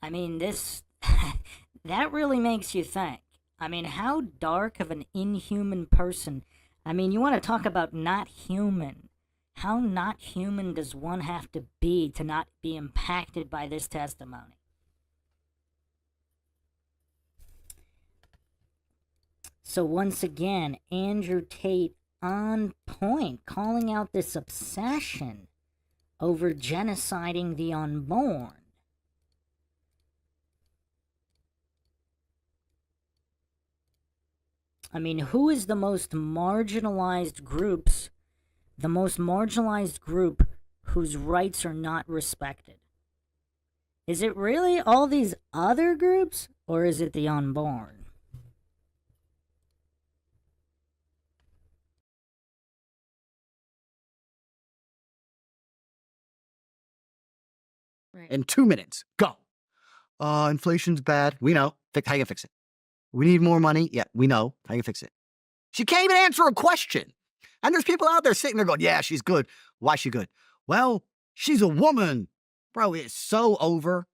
I mean, this that really makes you think. I mean, how dark of an inhuman person. I mean, you want to talk about not human. How not human does one have to be to not be impacted by this testimony? So once again, Andrew Tate on point, calling out this obsession over genociding the unborn. I mean, who is the most marginalized group whose rights are not respected? Is it really all these other groups, or is it the unborn? In 2 minutes, go. Inflation's bad. We know. How you gonna fix it? We need more money. Yeah, we know. How you fix it? She can't even answer a question. And there's people out there sitting there going, yeah, she's good. Why is she good? Well, she's a woman. Bro, it's so over.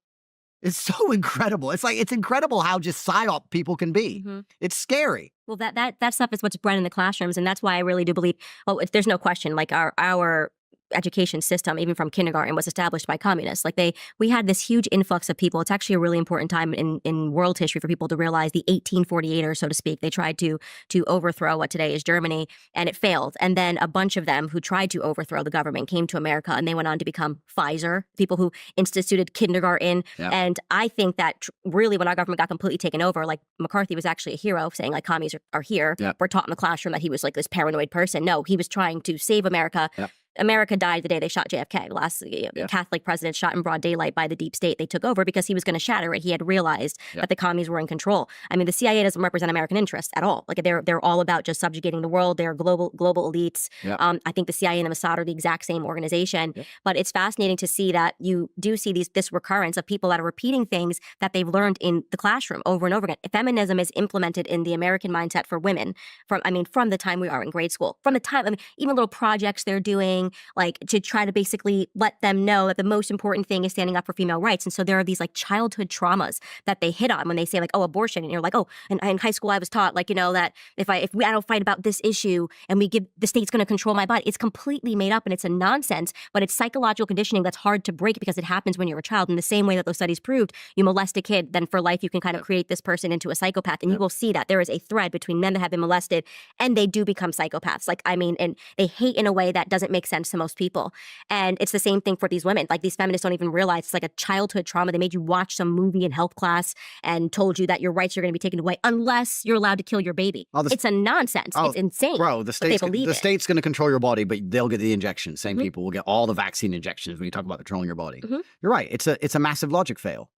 It's so incredible. It's incredible how just psyop people can be. Mm-hmm. It's scary. Well, that stuff is what's bred in the classrooms, and that's why I really do believe. Oh, there's no question. Like our education system, even from kindergarten, was established by communists. Like we had this huge influx of people. It's actually a really important time in world history for people to realize the 1848ers, so to speak. They tried to overthrow what today is Germany, and it failed. And then a bunch of them who tried to overthrow the government came to America, and they went on to become Pfizer, people who instituted kindergarten. Yep. And I think that really when our government got completely taken over, like McCarthy was actually a hero, saying like commies are here. Yep. We're taught in the classroom that he was like this paranoid person. No, he was trying to save America. Yep. America died the day they shot JFK. The last Catholic president shot in broad daylight by the deep state. They took over because he was going to shatter it. He had realized that the commies were in control. I mean, the CIA doesn't represent American interests at all. Like they're all about just subjugating the world. They're global elites. I think the CIA and the Mossad are the exact same organization. But it's fascinating to see that you do see this recurrence of people that are repeating things that they've learned in the classroom over and over again. Feminism is implemented in the American mindset for women from the time we are in grade school. From the time, even little projects they're doing, like to try to basically let them know that the most important thing is standing up for female rights. And so there are these like childhood traumas that they hit on when they say like, oh, abortion. And you're like, oh, and in high school I was taught like, that if I don't fight about this issue and the state's going to control my body. It's completely made up and it's a nonsense, but it's psychological conditioning that's hard to break because it happens when you're a child. In the same way that those studies proved, you molest a kid, then for life you can kind of create this person into a psychopath. And you will see that there is a thread between men that have been molested and they do become psychopaths. And they hate in a way that doesn't make sense to most people. And it's the same thing for these women. Like these feminists don't even realize it's like a childhood trauma. They made you watch some movie in health class and told you that your rights are going to be taken away unless you're allowed to kill your baby. It's a nonsense. It's insane. Bro, the state's going to control your body, but they'll get the injections. Same people will get all the vaccine injections when you talk about controlling your body. You're right. It's a massive logic fail.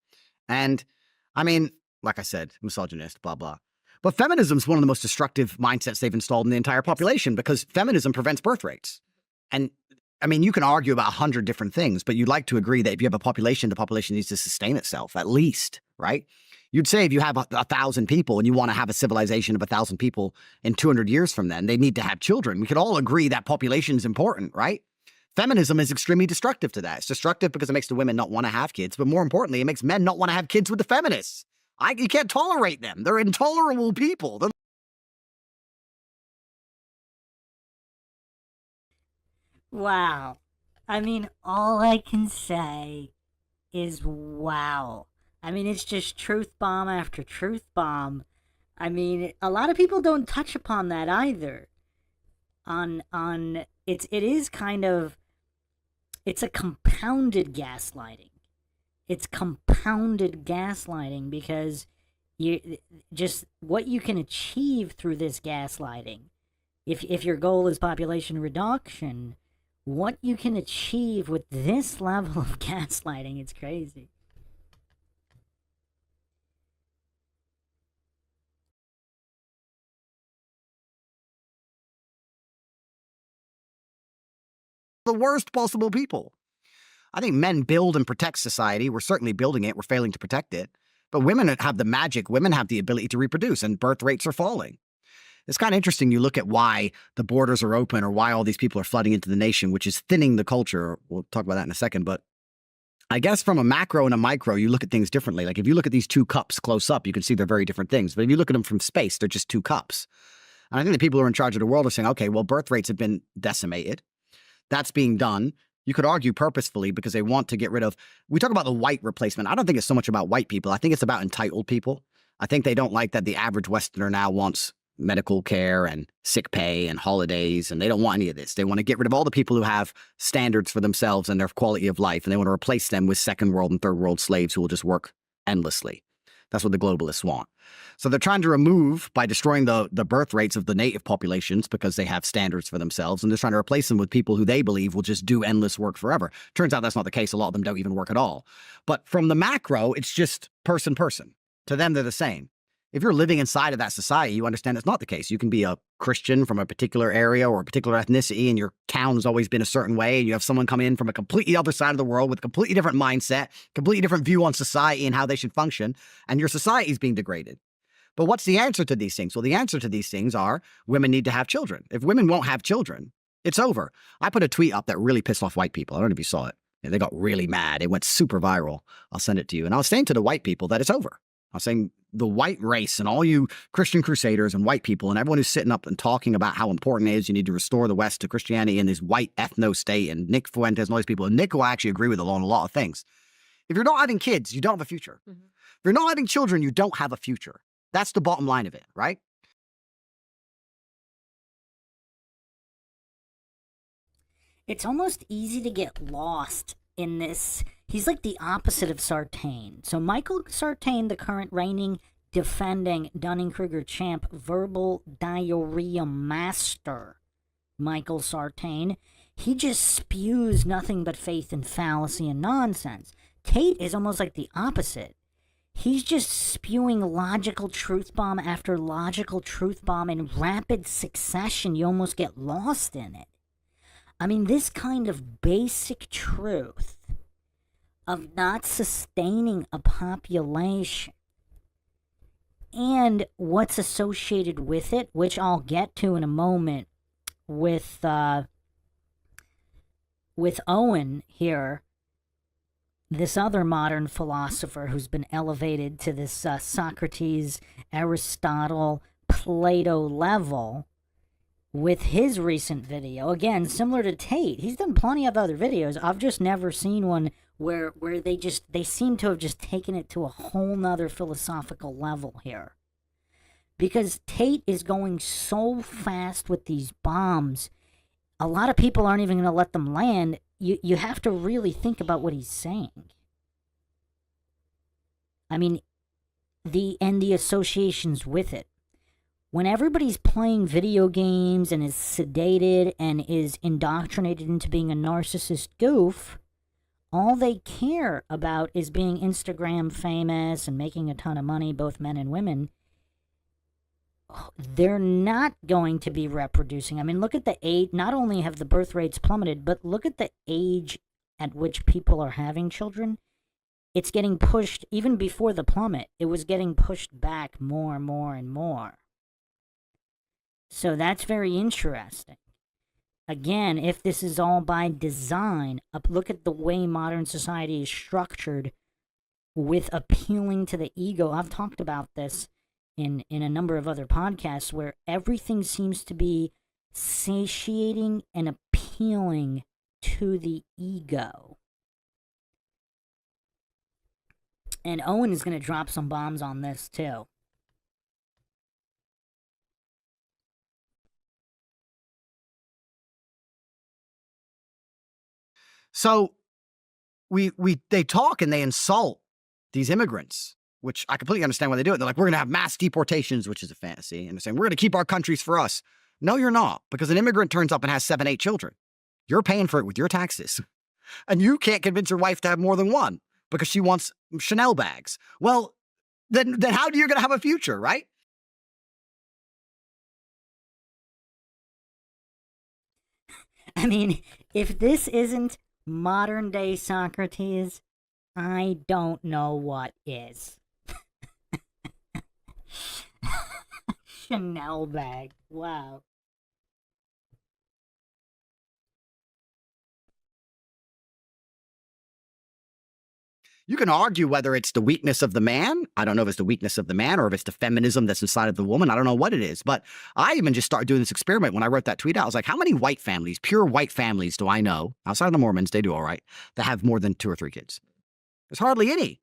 And I mean, like I said, misogynist, blah, blah. But feminism is one of the most destructive mindsets they've installed in the entire population because feminism prevents birth rates. And I mean, you can argue about 100 different things, but you'd like to agree that if you have a population, the population needs to sustain itself, at least, right? You'd say if you have 1,000 people and you want to have a civilization of 1,000 people in 200 years from then, they need to have children. We could all agree that population is important, right? Feminism is extremely destructive to that. It's destructive because it makes the women not want to have kids, but more importantly, it makes men not want to have kids with the feminists. You can't tolerate them. They're intolerable people. Wow. I mean, all I can say is wow. I mean, it's just truth bomb after truth bomb. I mean, a lot of people don't touch upon that either. It is kind of, it's a compounded gaslighting. It's compounded gaslighting because just what you can achieve through this gaslighting. If your goal is population reduction, what you can achieve with this level of gaslighting, it's crazy. The worst possible people. I think men build and protect society. We're certainly building it. We're failing to protect it. But women have the magic. Women have the ability to reproduce, and birth rates are falling. It's kind of interesting. You look at why the borders are open or why all these people are flooding into the nation, which is thinning the culture. We'll talk about that in a second. But I guess from a macro and a micro, you look at things differently. Like if you look at these two cups close up, you can see they're very different things. But if you look at them from space, they're just two cups. And I think the people who are in charge of the world are saying, okay, well, birth rates have been decimated. That's being done. You could argue purposefully because they want to get rid of, we talk about the white replacement. I don't think it's so much about white people. I think it's about entitled people. I think they don't like that the average Westerner now wants medical care and sick pay and holidays, and they don't want any of this. They want to get rid of all the people who have standards for themselves and their quality of life, and they want to replace them with second world and third world slaves who will just work endlessly. That's what the globalists want. So they're trying to remove, by destroying the birth rates of the native populations because they have standards for themselves, and they're trying to replace them with people who they believe will just do endless work forever. Turns out that's not the case. A lot of them don't even work at all. But from the macro, it's just person. To them, they're the same. If you're living inside of that society, you understand it's not the case. You can be a Christian from a particular area or a particular ethnicity, and your town has always been a certain way, and you have someone come in from a completely other side of the world with a completely different mindset, completely different view on society and how they should function, and your society is being degraded. But what's the answer to these things? Well, the answer to these things are women need to have children. If women won't have children, it's over. I put a tweet up that really pissed off white people. I don't know if you saw it. They got really mad. It went super viral. I'll send it to you. And I was saying to the white people that it's over. I'm saying the white race and all you Christian crusaders and white people and everyone who's sitting up and talking about how important it is you need to restore the West to Christianity in this white ethno-state, and Nick Fuentes and all these people, and Nick will actually agree with it on a lot of things. If you're not having kids, you don't have a future. Mm-hmm. If you're not having children, you don't have a future. That's the bottom line of it, right? It's almost easy to get lost in this. He's like the opposite of Sartain. So Michael Sartain, the current reigning, defending Dunning-Kruger champ, verbal diarrhea master, Michael Sartain, he just spews nothing but faith and fallacy and nonsense. Tate is almost like the opposite. He's just spewing logical truth bomb after logical truth bomb in rapid succession. You almost get lost in it. I mean, this kind of basic truth of not sustaining a population and what's associated with it, which I'll get to in a moment with Owen here, this other modern philosopher who's been elevated to this Socrates, Aristotle, Plato level with his recent video. Again, similar to Tate. He's done plenty of other videos. I've just never seen one where they seem to have just taken it to a whole nother philosophical level here. Because Tate is going so fast with these bombs, a lot of people aren't even going to let them land. You have to really think about what he's saying. I mean, the associations with it. When everybody's playing video games and is sedated and is indoctrinated into being a narcissist goof, all they care about is being Instagram famous and making a ton of money, both men and women. They're not going to be reproducing. I mean, look at the age. Not only have the birth rates plummeted, but look at the age at which people are having children. It's getting pushed, even before the plummet, it was getting pushed back more and more and more. So that's very interesting. Again, if this is all by design, look at the way modern society is structured with appealing to the ego. I've talked about this in a number of other podcasts where everything seems to be satiating and appealing to the ego. And Owen is going to drop some bombs on this too. So they talk and they insult these immigrants, which I completely understand why they do it. They're like, we're going to have mass deportations, which is a fantasy. And they're saying, we're going to keep our countries for us. No, you're not, because an immigrant turns up and has 7, 8 children. You're paying for it with your taxes. And you can't convince your wife to have more than one because she wants Chanel bags. Well, then how are you going to have a future, right? I mean, if this isn't modern day Socrates, I don't know what is. Chanel bag. Wow. You can argue whether it's the weakness of the man. I don't know if it's the weakness of the man or if it's the feminism that's inside of the woman. I don't know what it is. But I even just started doing this experiment when I wrote that tweet out. I was like, how many white families, pure white families do I know, outside of the Mormons, they do all right, that have more than 2 or 3 kids? There's hardly any.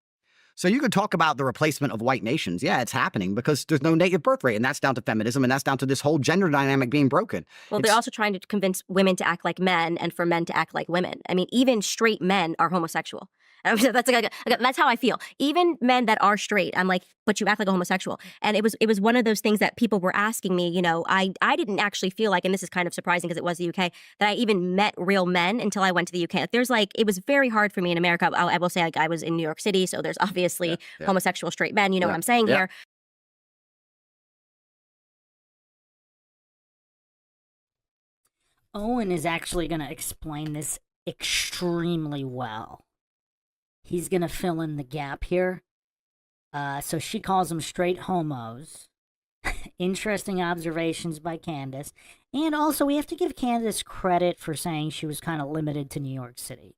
So you could talk about the replacement of white nations. Yeah, it's happening because there's no native birth rate. And that's down to feminism. And that's down to this whole gender dynamic being broken. Well, they're also trying to convince women to act like men and for men to act like women. I mean, even straight men are homosexual. That's how I feel. Even men that are straight, I'm like, but you act like a homosexual. And it was one of those things that people were asking me. You know, I didn't actually feel like, and this is kind of surprising because it was the UK, that I even met real men until I went to the UK. Like, it was very hard for me in America. I will say, like, I was in New York City, so there's obviously homosexual straight men. You know what I'm saying here. Owen is actually going to explain this extremely well. He's going to fill in the gap here. So she calls them straight homos. Interesting observations by Candace. And also, we have to give Candace credit for saying she was kind of limited to New York City.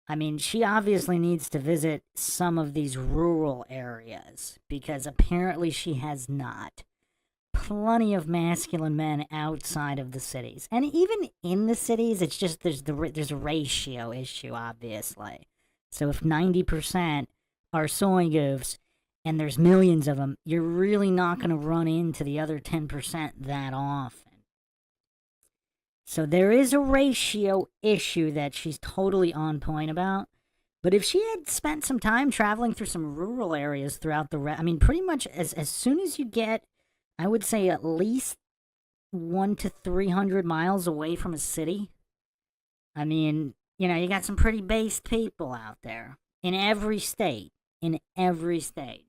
I mean, she obviously needs to visit some of these rural areas because apparently she has not. Plenty of masculine men outside of the cities, and even in the cities, it's just there's a ratio issue, obviously. So if 90% are soy goofs and there's millions of them, you're really not going to run into the other 10% that often. So there is a ratio issue that she's totally on point about. But if she had spent some time traveling through some rural areas throughout I mean, pretty much as soon as you get, I would say at least 1 to 300 miles away from a city. I mean, you got some pretty based people out there in every state. In every state.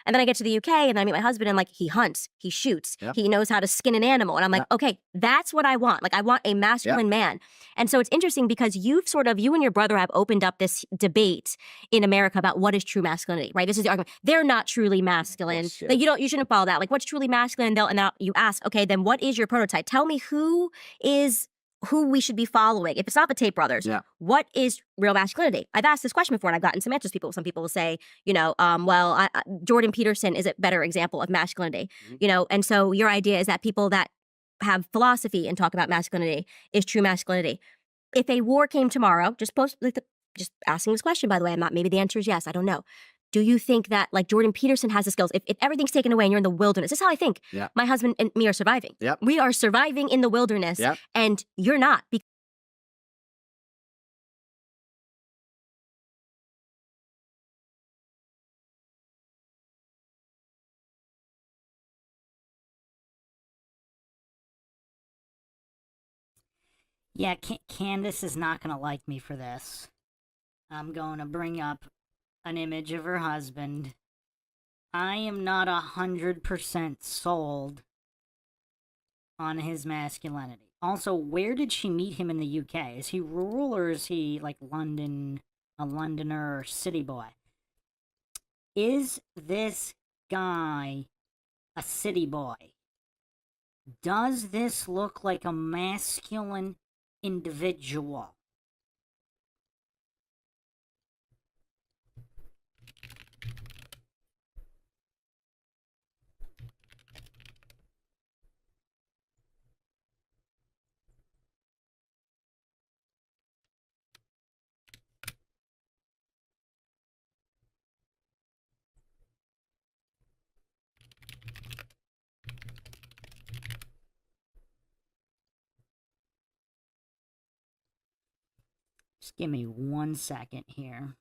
And then I get to the UK and then I meet my husband and like he hunts, he shoots, he knows how to skin an animal. And I'm like, okay, that's what I want. Like I want a masculine man. And so it's interesting because you and your brother have opened up this debate in America about what is true masculinity, right? This is the argument. They're not truly masculine. Like you shouldn't follow that. Like what's truly masculine? And now you ask, okay, then what is your prototype? Tell me who we should be following. If it's not the Tate brothers, what is real masculinity? I've asked this question before and I've gotten some answers. Some people will say, Jordan Peterson is a better example of masculinity, and so your idea is that people that have philosophy and talk about masculinity is true masculinity. If a war came tomorrow, just asking this question, by the way, maybe the answer is yes, I don't know. Do you think that like Jordan Peterson has the skills? If everything's taken away and you're in the wilderness, this is how I think my husband and me are surviving. We are surviving in the wilderness and you're not. Yeah, Candace is not going to like me for this. I'm going to bring up an image of her husband. I am not 100% sold on his masculinity. Also, where did she meet him in the UK? Is he rural or is he like London, a Londoner or city boy? Is this guy a city boy? Does this look like a masculine individual? Just give me 1 second here.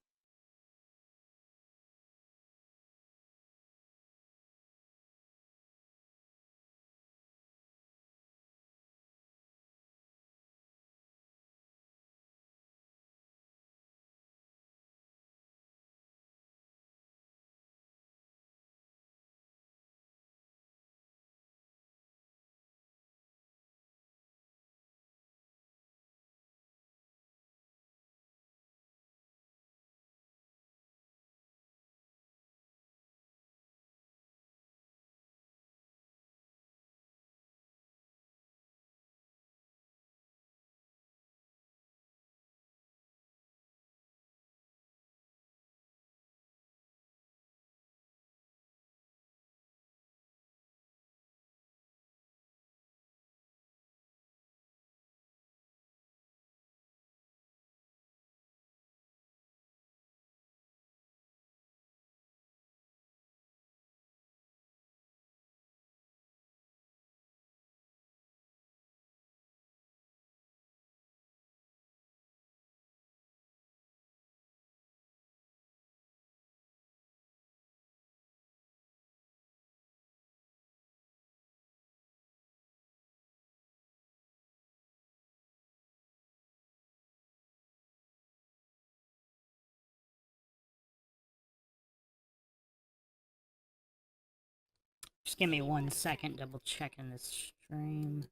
Just give me 1 second, double checking this stream.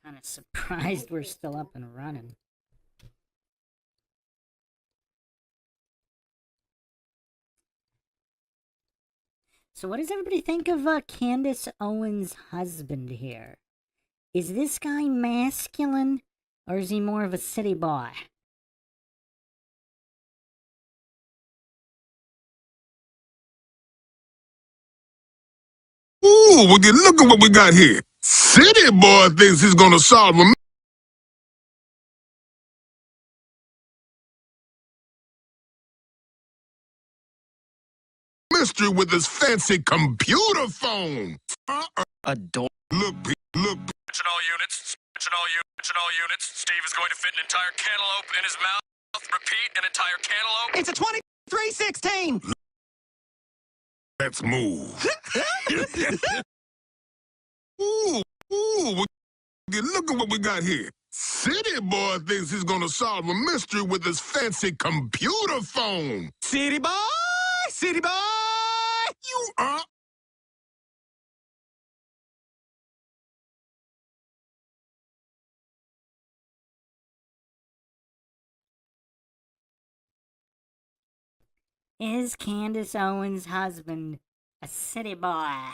Kind of surprised we're still up and running. So what does everybody think of Candace Owens' husband here? Is this guy masculine, or is he more of a city boy? Ooh, would you look at what we got here? City boy thinks he's gonna solve a mystery with his fancy computer phone. Adore. Look, look. Attention all units. Attention all units. Steve is going to fit an entire cantaloupe in his mouth. Repeat, an entire cantaloupe. It's a 2316. Let's move. Ooh, would you look at what we got here? City boy thinks he's gonna solve a mystery with his fancy computer phone. City boy! City boy! You are. Is Candace Owens' husband a city boy?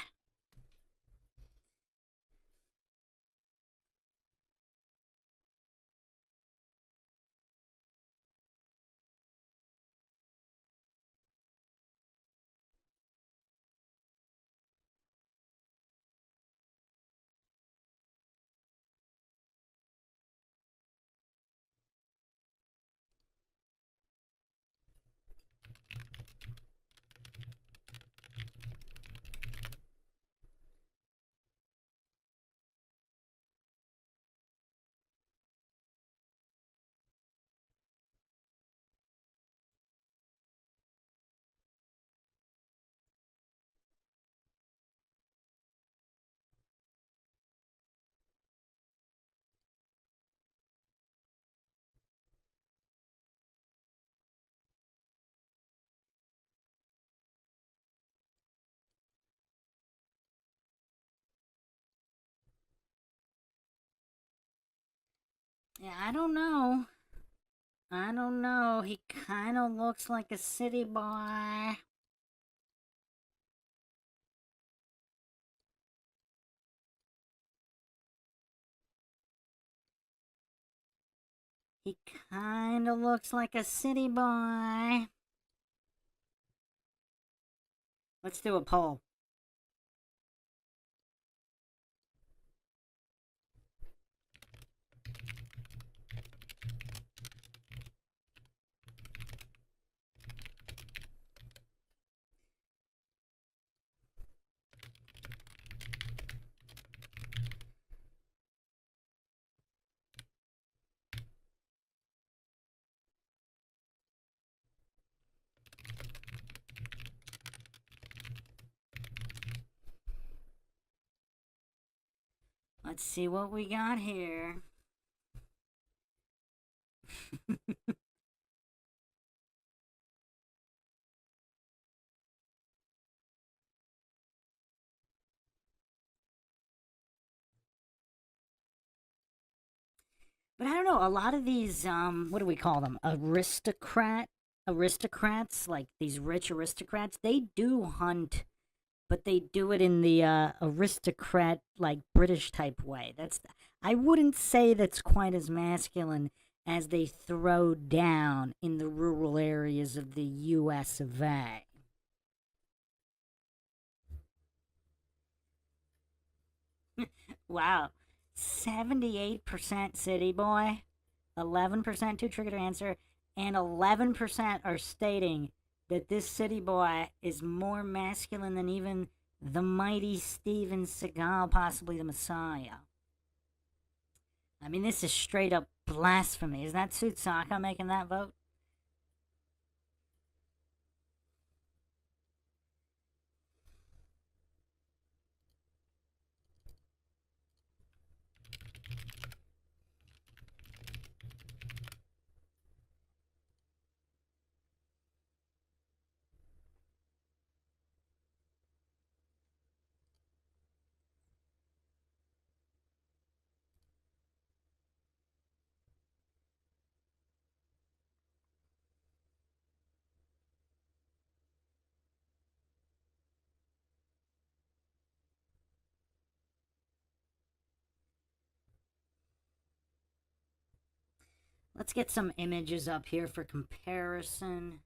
Yeah, I don't know. He kind of looks like a city boy. He kind of looks like a city boy. Let's do a poll. Let's see what we got here. But I don't know, a lot of these, what do we call them? Aristocrats, like these rich aristocrats, they do hunt, but they do it in the aristocrat, like British type way. I wouldn't say that's quite as masculine as they throw down in the rural areas of the US of A. Wow. 78% city boy, 11% too tricky to answer, and 11% are stating that this city boy is more masculine than even the mighty Steven Seagal, possibly the Messiah. I mean, this is straight up blasphemy. Is that Suitsaka making that vote? Let's get some images up here for comparison.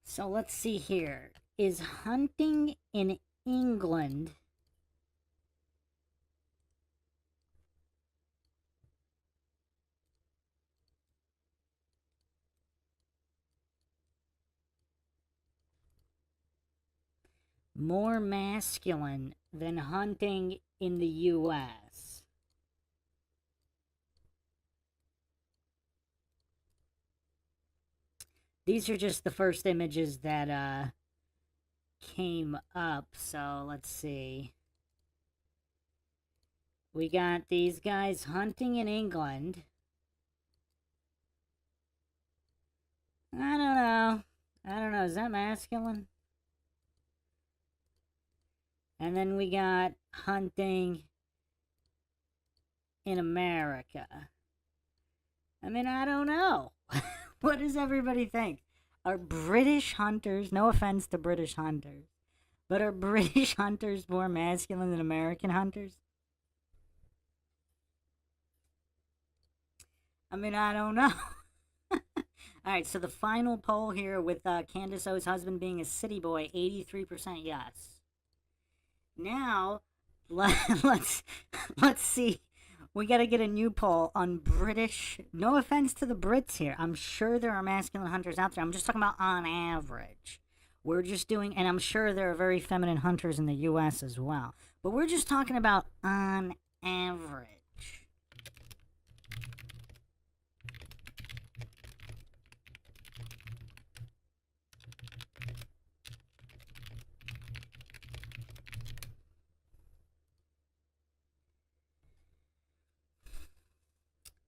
So let's see here. Is hunting in England more masculine than hunting in the US? These are just the first images that came up, so let's see. We got these guys hunting in England. I don't know. I don't know. Is that masculine? And then we got hunting in America. I mean, I don't know. What does everybody think? Are British hunters, no offense to British hunters, but are British hunters more masculine than American hunters? I mean, I don't know. Alright, so the final poll here with Candace O's husband being a city boy, 83% yes. Now, let's see. We gotta get a new poll on British. No offense to the Brits here. I'm sure there are masculine hunters out there. I'm just talking about on average. We're just doing, and I'm sure there are very feminine hunters in the US as well. But we're just talking about on average.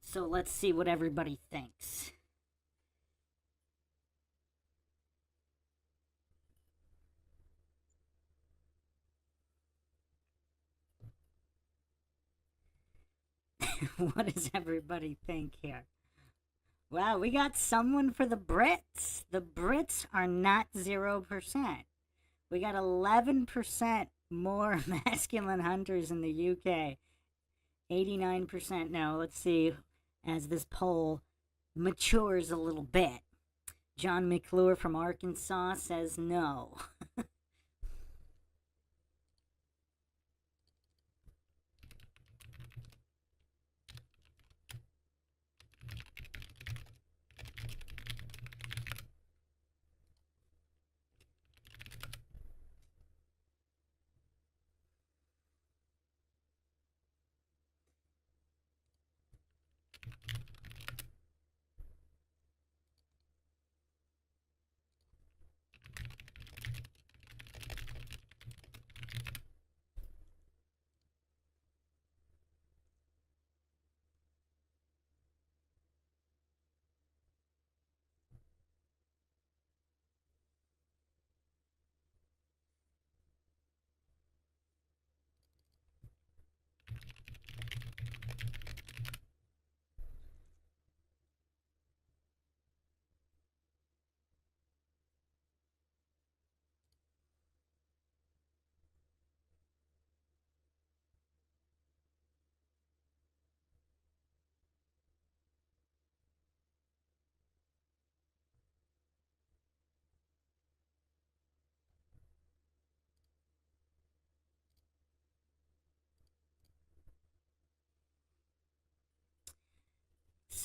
So let's see what everybody thinks. What does everybody think here? Wow, we got someone for the Brits. The Brits are not 0%. We got 11% more masculine hunters in the UK. 89% no. Let's see as this poll matures a little bit. John McClure from Arkansas says no.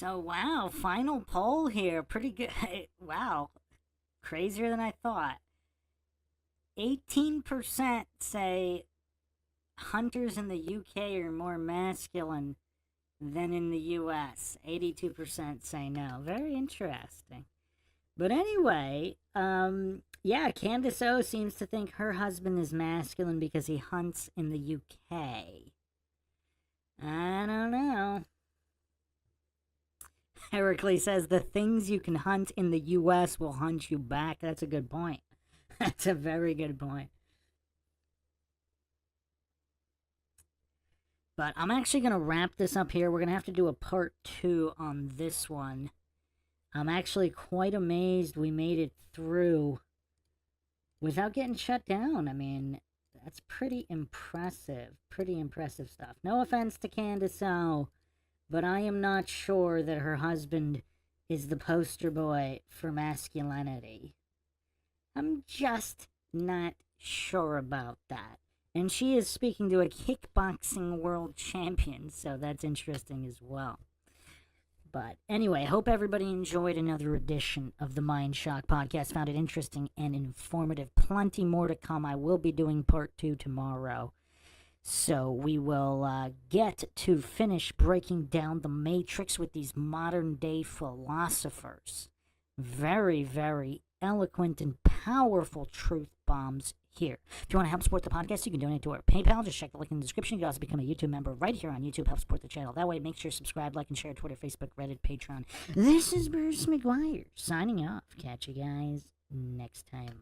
So, wow, final poll here. Pretty good. Wow. Crazier than I thought. 18% say hunters in the UK are more masculine than in the US. 82% say no. Very interesting. But anyway, yeah, Candace O seems to think her husband is masculine because he hunts in the UK. I don't know. Heracles says the things you can hunt in the US will hunt you back. That's a good point. That's a very good point. But I'm actually going to wrap this up here. We're going to have to do a part 2 on this one. I'm actually quite amazed we made it through without getting shut down. I mean, that's pretty impressive. Pretty impressive stuff. No offense to Candace O, but I am not sure that her husband is the poster boy for masculinity. I'm just not sure about that. And she is speaking to a kickboxing world champion, so that's interesting as well. But anyway, hope everybody enjoyed another edition of the MindShock podcast. Found it interesting and informative. Plenty more to come. I will be doing part 2 tomorrow. So we will get to finish breaking down the Matrix with these modern day philosophers. Very, very eloquent and powerful truth bombs here. If you want to help support the podcast, you can donate to our PayPal. Just check the link in the description. You can also become a YouTube member right here on YouTube. Help support the channel. That way, make sure to subscribe, like, and share Twitter, Facebook, Reddit, Patreon. This is Bruce McGuire signing off. Catch you guys next time.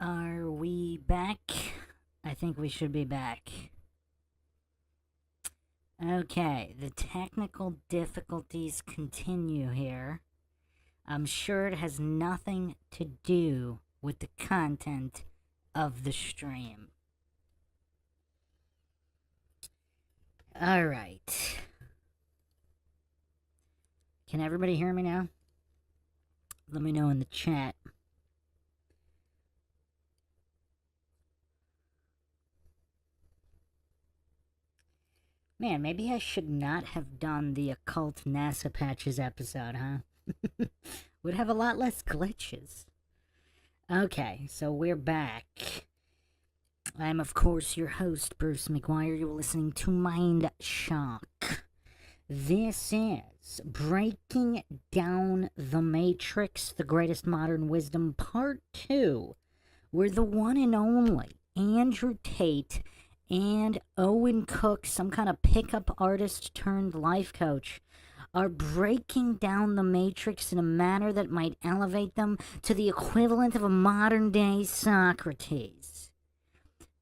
Are we back? I think we should be back. Okay, the technical difficulties continue here. I'm sure it has nothing to do with the content of the stream. Alright. Can everybody hear me now? Let me know in the chat. Man, maybe I should not have done the occult NASA patches episode, huh? Would have a lot less glitches. Okay, so we're back. I'm, of course, your host, Bruce McGuire. You're listening to MINDSHOCK. This is Breaking Down the Matrix, The Greatest Modern Wisdom, Part 2, where the one and only Andrew Tate and Owen Cook, some kind of pickup artist turned life coach, are breaking down the Matrix in a manner that might elevate them to the equivalent of a modern-day Socrates.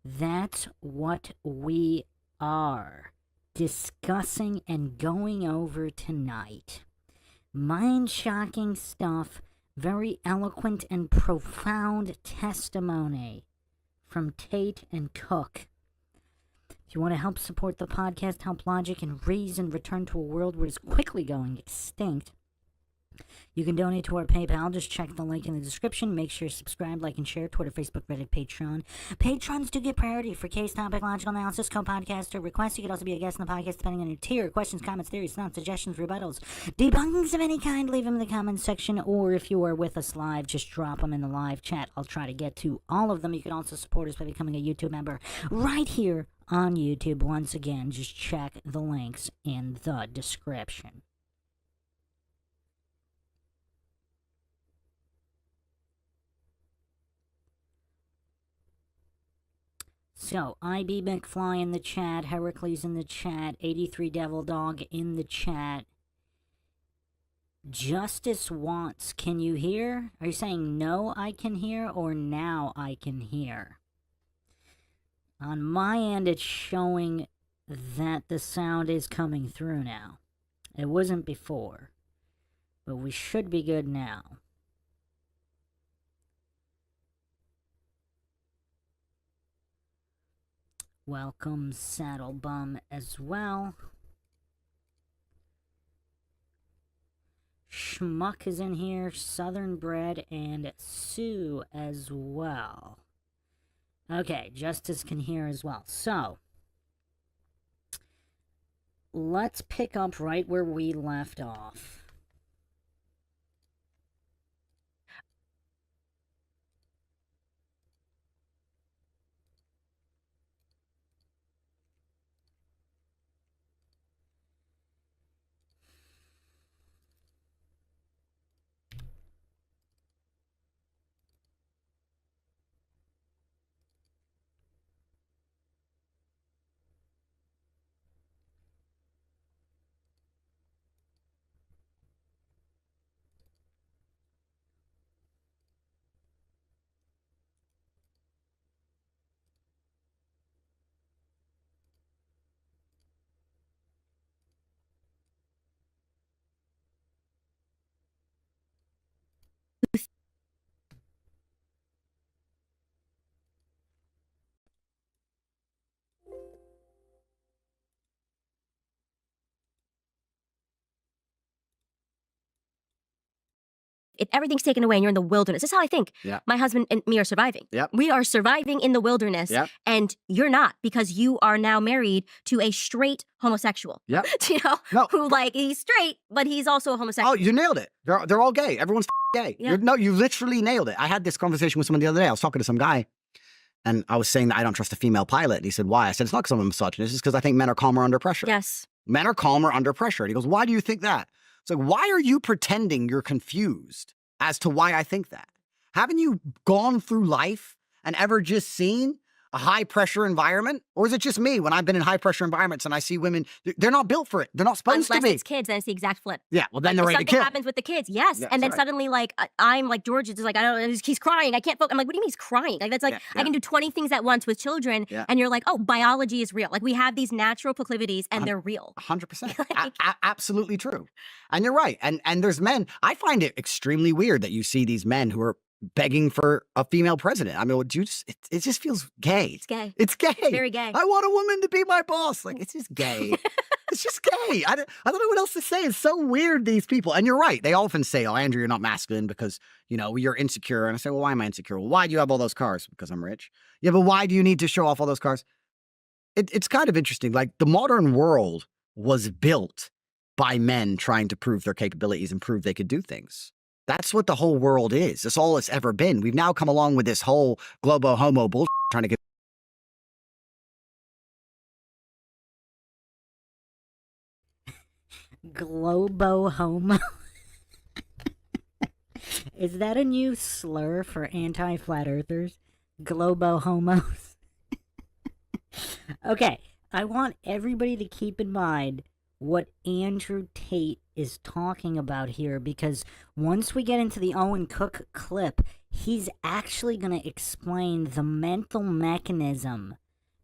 That's what we are discussing and going over tonight. Mind-shocking stuff, very eloquent and profound testimony from Tate and Cook. If you want to help support the podcast, help logic and reason return to a world where it's quickly going extinct, you can donate to our PayPal. Just check the link in the description. Make sure you subscribe, like, and share. Twitter, Facebook, Reddit, Patreon. Patrons do get priority for case, topic, logical analysis, co-podcaster requests. You could also be a guest in the podcast depending on your tier. Questions, comments, theories, thoughts, suggestions, rebuttals, debunkings of any kind, leave them in the comments section. Or if you are with us live, just drop them in the live chat. I'll try to get to all of them. You can also support us by becoming a YouTube member right here on YouTube. Once again, just check the links in the description. So, IB McFly in the chat, Heracles in the chat, 83 Devil Dog in the chat. Justice Wants, can you hear? Are you saying no, I can hear, or now I can hear? On my end, it's showing that the sound is coming through now. It wasn't before, but we should be good now. Welcome, Saddlebum, as well. Schmuck is in here, Southern Bread, and Sue as well. Okay, Justice can hear as well. So, let's pick up right where we left off. If everything's taken away and you're in the wilderness, this is how I think. Yeah. My husband and me are surviving. Yep. We are surviving in the wilderness, Yep. and you're not, because you are now married to a straight homosexual. Yep. You know, No. who, like, he's straight, but he's also a homosexual. Oh, you nailed it. They're all gay. Everyone's gay. Yeah. You literally nailed it. I had this conversation with someone the other day. I was talking to some guy, and I was saying that I don't trust a female pilot. And he said, why? I said, it's not because I'm a misogynist. It's because I think men are calmer under pressure. Yes. Men are calmer under pressure. And he goes, why do you think that? It's like, why are you pretending you're confused as to why I think that? Haven't you gone through life and ever just seen a high pressure environment? Or is it just me when I've been in high pressure environments and I see women, they're not built for it. They're not supposed Unless to be. it's kids, then it's the exact flip. Yeah, well, then they're ready to Something kill. happens with the kids, yes. Yeah, and then right. suddenly, like, I'm like, George is like, I don't know, he's crying. I can't focus. I'm like, what do you mean he's crying? Like, that's like, I can do 20 things at once with children. Yeah. And you're like, oh, biology is real. Like, we have these natural proclivities and they're real. 100%. Absolutely true. And you're right. And there's men. I find it extremely weird that you see these men who are begging for a female president. I mean, it just feels gay. It's gay. It's gay. It's very gay. I want a woman to be my boss. Like, it's just gay. It's just gay. I don't know what else to say. It's so weird, these people. And you're right. They often say, oh, Andrew, you're not masculine because, you know, you're insecure. And I say, well, why am I insecure? Well, why do you have all those cars? Because I'm rich. Yeah, but why do you need to show off all those cars? It's kind of interesting. Like, the modern world was built by men trying to prove their capabilities and prove they could do things. That's what the whole world is. That's all it's ever been. We've now come along with this whole globo homo bullshit trying to get. Globo homo. Is that a new slur for anti-flat earthers? Globo homos. Okay, I want everybody to keep in mind what Andrew Tate is talking about here, because once we get into the Owen Cook clip, he's actually going to explain the mental mechanism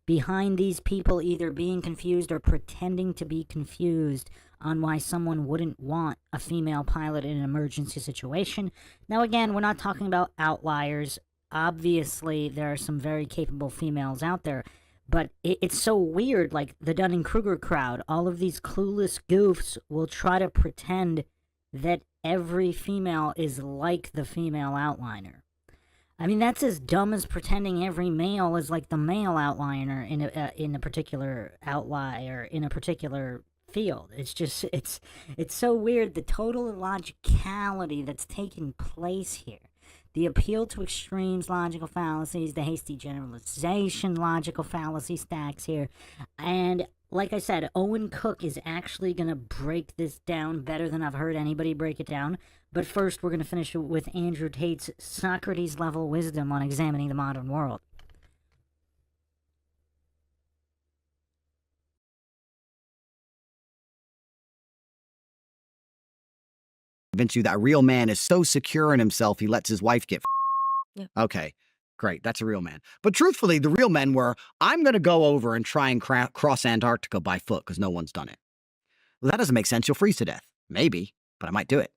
behind these people either being confused or pretending to be confused on why someone wouldn't want a female pilot in an emergency situation. Now, again, we're not talking about outliers. Obviously, there are some very capable females out there. But it's so weird, like the Dunning-Kruger crowd, all of these clueless goofs will try to pretend that every female is like the female outliner. I mean, that's as dumb as pretending every male is like the male outliner in a particular outlier, in a particular field. It's just, it's so weird, the total illogicality that's taking place here. The appeal to extremes, logical fallacies, the hasty generalization, logical fallacy stacks here. And like I said, Owen Cook is actually going to break this down better than I've heard anybody break it down. But first, we're going to finish with Andrew Tate's Socrates-level wisdom on examining the modern world. Convince you that a real man is so secure in himself he lets his wife get Yeah. Okay, great. That's a real man. But truthfully, the real men were, I'm going to go over and try and cross Antarctica by foot because no one's done it. Well, that doesn't make sense. You'll freeze to death. Maybe, but I might do it.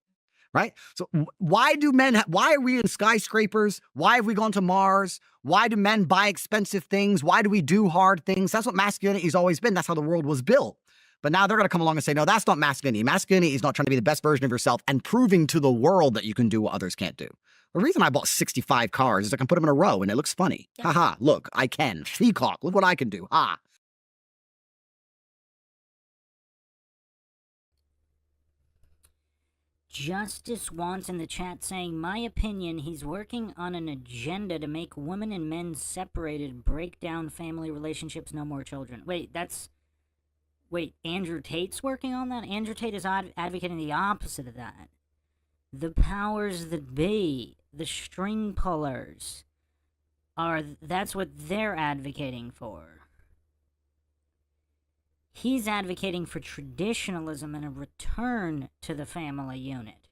Right? So why do men, why are we in skyscrapers? Why have we gone to Mars? Why do men buy expensive things? Why do we do hard things? That's what masculinity has always been. That's how the world was built. But now they're going to come along and say, no, that's not masculinity. Masculinity is not trying to be the best version of yourself and proving to the world that you can do what others can't do. The reason I bought 65 cars is I can put them in a row and it looks funny. Yeah. Haha, look, I can. Peacock, look what I can do. Ha. Justice wants in the chat saying, my opinion, he's working on an agenda to make women and men separated, break down family relationships, no more children. Wait, Andrew Tate's working on that? Andrew Tate is advocating the opposite of that. The powers that be, the string pullers, that's what they're advocating for. He's advocating for traditionalism and a return to the family unit.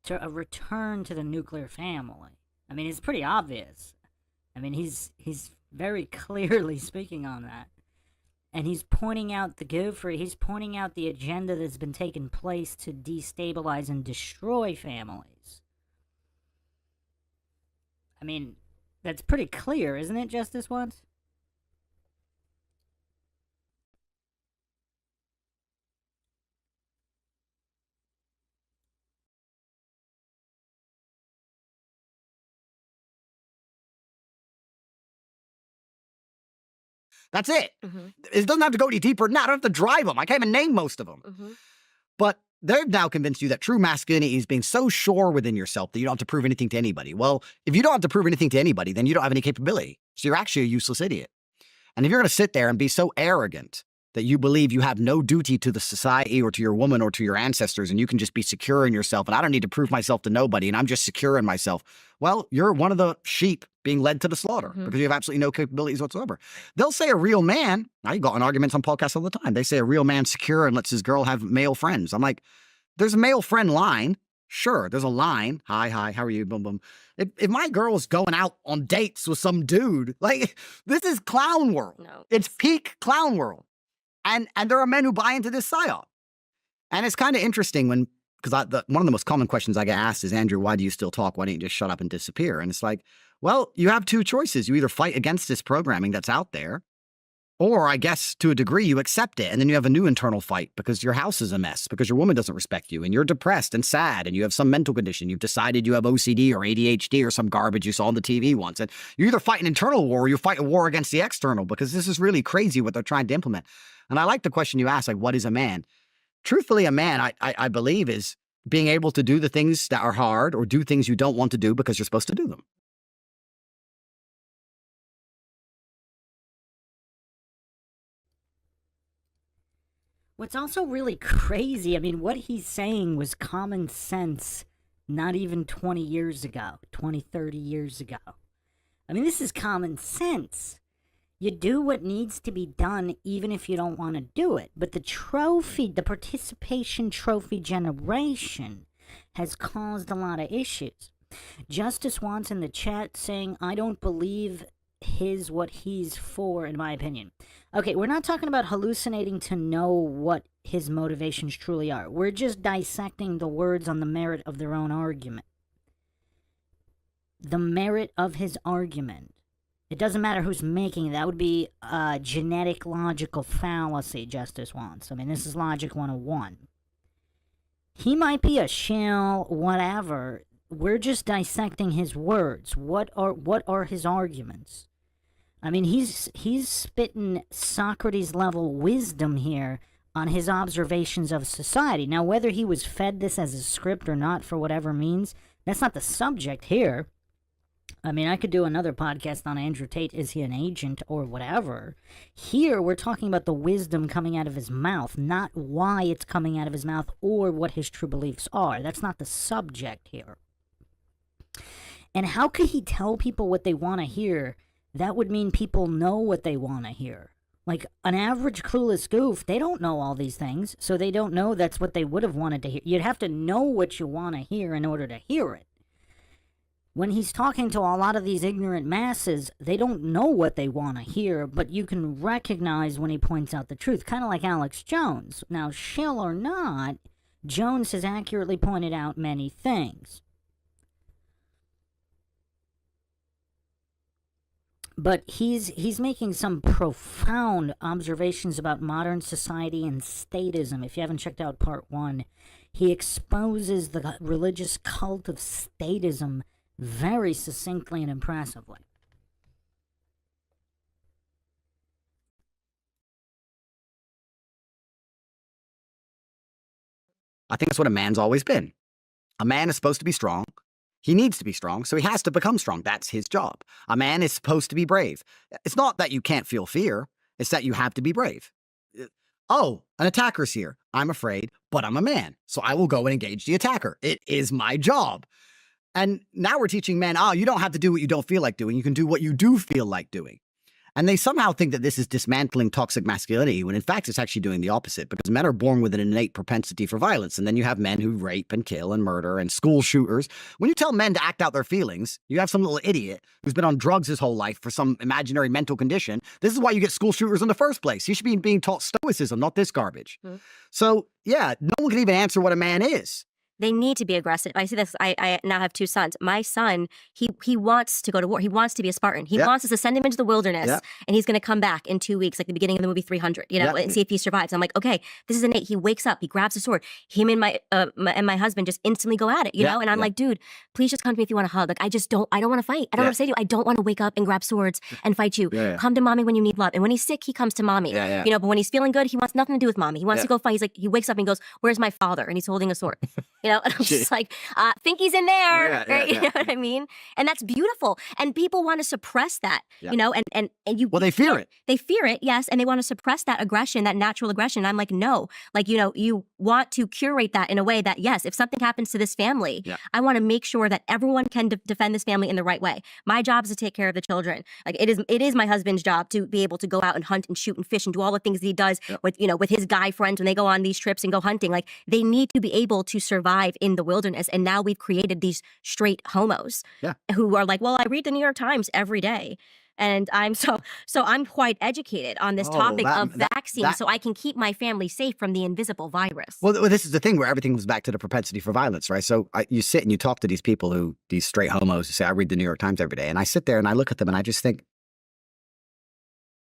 To a return to the nuclear family. I mean, it's pretty obvious. I mean, he's very clearly speaking on that. And he's pointing out the goofery, he's pointing out the agenda that's been taking place to destabilize and destroy families. I mean, that's pretty clear, isn't it, Justice Watts? That's it. Mm-hmm. It doesn't have to go any deeper. No, I don't have to drive them. I can't even name most of them. Mm-hmm. But they've now convinced you that true masculinity is being so sure within yourself that you don't have to prove anything to anybody. Well, if you don't have to prove anything to anybody, then you don't have any capability. So you're actually a useless idiot. And if you're going to sit there and be so arrogant that you believe you have no duty to the society or to your woman or to your ancestors, and you can just be secure in yourself, and I don't need to prove myself to nobody, and I'm just secure in myself. Well, you're one of the sheep being led to the slaughter because you have absolutely no capabilities whatsoever. They'll say a real man, I got in arguments on podcasts all the time. They say a real man's secure and lets his girl have male friends. I'm like, there's a male friend line. Sure, there's a line. Hi, how are you? Boom, boom. If my girl's going out on dates with some dude, like, this is clown world. No. It's peak clown world. And there are men who buy into this psyop. And it's kind of interesting when, because one of the most common questions I get asked is, Andrew, why do you still talk? Why don't you just shut up and disappear? And it's like, well, you have two choices. You either fight against this programming that's out there, or I guess to a degree you accept it. And then you have a new internal fight because your house is a mess, because your woman doesn't respect you, and you're depressed and sad, and you have some mental condition. You've decided you have OCD or ADHD or some garbage you saw on the TV once. And you either fight an internal war or you fight a war against the external, because this is really crazy what they're trying to implement. And I like the question you asked, like, what is a man? Truthfully, a man, I believe, is being able to do the things that are hard or do things you don't want to do because you're supposed to do them. What's also really crazy, I mean, what he's saying was common sense not even 20 years ago, 20, 30 years ago. I mean, this is common sense. You do what needs to be done even if you don't want to do it. But the participation trophy generation has caused a lot of issues. Justice wants in the chat saying, I don't believe what he's for, in my opinion. Okay, we're not talking about hallucinating to know what his motivations truly are. We're just dissecting the words on the merit of their own argument. The merit of his argument. It doesn't matter who's making it. That would be a genetic logical fallacy, Justice wants. I mean, this is Logic 101. He might be a shill, whatever. We're just dissecting his words. What are his arguments? I mean, he's spitting Socrates-level wisdom here on his observations of society. Now, whether he was fed this as a script or not, for whatever means, that's not the subject here. I mean, I could do another podcast on Andrew Tate, is he an agent or whatever. Here, we're talking about the wisdom coming out of his mouth, not why it's coming out of his mouth or what his true beliefs are. That's not the subject here. And how could he tell people what they want to hear? That would mean people know what they want to hear. Like, an average clueless goof, they don't know all these things, so they don't know that's what they would have wanted to hear. You'd have to know what you want to hear in order to hear it. When he's talking to a lot of these ignorant masses, they don't know what they want to hear, but you can recognize when he points out the truth, kind of like Alex Jones. Now, shill or not, Jones has accurately pointed out many things. But he's making some profound observations about modern society and statism. If you haven't checked out part 1, he exposes the religious cult of statism very succinctly and impressively. I think that's what a man's always been. A man is supposed to be strong. He needs to be strong, so he has to become strong. That's his job. A man is supposed to be brave. It's not that you can't feel fear. It's that you have to be brave. Oh, an attacker's here. I'm afraid, but I'm a man, so I will go and engage the attacker. It is my job. And now we're teaching men, you don't have to do what you don't feel like doing. You can do what you do feel like doing. And they somehow think that this is dismantling toxic masculinity, when in fact it's actually doing the opposite, because men are born with an innate propensity for violence. And then you have men who rape and kill and murder and school shooters. When you tell men to act out their feelings, you have some little idiot who's been on drugs his whole life for some imaginary mental condition. This is why you get school shooters in the first place. He should be being taught stoicism, not this garbage. So, yeah, no one can even answer what a man is. They need to be aggressive. I see this. I now have 2 sons. My son, he wants to go to war. He wants to be a Spartan. He wants us to send him into the wilderness, and he's going to come back in 2 weeks, like the beginning of the movie 300, and see if he survives. I'm like, okay, this is innate. He wakes up, he grabs a sword. Him and my husband just instantly go at it, you know? And I'm like, dude, please just come to me if you want to hug. Like, I don't want to fight. I don't want to say to you, I don't want to wake up and grab swords and fight you. Come to mommy when you need love. And when he's sick, he comes to mommy. You know, but when he's feeling good, he wants nothing to do with mommy. He wants to go fight. He's like, he wakes up and he goes, where's my father? And he's holding a sword. You and I'm just like, think he's in there, Yeah, right? yeah, You know what I mean? And that's beautiful. And people want to suppress that, you know, and you. Well, they fear it. They fear it, yes, and they want to suppress that aggression, that natural aggression. I'm like, no, like, you know, you want to curate that in a way that, yes, if something happens to this family, I want to make sure that everyone can defend this family in the right way. My job is to take care of the children. Like it is my husband's job to be able to go out and hunt and shoot and fish and do all the things that he does with, you know, with his guy friends when they go on these trips and go hunting. Like they need to be able to survive in the wilderness. And now we've created these straight homos who are like, well, I read the New York Times every day. And I'm so I'm quite educated on this topic of vaccines, so I can keep my family safe from the invisible virus. Well, this is the thing where everything comes back to the propensity for violence, right? So you sit and you talk to these people these straight homos who say, I read the New York Times every day. And I sit there and I look at them and I just think,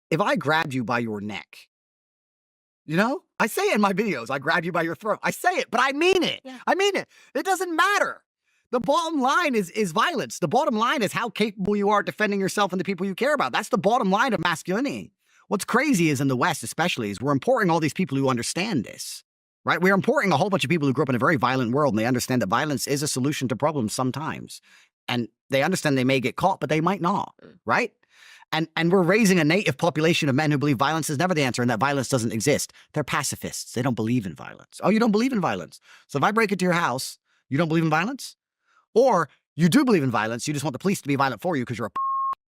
if I grabbed you by your neck, you know, I say it in my videos, I grab you by your throat. I say it, but I mean it. Yeah. I mean it. It doesn't matter. The bottom line is violence. The bottom line is how capable you are defending yourself and the people you care about. That's the bottom line of masculinity. What's crazy is in the West especially is we're importing all these people who understand this, right? We're importing a whole bunch of people who grew up in a very violent world and they understand that violence is a solution to problems sometimes. And they understand they may get caught, but they might not, right? And we're raising a native population of men who believe violence is never the answer and that violence doesn't exist. They're pacifists. They don't believe in violence. Oh, you don't believe in violence. So if I break into your house, you don't believe in violence? Or you do believe in violence, you just want the police to be violent for you because you're a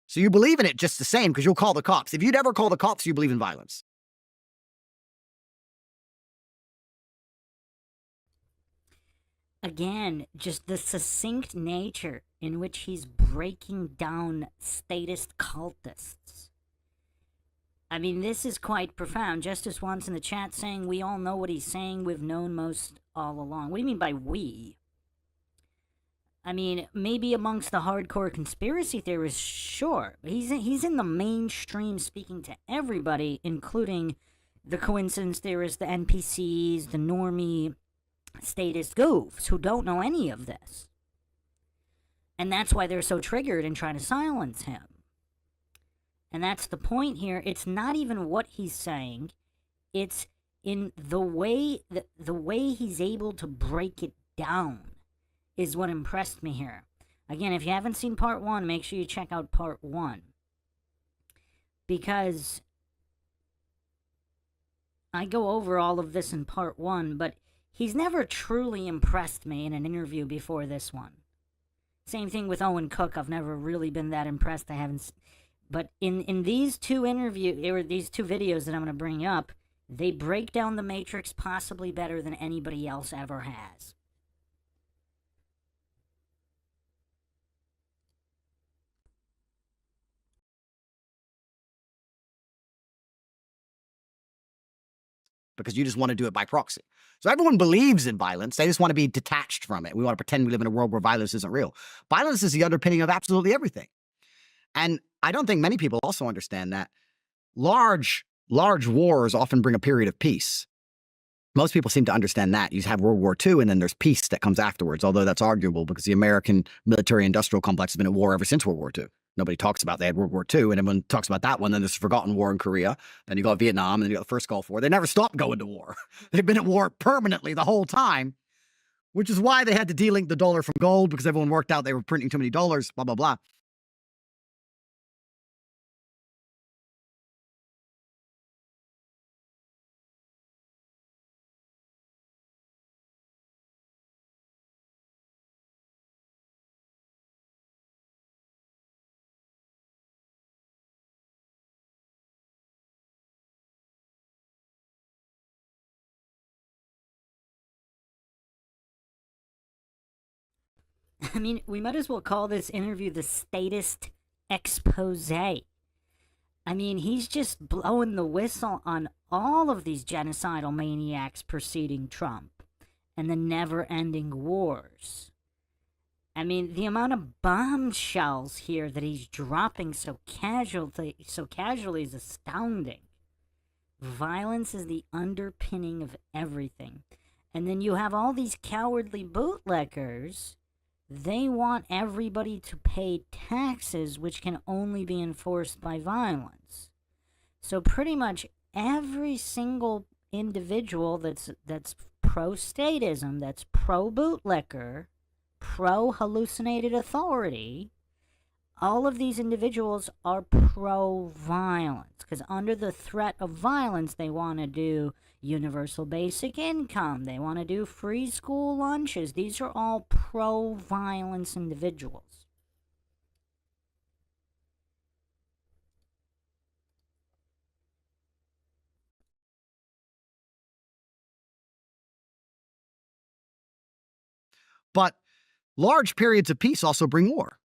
so you believe in it just the same because you'll call the cops. If you'd ever call the cops, you believe in violence. Again, just the succinct nature in which he's breaking down statist cultists. I mean, this is quite profound. Justice wants in the chat saying, we all know what he's saying. We've known most all along. What do you mean by we? I mean, maybe amongst the hardcore conspiracy theorists, sure. But he's in the mainstream speaking to everybody, including the coincidence theorists, the NPCs, the normie statist goofs who don't know any of this. And that's why they're so triggered and trying to silence him. And that's the point here. It's not even what he's saying. It's in the way he's able to break it down is what impressed me here. Again, if you haven't seen part 1, make sure you check out part 1. Because I go over all of this in part 1, but he's never truly impressed me in an interview before this one. Same thing with Owen Cook. I've never really been that impressed. I haven't. But in these two videos that I'm going to bring up, they break down the Matrix possibly better than anybody else ever has. Because you just want to do it by proxy. So everyone believes in violence. They just want to be detached from it. We want to pretend we live in a world where violence isn't real. Violence is the underpinning of absolutely everything. And I don't think many people also understand that large wars often bring a period of peace. Most people seem to understand that. You have World War II, and then there's peace that comes afterwards, although that's arguable because the American military-industrial complex has been at war ever since World War II. Nobody talks about they had World War II, and everyone talks about that one. Then there's the forgotten war in Korea. Then you got Vietnam, and then you got the first Gulf War. They never stopped going to war. They've been at war permanently the whole time, which is why they had to de-link the dollar from gold because everyone worked out they were printing too many dollars, blah, blah, blah. I mean, we might as well call this interview the statist expose. I mean, he's just blowing the whistle on all of these genocidal maniacs preceding Trump and the never-ending wars. I mean, the amount of bombshells here that he's dropping so casually is astounding. Violence is the underpinning of everything. And then you have all these cowardly bootlickers. They want everybody to pay taxes, which can only be enforced by violence. So pretty much every single individual that's pro-statism, that's pro-bootlicker, pro-hallucinated authority, all of these individuals are pro-violence, because under the threat of violence, they want to do universal basic income, they want to do free school lunches. These are all pro-violence individuals. But large periods of peace also bring war.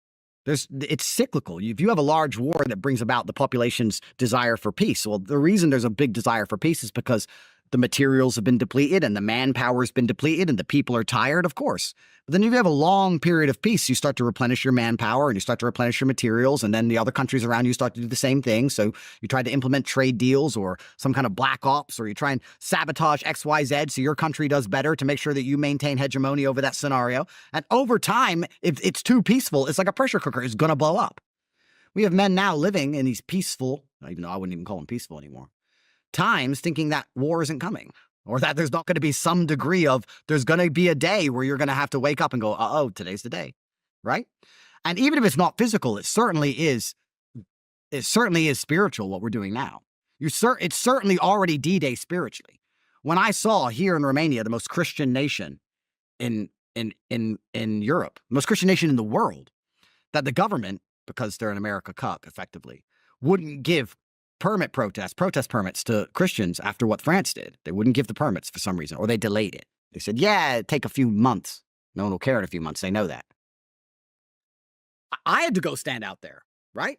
It's cyclical. If you have a large war that brings about the population's desire for peace, well, the reason there's a big desire for peace is because the materials have been depleted and the manpower has been depleted and the people are tired, of course. But then if you have a long period of peace, you start to replenish your manpower and you start to replenish your materials, and then the other countries around you start to do the same thing. So you try to implement trade deals or some kind of black ops, or you try and sabotage XYZ so your country does better to make sure that you maintain hegemony over that scenario. And over time, if it's too peaceful, it's like a pressure cooker. It's going to blow up. We have men now living in these peaceful, even though I wouldn't even call them peaceful anymore, times thinking that war isn't coming, or that there's not going to be some degree of, there's going to be a day where you're going to have to wake up and go, uh-oh, today's the day, right? And even if it's not physical, it certainly is spiritual what we're doing now. It's certainly already D-Day spiritually. When I saw here in Romania, the most Christian nation in Europe, the most Christian nation in the world, that the government, because they're an America cuck effectively, wouldn't give protest permits to Christians after what France did. They wouldn't give the permits for some reason, or they delayed it. They said, yeah, it'd take a few months. No one will care in a few months. They know that. I had to go stand out there, right?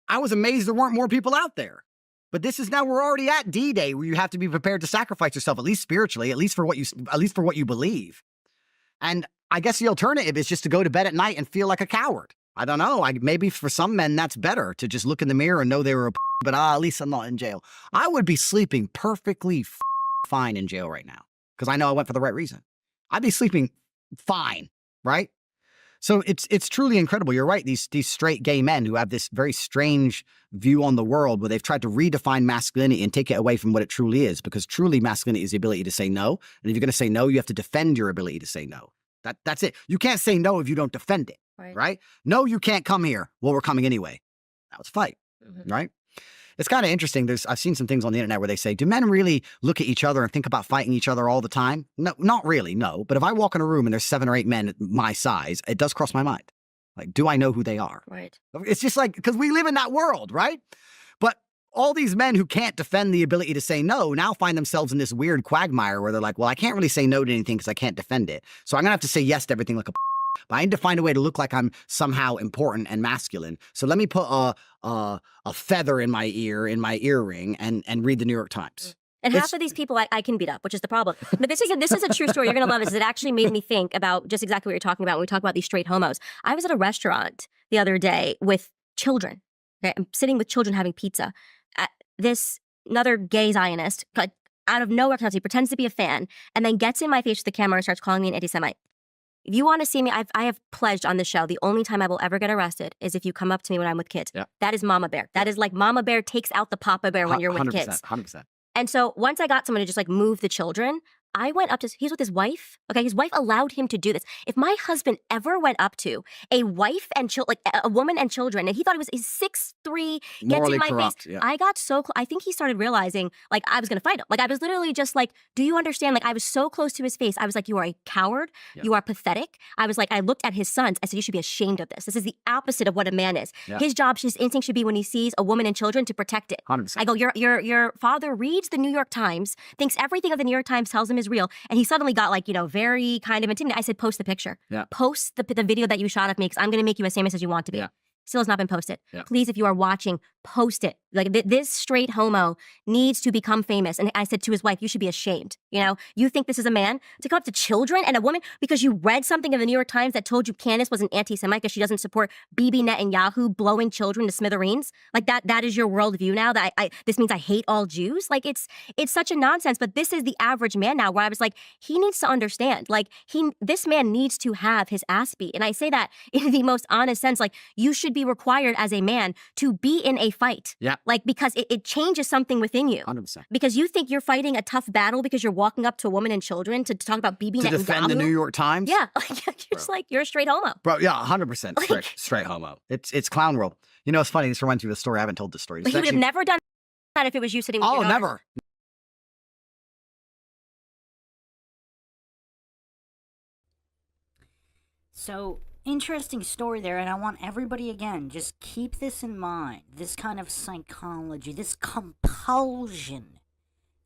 I was amazed there weren't more people out there. But this is now, we're already at D-Day, where you have to be prepared to sacrifice yourself, at least spiritually, at least for what you believe. And I guess the alternative is just to go to bed at night and feel like a coward. I don't know. Maybe for some men that's better, to just look in the mirror and know they were but at least I'm not in jail. I would be sleeping perfectly fine in jail right now, because I know I went for the right reason. I'd be sleeping fine, right? So it's truly incredible. You're right. These straight gay men who have this very strange view on the world, where they've tried to redefine masculinity and take it away from what it truly is, because truly masculinity is the ability to say no. And if you're going to say no, you have to defend your ability to say no. That's it. You can't say no if you don't defend it, right? No, you can't come here. Well, we're coming anyway. Now let's fight, right? It's kind of interesting. I've seen some things on the internet where they say, do men really look at each other and think about fighting each other all the time? No, not really, no. But if I walk in a room and there's 7 or 8 men my size, it does cross my mind. Like, do I know who they are? Right. It's just like, because we live in that world, right? But all these men who can't defend the ability to say no now find themselves in this weird quagmire where they're like, well, I can't really say no to anything because I can't defend it. So I'm going to have to say yes to everything like a but I need to find a way to look like I'm somehow important and masculine. So let me put a feather in my earring, and read the New York Times. And half of these people I can beat up, which is the problem. But this is a true story. You're going to love this. It actually made me think about just exactly what you're talking about when we talk about these straight homos. I was at a restaurant the other day with children. Okay? I'm sitting with children having pizza. Another gay Zionist, like, out of nowhere, he pretends to be a fan, and then gets in my face with the camera and starts calling me an anti-Semite. If you want to see me, I have pledged on the show, the only time I will ever get arrested is if you come up to me when I'm with kids. Yeah. That is Mama Bear. That is like Mama Bear takes out the Papa Bear when you're with kids. 100%. And so once I got someone to just like move the children, I went up to, he's with his wife. Okay, his wife allowed him to do this. If my husband ever went up to a wife and a woman and children, and he thought he's 6'3", gets in my face, yeah. I got so close. I think he started realizing like I was gonna fight him. Like I was literally just like, do you understand? Like I was so close to his face. I was like, you are a coward. Yeah. You are pathetic. I was like, I looked at his sons. I said, you should be ashamed of this. This is the opposite of what a man is. Yeah. His job, his instinct should be when he sees a woman and children to protect it. 100%. I go, your father reads the New York Times, thinks everything of the New York Times tells him is real, and he suddenly got like, very kind of intimidated. I said, post the picture. Yeah. Post the video that you shot of me, because I'm going to make you as famous as you want to be. Yeah. Still has not been posted. Yeah. Please, if you are watching, post it. Like this straight homo needs to become famous. And I said to his wife, you should be ashamed. You think this is a man to come up to children and a woman because you read something in the New York Times that told you Candace was an anti-Semite because she doesn't support Bibi Netanyahu blowing children to smithereens. Like that is your worldview now, that this means I hate all Jews. Like it's such a nonsense. But this is the average man now, where I was like, he needs to understand. Like this man needs to have his ass beat. And I say that in the most honest sense. Like you should be be required as a man to be in a fight. Yeah. Like, because it changes something within you. 100%. Because you think you're fighting a tough battle because you're walking up to a woman and children to talk about BB To defend the New York Times? Yeah. Like, you're just like, you're a straight homo. Bro, yeah, 100% straight homo. It's clown world. You know, it's funny. This reminds me of a story. I haven't told this story. But he would have never done that if it was you sitting with your daughter. never. So, interesting story there, and I want everybody, again, just keep this in mind. This kind of psychology, this compulsion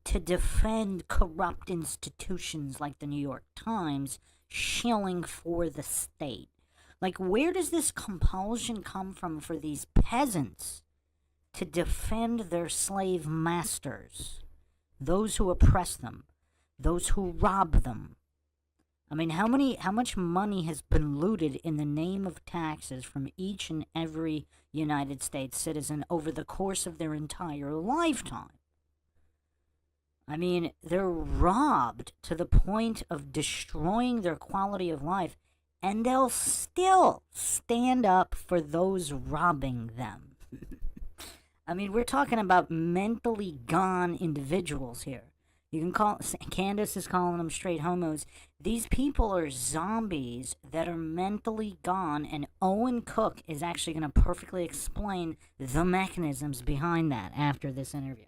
to defend corrupt institutions like the New York Times, shilling for the state. Like, where does this compulsion come from for these peasants to defend their slave masters, those who oppress them, those who rob them? I mean, how much money has been looted in the name of taxes from each and every United States citizen over the course of their entire lifetime? I mean, they're robbed to the point of destroying their quality of life, and they'll still stand up for those robbing them. I mean, we're talking about mentally gone individuals here. You can call, Candace is calling them straight homos. These people are zombies that are mentally gone, and Owen Cook is actually going to perfectly explain the mechanisms behind that after this interview.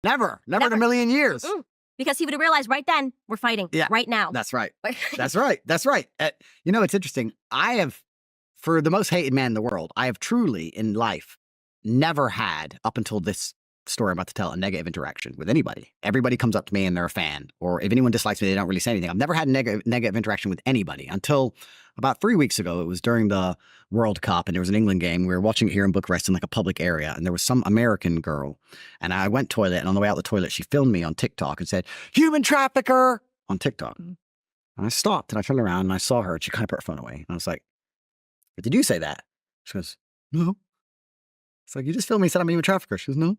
Never in a million years. Because he would have realized right then, we're fighting. Yeah, right now. That's right. That's right. That's right. You know, it's interesting. I have, for the most hated man in the world, I have truly in life never had, up until this story I'm about to tell, a negative interaction with anybody. Everybody comes up to me and they're a fan. Or if anyone dislikes me, they don't really say anything. I've never had a negative interaction with anybody until about 3 weeks ago. It was during the World Cup, and there was an England game. We were watching it here in Bucharest in like a public area, and there was some American girl. And I went toilet, and on the way out the toilet, she filmed me on TikTok and said, "Human trafficker," on TikTok. And I stopped, and I turned around, and I saw her, and she kind of put her phone away. And I was like, "Did you say that?" She goes, "No." It's like, "You just filmed me and said I'm a human trafficker." She goes, "No."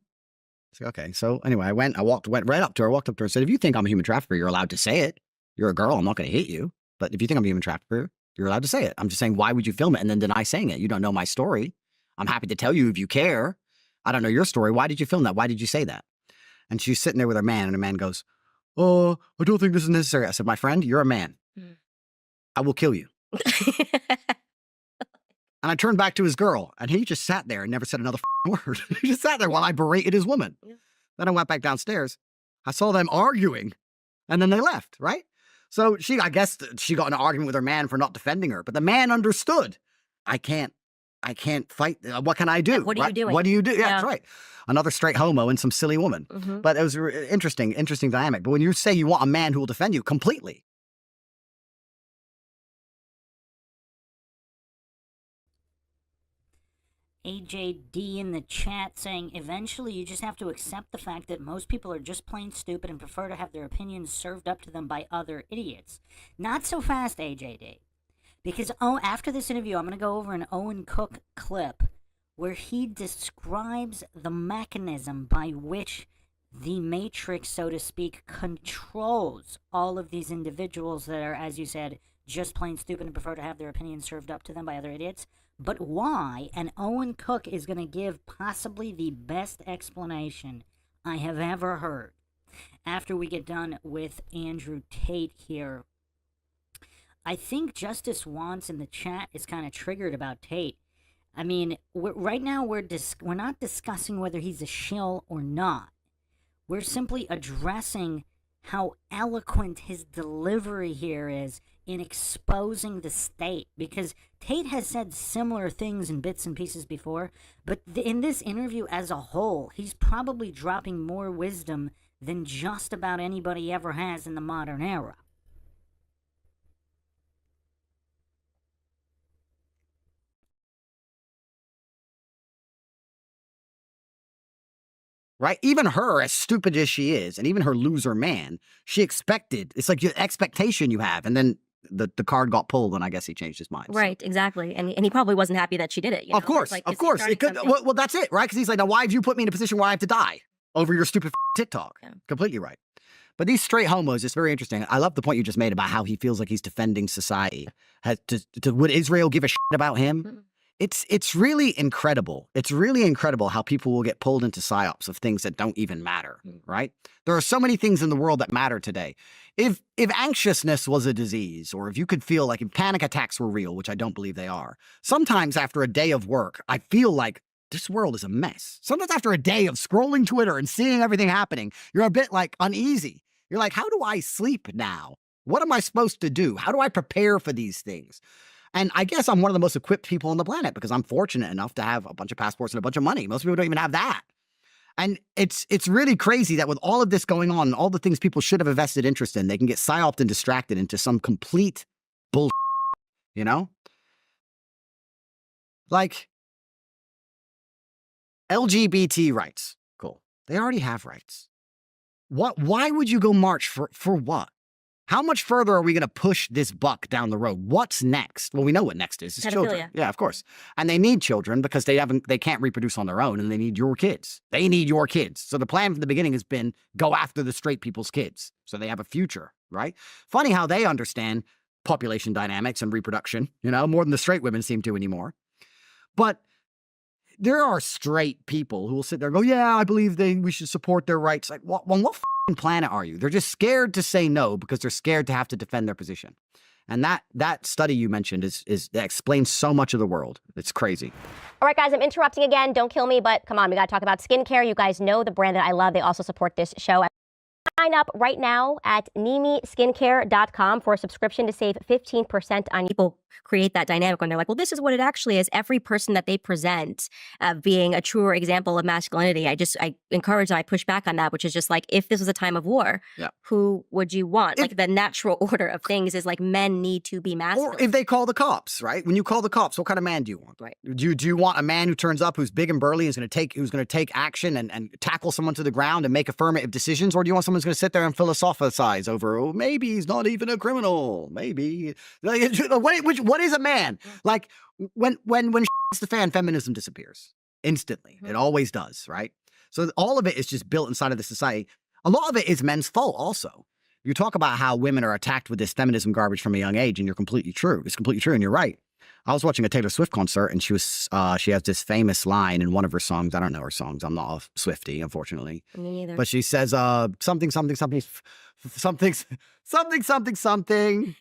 It's like, okay. So anyway, I went right up to her, walked up to her and said, "If you think I'm a human trafficker, you're allowed to say it. You're a girl. I'm not going to hit you. But if you think I'm a human trafficker, you're allowed to say it. I'm just saying, why would you film it and then deny saying it? You don't know my story. I'm happy to tell you if you care. I don't know your story. Why did you film that? Why did you say that?" And she's sitting there with her man, and her man goes, "Oh, I don't think this is necessary." I said, "My friend, you're a man. I will kill you." And I turned back to his girl, and he just sat there and never said another word. He just sat there while I berated his woman. Yeah. Then I went back downstairs. I saw them arguing, and then they left, right? So I guess she got in an argument with her man for not defending her, but the man understood. I can't fight. What can I do? Yeah, what are you doing? What do you do? Yeah, that's right. Another straight homo and some silly woman. Mm-hmm. But it was interesting dynamic. But when you say you want a man who will defend you completely, AJD in the chat saying, eventually you just have to accept the fact that most people are just plain stupid and prefer to have their opinions served up to them by other idiots. Not so fast, AJD. Because after this interview, I'm going to go over an Owen Cook clip where he describes the mechanism by which the Matrix, so to speak, controls all of these individuals that are, as you said, just plain stupid and prefer to have their opinions served up to them by other idiots. But why? And Owen Cook is going to give possibly the best explanation I have ever heard after we get done with Andrew Tate here. I think Justice Wants in the chat is kind of triggered about Tate. I mean, right now we're not discussing whether he's a shill or not. We're simply addressing how eloquent his delivery here is in exposing the state, because Tate has said similar things in bits and pieces before, but in this interview as a whole, he's probably dropping more wisdom than just about anybody ever has in the modern era. right? Even her, as stupid as she is, and even her loser man, she expected, it's like your expectation you have, and then the card got pulled, and I guess he changed his mind. Right, exactly. And he probably wasn't happy that she did it. You know? Of course, like, of course. It could, well, that's it, right? Because he's like, now why have you put me in a position where I have to die over your stupid TikTok? Yeah. Completely right. But these straight homos, it's very interesting. I love the point you just made about how he feels like he's defending society. Would Israel give a shit about him? It's really incredible. It's really incredible how people will get pulled into psyops of things that don't even matter, right? There are so many things in the world that matter today. If anxiousness was a disease, or if you could feel like if panic attacks were real, which I don't believe they are, sometimes after a day of work, I feel like this world is a mess. Sometimes after a day of scrolling Twitter and seeing everything happening, you're a bit like uneasy. You're like, how do I sleep now? What am I supposed to do? How do I prepare for these things? And I guess I'm one of the most equipped people on the planet because I'm fortunate enough to have a bunch of passports and a bunch of money. Most people don't even have that. And it's really crazy that with all of this going on, all the things people should have a vested interest in, they can get psyoped and distracted into some complete bullshit, you know? Like, LGBT rights. Cool. They already have rights. Why would you go march for what? How much further are we going to push this buck down the road? What's next? Well, we know what next is. It's children. Yeah, of course. And they need children because they can't reproduce on their own, and they need your kids. They need your kids. So the plan from the beginning has been go after the straight people's kids so they have a future, right? Funny how they understand population dynamics and reproduction, more than the straight women seem to anymore. But there are straight people who will sit there and go, yeah, I believe we should support their rights. Like, what planet are you? They're just scared to say no because they're scared to have to defend their position. And that study you mentioned that explains so much of the world. It's crazy. All right, guys, I'm interrupting again. Don't kill me, but come on, we got to talk about skincare. You guys know the brand that I love. They also support this show. Sign up right now at NimiSkincare.com for a subscription to save 15% on people create that dynamic when they're like, well, this is what it actually is. Every person that they present being a truer example of masculinity. I encourage and I push back on that, which is just like, if this was a time of war, who would you want? Like the natural order of things is like men need to be masculine. Or if they call the cops, right? When you call the cops, what kind of man do you want? Right. Do you want a man who turns up, who's big and burly, who's going to take action and tackle someone to the ground and make affirmative decisions? Or do you want someone who's going to sit there and philosophize over, oh, maybe he's not even a criminal. Maybe. What is a man? Like, when hits the fan, feminism disappears instantly. It always does, right? So all of it is just built inside of the society. A lot of it is men's fault also. You talk about how women are attacked with this feminism garbage from a young age, and you're completely true. It's completely true, and you're right. I was watching a Taylor Swift concert, and she has this famous line in one of her songs. I don't know her songs. I'm not a Swiftie, unfortunately. Me neither. But she says something.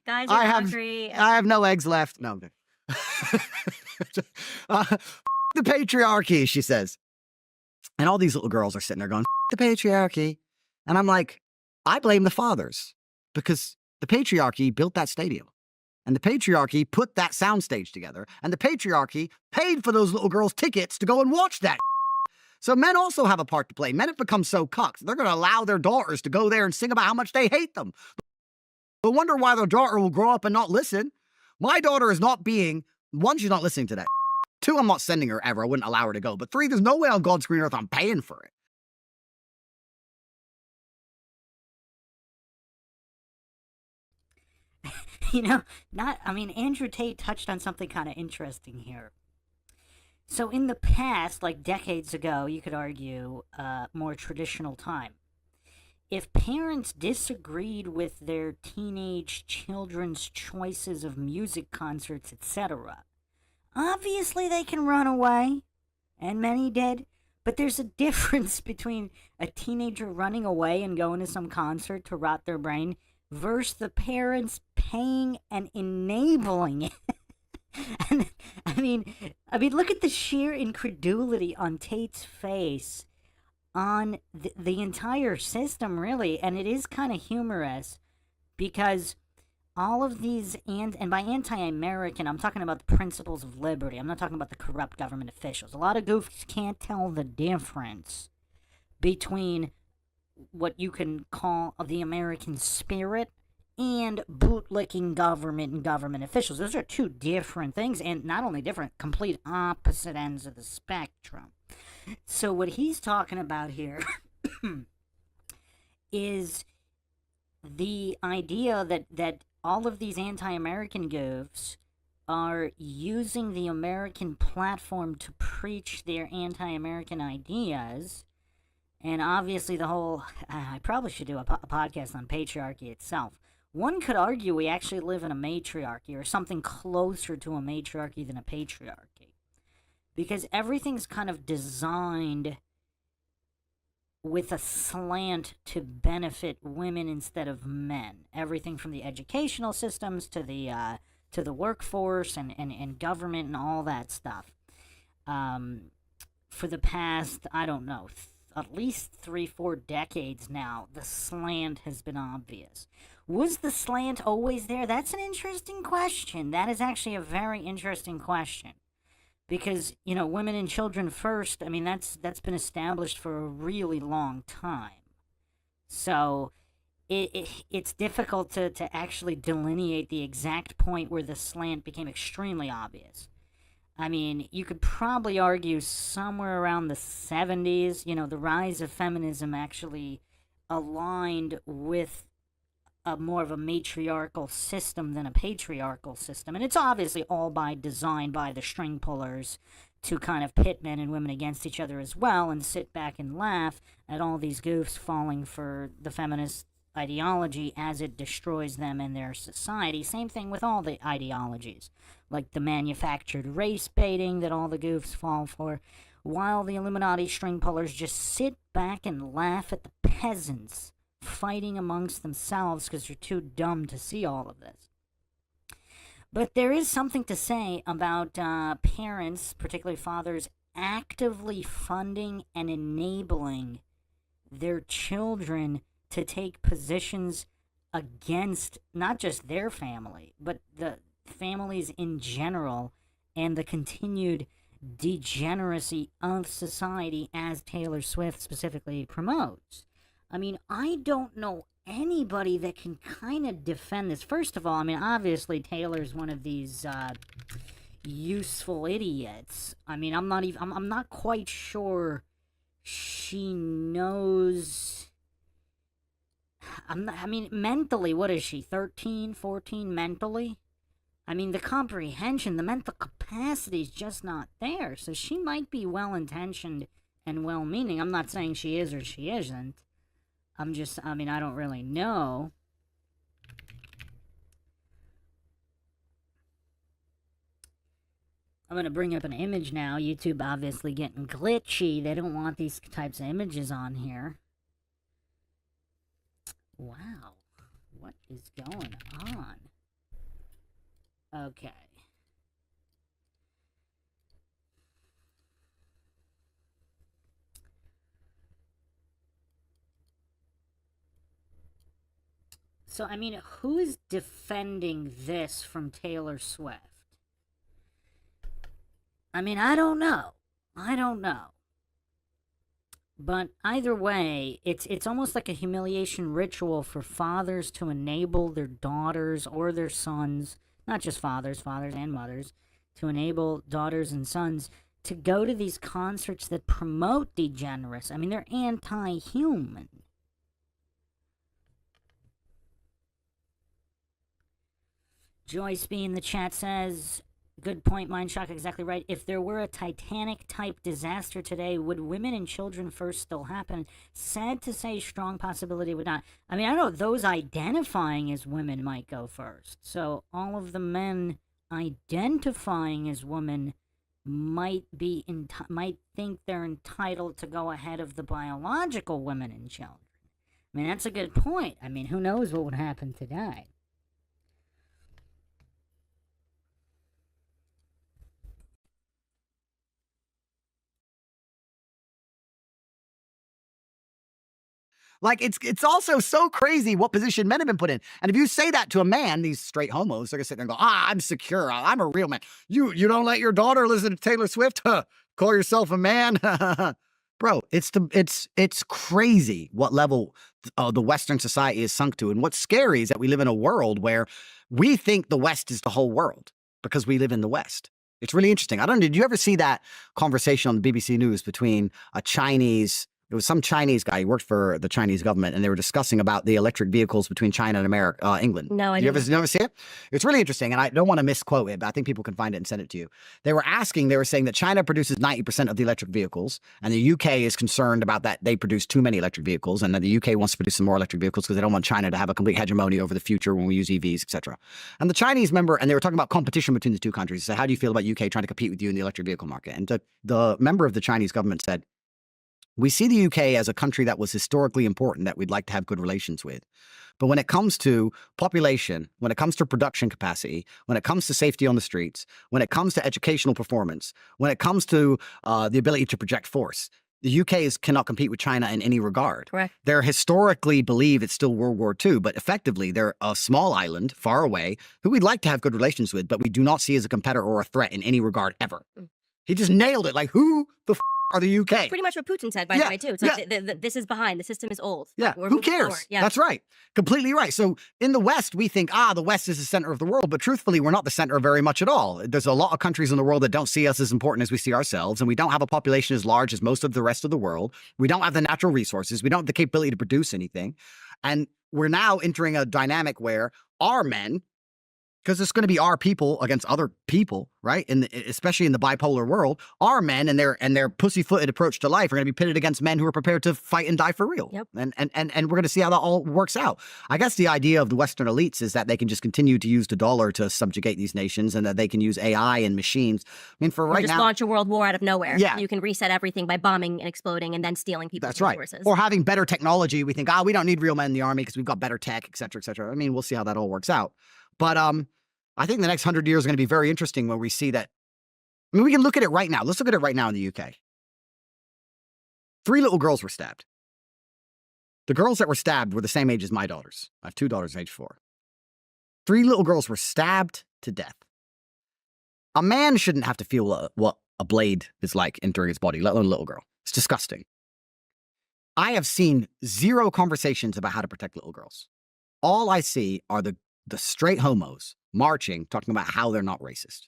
Guys, I have no eggs left. No. The patriarchy, she says. And all these little girls are sitting there going, the patriarchy. And I'm like, I blame the fathers because the patriarchy built that stadium. And the patriarchy put that soundstage together. And the patriarchy paid for those little girls' tickets to go and watch that. So men also have a part to play. Men have become so cucked. They're going to allow their daughters to go there and sing about how much they hate them. But wonder why their daughter will grow up and not listen. My daughter is not being, one, she's not listening to that. Two, I'm not sending her ever. I wouldn't allow her to go. But three, there's no way on God's green earth I'm paying for it. Andrew Tate touched on something kind of interesting here. So in the past, like decades ago, you could argue, more traditional time, if parents disagreed with their teenage children's choices of music concerts, etc., obviously they can run away, and many did, but there's a difference between a teenager running away and going to some concert to rot their brain versus the parents paying and enabling it. And I mean, look at the sheer incredulity on Tate's face on the entire system, really. And it is kind of humorous because all of these, and by anti-American, I'm talking about the principles of liberty. I'm not talking about the corrupt government officials. A lot of goofs can't tell the difference between what you can call the American spirit and bootlicking government and government officials. Those are two different things, and not only different, complete opposite ends of the spectrum. So what he's talking about here is the idea that all of these anti-American goofs are using the American platform to preach their anti-American ideas, And obviously the whole, I probably should do a podcast on patriarchy itself. One could argue we actually live in a matriarchy, or something closer to a matriarchy than a patriarchy. Because everything's kind of designed with a slant to benefit women instead of men. Everything from the educational systems to the workforce and government and all that stuff. For the past, I don't know, at least 3-4 decades now, the slant has been obvious. Was the slant always there? That's an interesting question. That is actually a very interesting question. Because, women and children first, I mean, that's been established for a really long time. So it's difficult to actually delineate the exact point where the slant became extremely obvious. I mean, you could probably argue somewhere around the 70s, the rise of feminism actually aligned with more of a matriarchal system than a patriarchal system. And it's obviously all by design by the string pullers to kind of pit men and women against each other as well, and sit back and laugh at all these goofs falling for the feminist ideology as it destroys them and their society. Same thing with all the ideologies, like the manufactured race baiting that all the goofs fall for, while the Illuminati string pullers just sit back and laugh at the peasants fighting amongst themselves because they're too dumb to see all of this. But there is something to say about parents, particularly fathers, actively funding and enabling their children to take positions against not just their family, but the families in general, and the continued degeneracy of society as Taylor Swift specifically promotes. I mean, I don't know anybody that can kind of defend this. First of all, I mean, obviously Taylor's one of these useful idiots. I mean, I'm not quite sure she knows. Mentally, what is she, 13, 14 mentally? I mean, the comprehension, the mental capacity is just not there. So she might be well-intentioned and well-meaning. I'm not saying she is or she isn't. I don't really know. I'm going to bring up an image now. YouTube obviously getting glitchy. They don't want these types of images on here. Wow. What is going on? Okay. So, I mean, who is defending this from Taylor Swift? I mean, I don't know. But either way, it's almost like a humiliation ritual for fathers to enable their daughters or their sons, not just fathers and mothers, to enable daughters and sons to go to these concerts that promote degeneracy. I mean, they're anti-human. Joyce B in the chat says, good point, MINDSHOCK, exactly right. If there were a Titanic-type disaster today, would women and children first still happen? Sad to say, strong possibility would not. I mean, I know those identifying as women might go first. So all of the men identifying as women might think they're entitled to go ahead of the biological women and children. I mean, that's a good point. I mean, who knows what would happen today? Like, it's also so crazy what position men have been put in. And if you say that to a man, these straight homos, they're gonna sit there and go, I'm secure, I'm a real man. You don't let your daughter listen to Taylor Swift? Huh, call yourself a man? Bro, it's crazy what level the Western society is sunk to. And what's scary is that we live in a world where we think the West is the whole world because we live in the West. It's really interesting. I don't know, did you ever see that conversation on the BBC News between a Chinese It was some Chinese guy. He worked for the Chinese government, and they were discussing about the electric vehicles between China and America, England. No, I You didn't. ever see it? It's really interesting, and I don't want to misquote it, but I think people can find it and send it to you. They were saying that China produces 90% of the electric vehicles, and the UK is concerned about that they produce too many electric vehicles, and that the UK wants to produce some more electric vehicles because they don't want China to have a complete hegemony over the future when we use EVs, etc. And the Chinese member, and they were talking about competition between the two countries. So how do you feel about UK trying to compete with you in the electric vehicle market? And the member of the Chinese government said, we see the UK as a country that was historically important that we'd like to have good relations with. But when it comes to population, when it comes to production capacity, when it comes to safety on the streets, when it comes to educational performance, when it comes to the ability to project force, the UK cannot compete with China in any regard. Correct. They're historically believe it's still World War II, but effectively they're a small island far away who we'd like to have good relations with, but we do not see as a competitor or a threat in any regard ever. He just nailed it. Like, who the are the UK? Pretty much what Putin said, by the way, too. It's like, this is behind. The system is old. Yeah, We're who moving cares? forward. Yeah. That's right. Completely right. So in the West, we think, the West is the center of the world. But truthfully, we're not the center very much at all. There's a lot of countries in the world that don't see us as important as we see ourselves. And we don't have a population as large as most of the rest of the world. We don't have the natural resources. We don't have the capability to produce anything. And we're now entering a dynamic where our men, because it's going to be our people against other people, right? Especially in the bipolar world, our men and their pussy-footed approach to life are going to be pitted against men who are prepared to fight and die for real. Yep. And we're going to see how that all works out. I guess the idea of the Western elites is that they can just continue to use the dollar to subjugate these nations, and that they can use AI and machines. I mean, for right just now, launch a world war out of nowhere. Yeah. You can reset everything by bombing and exploding and then stealing people's that's right. resources. Or having better technology. We think, we don't need real men in the army because we've got better tech, et cetera, et cetera. I mean, we'll see how that all works out. But I think the next 100 years are going to be very interesting when we see that. I mean, we can look at it right now. Let's look at it right now in the UK. 3 little girls were stabbed. The girls that were stabbed were the same age as my daughters. I have 2 daughters age 4. 3 little girls were stabbed to death. A man shouldn't have to feel what a blade is like entering his body, let alone a little girl. It's disgusting. I have seen 0 conversations about how to protect little girls. All I see are the straight homos marching, talking about how they're not racist.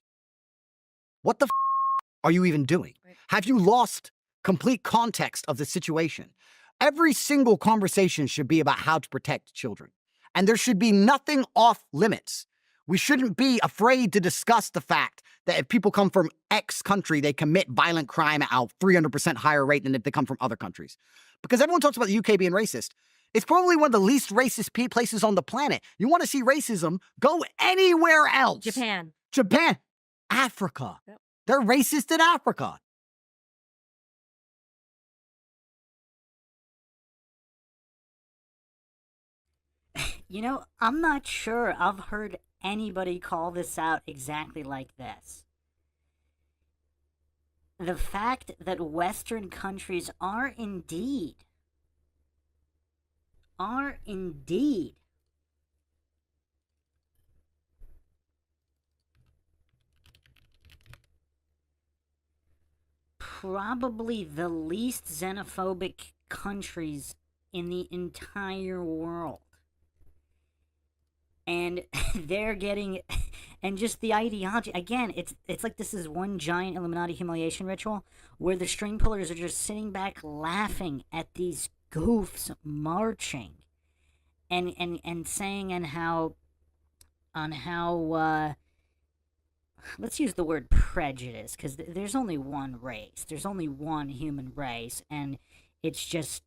What the are you even doing? Right. Have you lost complete context of the situation? Every single conversation should be about how to protect children. And there should be nothing off limits. We shouldn't be afraid to discuss the fact that if people come from X country, they commit violent crime at a 300% higher rate than if they come from other countries. Because everyone talks about the UK being racist. It's probably one of the least racist places on the planet. You want to see racism? Go anywhere else. Japan. Africa. Yep. They're racist in Africa. You know, I'm not sure I've heard anybody call this out exactly like this. The fact that Western countries are indeed probably the least xenophobic countries in the entire world. And they're getting, and just the ideology, again, it's like this is one giant Illuminati humiliation ritual where the string pullers are just sitting back laughing at these goofs marching and saying on how let's use the word prejudice, because there's only one race, there's only one human race, and it's just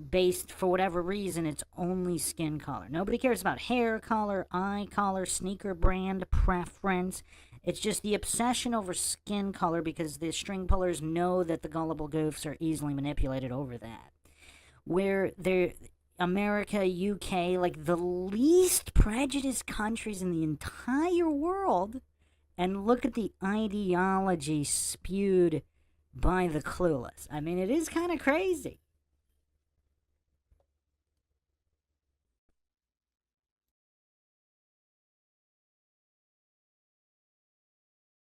based, for whatever reason, it's only skin color. Nobody cares about hair color, eye color, sneaker brand preference. It's just the obsession over skin color because the string pullers know that the gullible goofs are easily manipulated over that. Where they're America, UK, like the least prejudiced countries in the entire world, and look at the ideology spewed by the clueless. I mean, it is kind of crazy.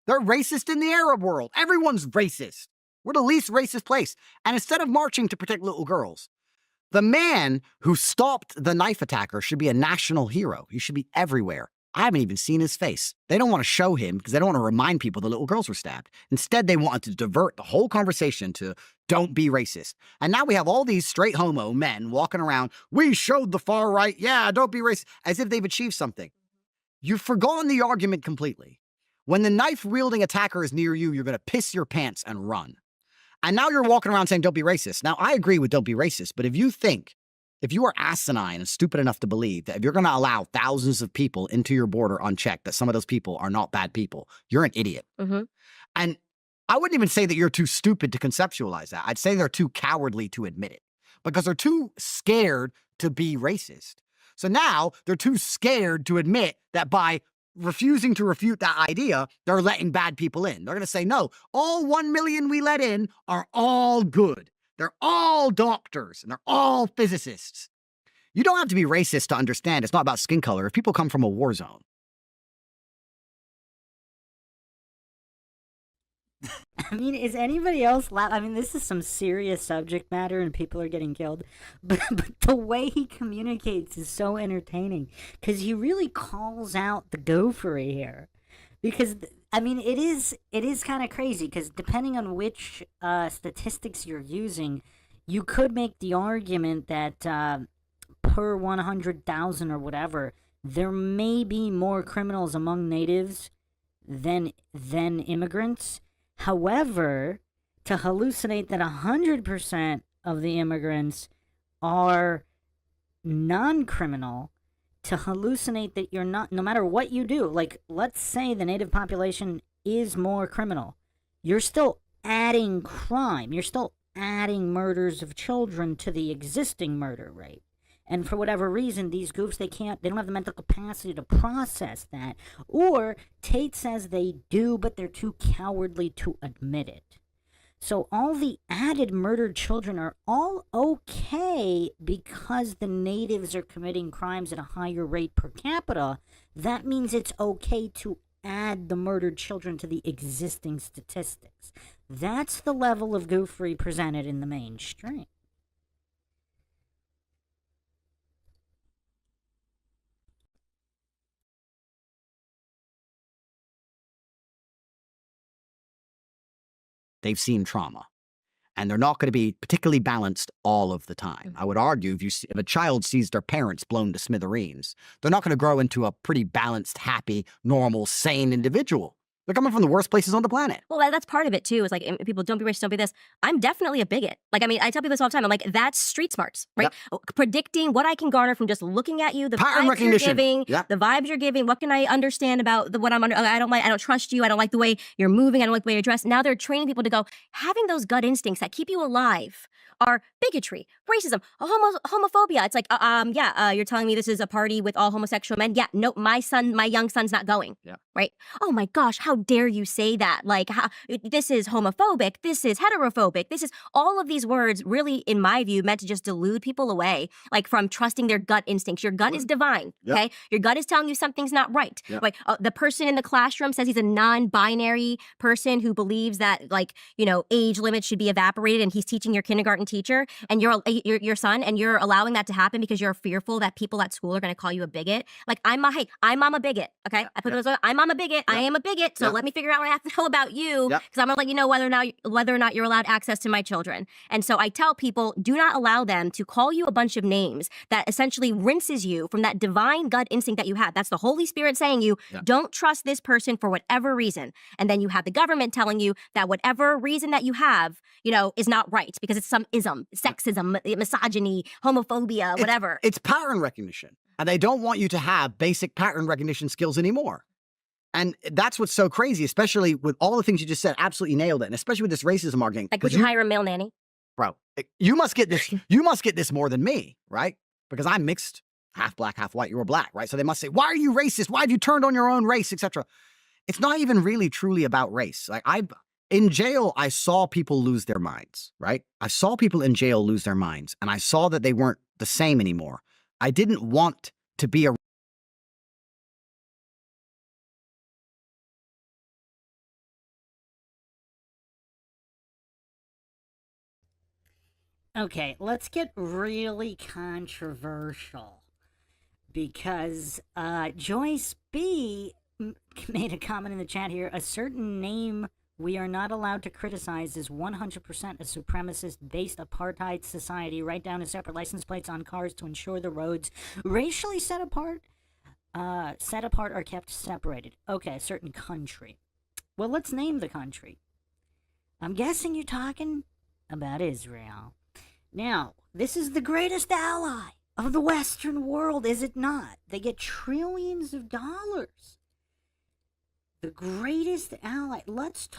They're racist in the Arab world. Everyone's racist. We're the least racist place. And instead of marching to protect little girls, the man who stopped the knife attacker should be a national hero. He should be everywhere. I haven't even seen his face. They don't want to show him because they don't want to remind people the little girls were stabbed. Instead, they wanted to divert the whole conversation to don't be racist. And now we have all these straight homo men walking around. We showed the far right. Yeah, don't be racist. As if they've achieved something. You've forgone the argument completely. When the knife-wielding attacker is near you, you're going to piss your pants and run. And now you're walking around saying, don't be racist. Now, I agree with don't be racist, but if you are asinine and stupid enough to believe that if you're going to allow thousands of people into your border unchecked, that some of those people are not bad people, you're an idiot. Mm-hmm. And I wouldn't even say that you're too stupid to conceptualize that. I'd say they're too cowardly to admit it because they're too scared to be racist. So now they're too scared to admit that by refusing to refute that idea, they're letting bad people in. They're going to say, no, all 1 million we let in are all good. They're all doctors and they're all physicists. You don't have to be racist to understand it's not about skin color if people come from a war zone. I mean, is anybody else I mean, this is some serious subject matter and people are getting killed. But the way he communicates is so entertaining because he really calls out the gophery here. Because, I mean, it is kind of crazy because depending on which statistics you're using, you could make the argument that per 100,000 or whatever, there may be more criminals among natives than immigrants. However, to hallucinate that 100% of the immigrants are non-criminal, to hallucinate that you're not, no matter what you do, like, let's say the native population is more criminal, you're still adding crime, you're still adding murders of children to the existing murder rate. And for whatever reason, these goofs, they don't have the mental capacity to process that. Or Tate says they do, but they're too cowardly to admit it. So all the added murdered children are all okay because the natives are committing crimes at a higher rate per capita. That means it's okay to add the murdered children to the existing statistics. That's the level of goofery presented in the mainstream. They've seen trauma. And they're not going to be particularly balanced all of the time. I would argue if a child sees their parents blown to smithereens, they're not going to grow into a pretty balanced, happy, normal, sane individual. They're coming from the worst places on the planet. Well, that's part of it, too. Is like, people, don't be racist, don't be this. I'm definitely a bigot. Like, I mean, I tell people this all the time. I'm like, that's street smarts, right? Yep. Predicting what I can garner from just looking at you, the pattern vibes recognition. You're giving, yep. the vibes you're giving. What can I understand about what I'm under? I don't trust you. I don't like the way you're moving. I don't like the way you're dressed. Now they're training people to go, having those gut instincts that keep you alive are bigotry, racism, homophobia. It's like, you're telling me this is a party with all homosexual men? Yeah, no, my young son's not going. Yeah. Right? Oh my gosh, how dare you say that? Like, this is homophobic, this is heterophobic, this is all of these words really, in my view, meant to just delude people away, like from trusting their gut instincts. Your gut is divine, yep. okay? Your gut is telling you something's not right. Yep. Like, the person in the classroom says he's a non-binary person who believes that, like, age limits should be evaporated, and he's teaching your kindergarten teacher, and your son, and you're allowing that to happen because you're fearful that people at school are going to call you a bigot. Like, I'm a bigot, okay? I put those on, I'm a bigot. I am a bigot, so let me figure out what I have to know about you, because I'm gonna let you know whether or not you're allowed access to my children. And so I tell people, do not allow them to call you a bunch of names that essentially rinses you from that divine gut instinct that you have. That's the Holy Spirit saying you don't trust this person for whatever reason. And then you have the government telling you that whatever reason that you have, is not right because it's some ism, sexism, misogyny, homophobia, whatever. It's pattern recognition. And they don't want you to have basic pattern recognition skills anymore. And that's what's so crazy, especially with all the things you just said. Absolutely nailed it. And especially with this racism argument. Like, would you hire a male nanny? Bro, you must get this. You must get this more than me, right? Because I'm mixed, half black, half white. You were black, right? So they must say, why are you racist? Why have you turned on your own race, etc. It's not even really truly about race. Like, in jail, I saw people lose their minds, right? I saw people in jail lose their minds, and I saw that they weren't the same anymore. I didn't want to be a Okay, let's get really controversial. because Joyce B made a comment in the chat here. A certain name we are not allowed to criticize is 100% a supremacist-based apartheid society. Write down a separate license plates on cars to ensure the roads racially set apart or kept separated. Okay, a certain country. Well, let's name the country. I'm guessing you're talking about Israel. Now, this is the greatest ally of the Western world, is it not? They get trillions of dollars. The greatest ally. Let's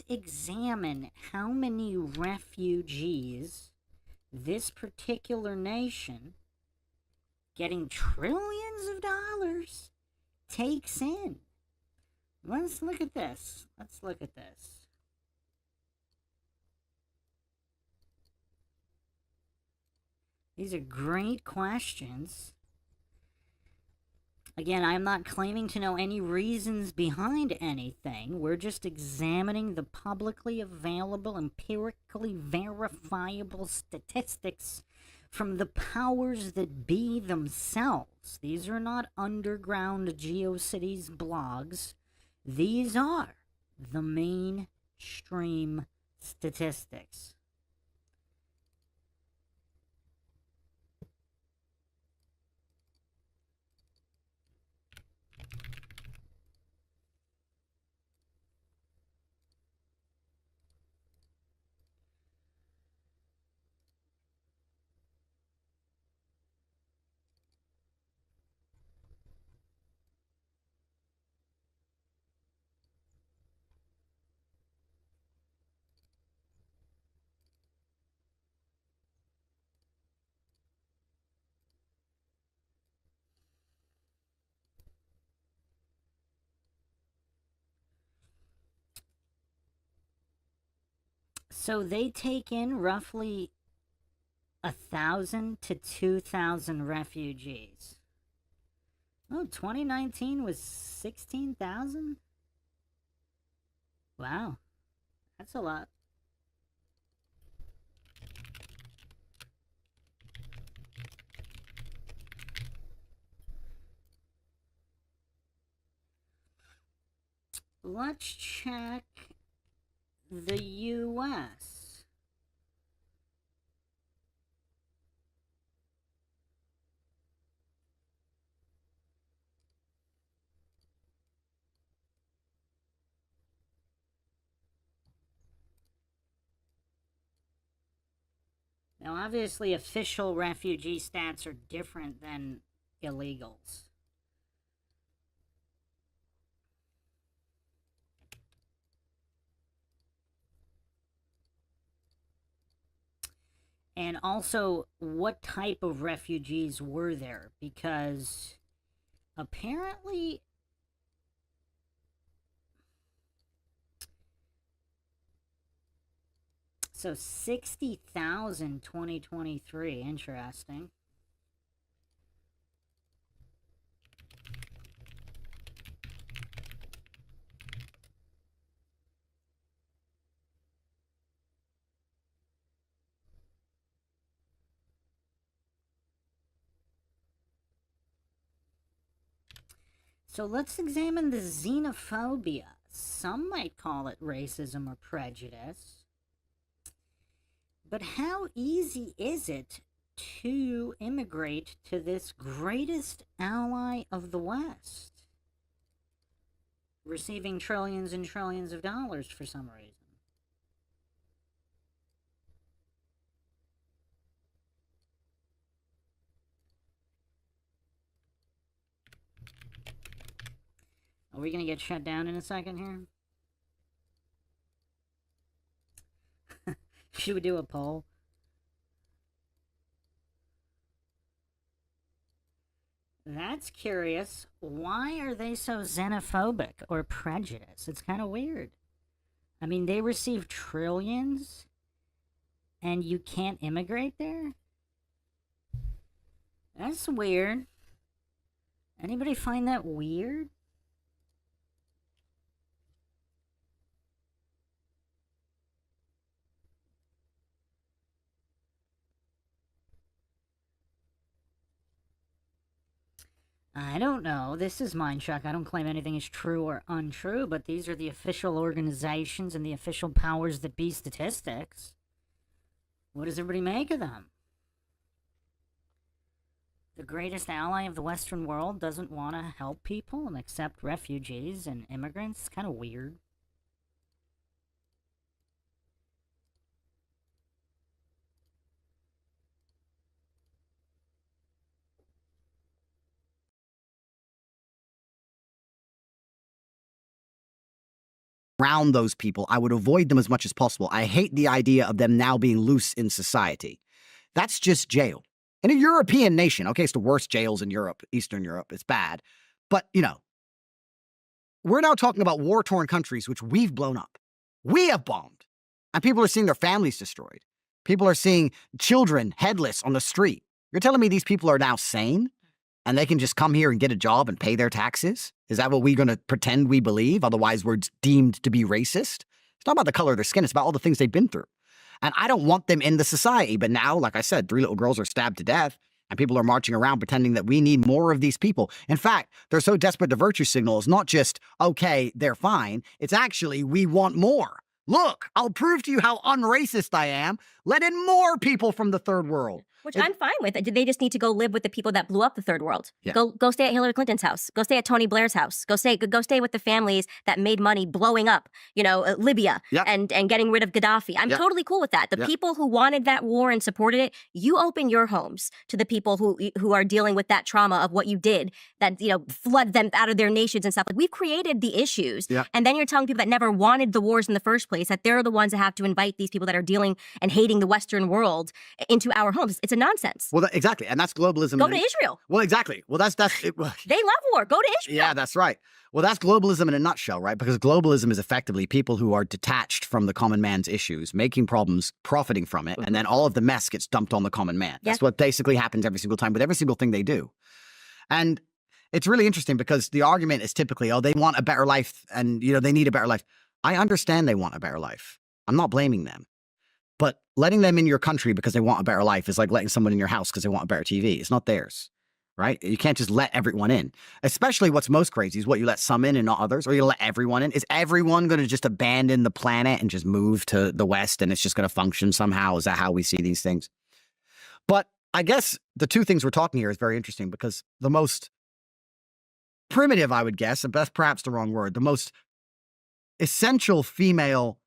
examine how many refugees this particular nation, getting trillions of dollars, takes in. Let's look at this. These are great questions. Again, I'm not claiming to know any reasons behind anything. We're just examining the publicly available, empirically verifiable statistics from the powers that be themselves. These are not underground GeoCities blogs. These are the mainstream statistics. So they take in roughly 1,000 to 2,000 refugees. Oh, 2019 was 16,000? Wow, that's a lot. Let's check the U.S. Now, obviously, official refugee stats are different than illegals. And also, what type of refugees were there? Because apparently, so 60,000 2023, interesting. So let's examine the xenophobia. Some might call it racism or prejudice. But how easy is it to immigrate to this greatest ally of the West, receiving trillions and trillions of dollars for some reason? Are we going to get shut down in a second here? Should we do a poll? That's curious. Why are they so xenophobic or prejudiced? It's kind of weird. I mean, they receive trillions and you can't immigrate there? That's weird. Anybody find that weird? I don't know. This is MindShock. I don't claim anything is true or untrue, but these are the official organizations and the official powers that be statistics. What does everybody make of them? The greatest ally of the Western world doesn't want to help people and accept refugees and immigrants? It's kind of weird. Around those people, I would avoid them as much as possible. I hate the idea of them now being loose in society. That's just jail. In a European nation, okay, it's the worst jails in Europe, Eastern Europe, it's bad. But, you know, we're now talking about war-torn countries which we've blown up. We have bombed. And people are seeing their families destroyed. People are seeing children headless on the street. You're telling me these people are now sane? And they can just come here and get a job and pay their taxes? Is that what we're going to pretend we believe? Otherwise, we're deemed to be racist? It's not about the color of their skin. It's about all the things they've been through. And I don't want them in the society. But now, like I said, 3 little girls are stabbed to death. And people are marching around pretending that we need more of these people. In fact, they're so desperate to virtue signal. It's not just, okay, they're fine. It's actually, we want more. Look, I'll prove to you how unracist I am. Let in more people from the third world. Which I'm fine with. They just need to go live with the people that blew up the third world. Yeah. Go stay at Hillary Clinton's house. Go stay at Tony Blair's house. Go stay with the families that made money blowing up, Libya and getting rid of Gaddafi. I'm totally cool with that. The people who wanted that war and supported it, you open your homes to the people who are dealing with that trauma of what you did, that flood them out of their nations and stuff. Like, we've created the issues, and then you're telling people that never wanted the wars in the first place that they're the ones that have to invite these people that are dealing and hating the Western world into our homes. It's a nonsense. Well, exactly. And that's globalism. Go to Israel. Well, exactly. Well, that's they love war. Go to Israel. Yeah, that's right. Well, that's globalism in a nutshell, right? Because globalism is effectively people who are detached from the common man's issues, making problems, profiting from it, and then all of the mess gets dumped on the common man. That's what basically happens every single time with every single thing they do. And it's really interesting because the argument is typically, oh, they want a better life and, they need a better life. I understand they want a better life. I'm not blaming them. But letting them in your country because they want a better life is like letting someone in your house because they want a better TV. It's not theirs, right? You can't just let everyone in. Especially what's most crazy is what you let some in and not others, or you let everyone in. Is everyone going to just abandon the planet and just move to the West and it's just going to function somehow? Is that how we see these things? But I guess the two things we're talking here is very interesting because the most primitive, I would guess, and that's perhaps the wrong word, the most essential female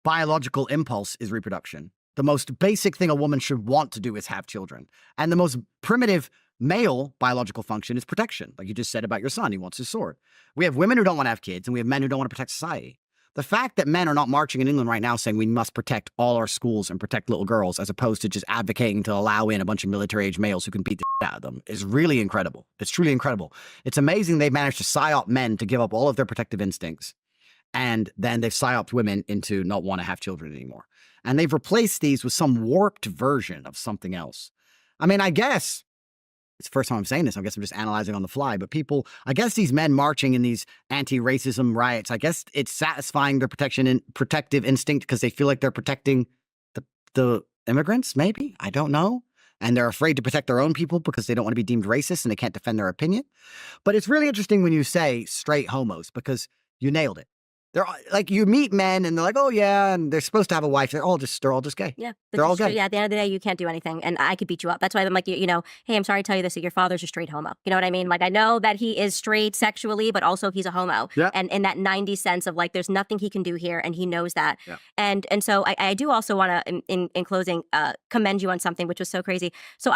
biological impulse is reproduction. The most basic thing a woman should want to do is have children. And the most primitive male biological function is protection. Like you just said about your son, he wants his sword. We have women who don't want to have kids, and we have men who don't want to protect society. The fact that men are not marching in England right now saying we must protect all our schools and protect little girls as opposed to just advocating to allow in a bunch of military-age males who can beat the shit out of them is really incredible. It's truly incredible. It's amazing they've managed to psyop men to give up all of their protective instincts. And then they've psyoped women into not want to have children anymore. And they've replaced these with some warped version of something else. I mean, I guess, it's the first time I'm saying this, I guess I'm just analyzing on the fly, but I guess these men marching in these anti-racism riots, I guess it's satisfying their protective instinct because they feel like they're protecting the immigrants, maybe? I don't know. And they're afraid to protect their own people because they don't want to be deemed racist and they can't defend their opinion. But it's really interesting when you say straight homos because you nailed it. They're like, you meet men and they're like, oh yeah, and they're supposed to have a wife. They're all just gay. Yeah. They're all gay. Yeah, at the end of the day, you can't do anything. And I could beat you up. That's why I'm like, hey, I'm sorry to tell you this, that your father's a straight homo. You know what I mean? Like, I know that he is straight sexually, but also he's a homo. Yeah. And in that 90 sense of like, there's nothing he can do here. And he knows that. Yeah. And so I do also want to, in closing, commend you on something, which was so crazy. So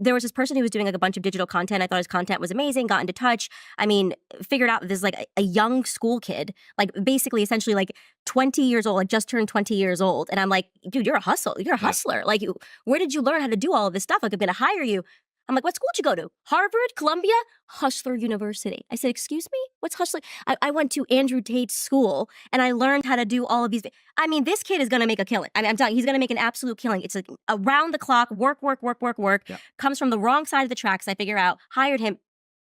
there was this person who was doing like a bunch of digital content. I thought his content was amazing, got into touch. I mean, figured out this is like a young school kid, like basically essentially like 20 years old, like just turned 20 years old. And I'm like, dude, you're a hustler. Like, where did you learn how to do all of this stuff? Like, I'm going to hire you. I'm like, what school did you go to? Harvard, Columbia, Hustler University. I said, excuse me? What's Hustler? I went to Andrew Tate's school and I learned how to do all of these. I mean, this kid is going to make a killing. I mean, I'm telling you, he's going to make an absolute killing. It's like around the clock, work. Yeah. Comes from the wrong side of the tracks. I figure out, hired him.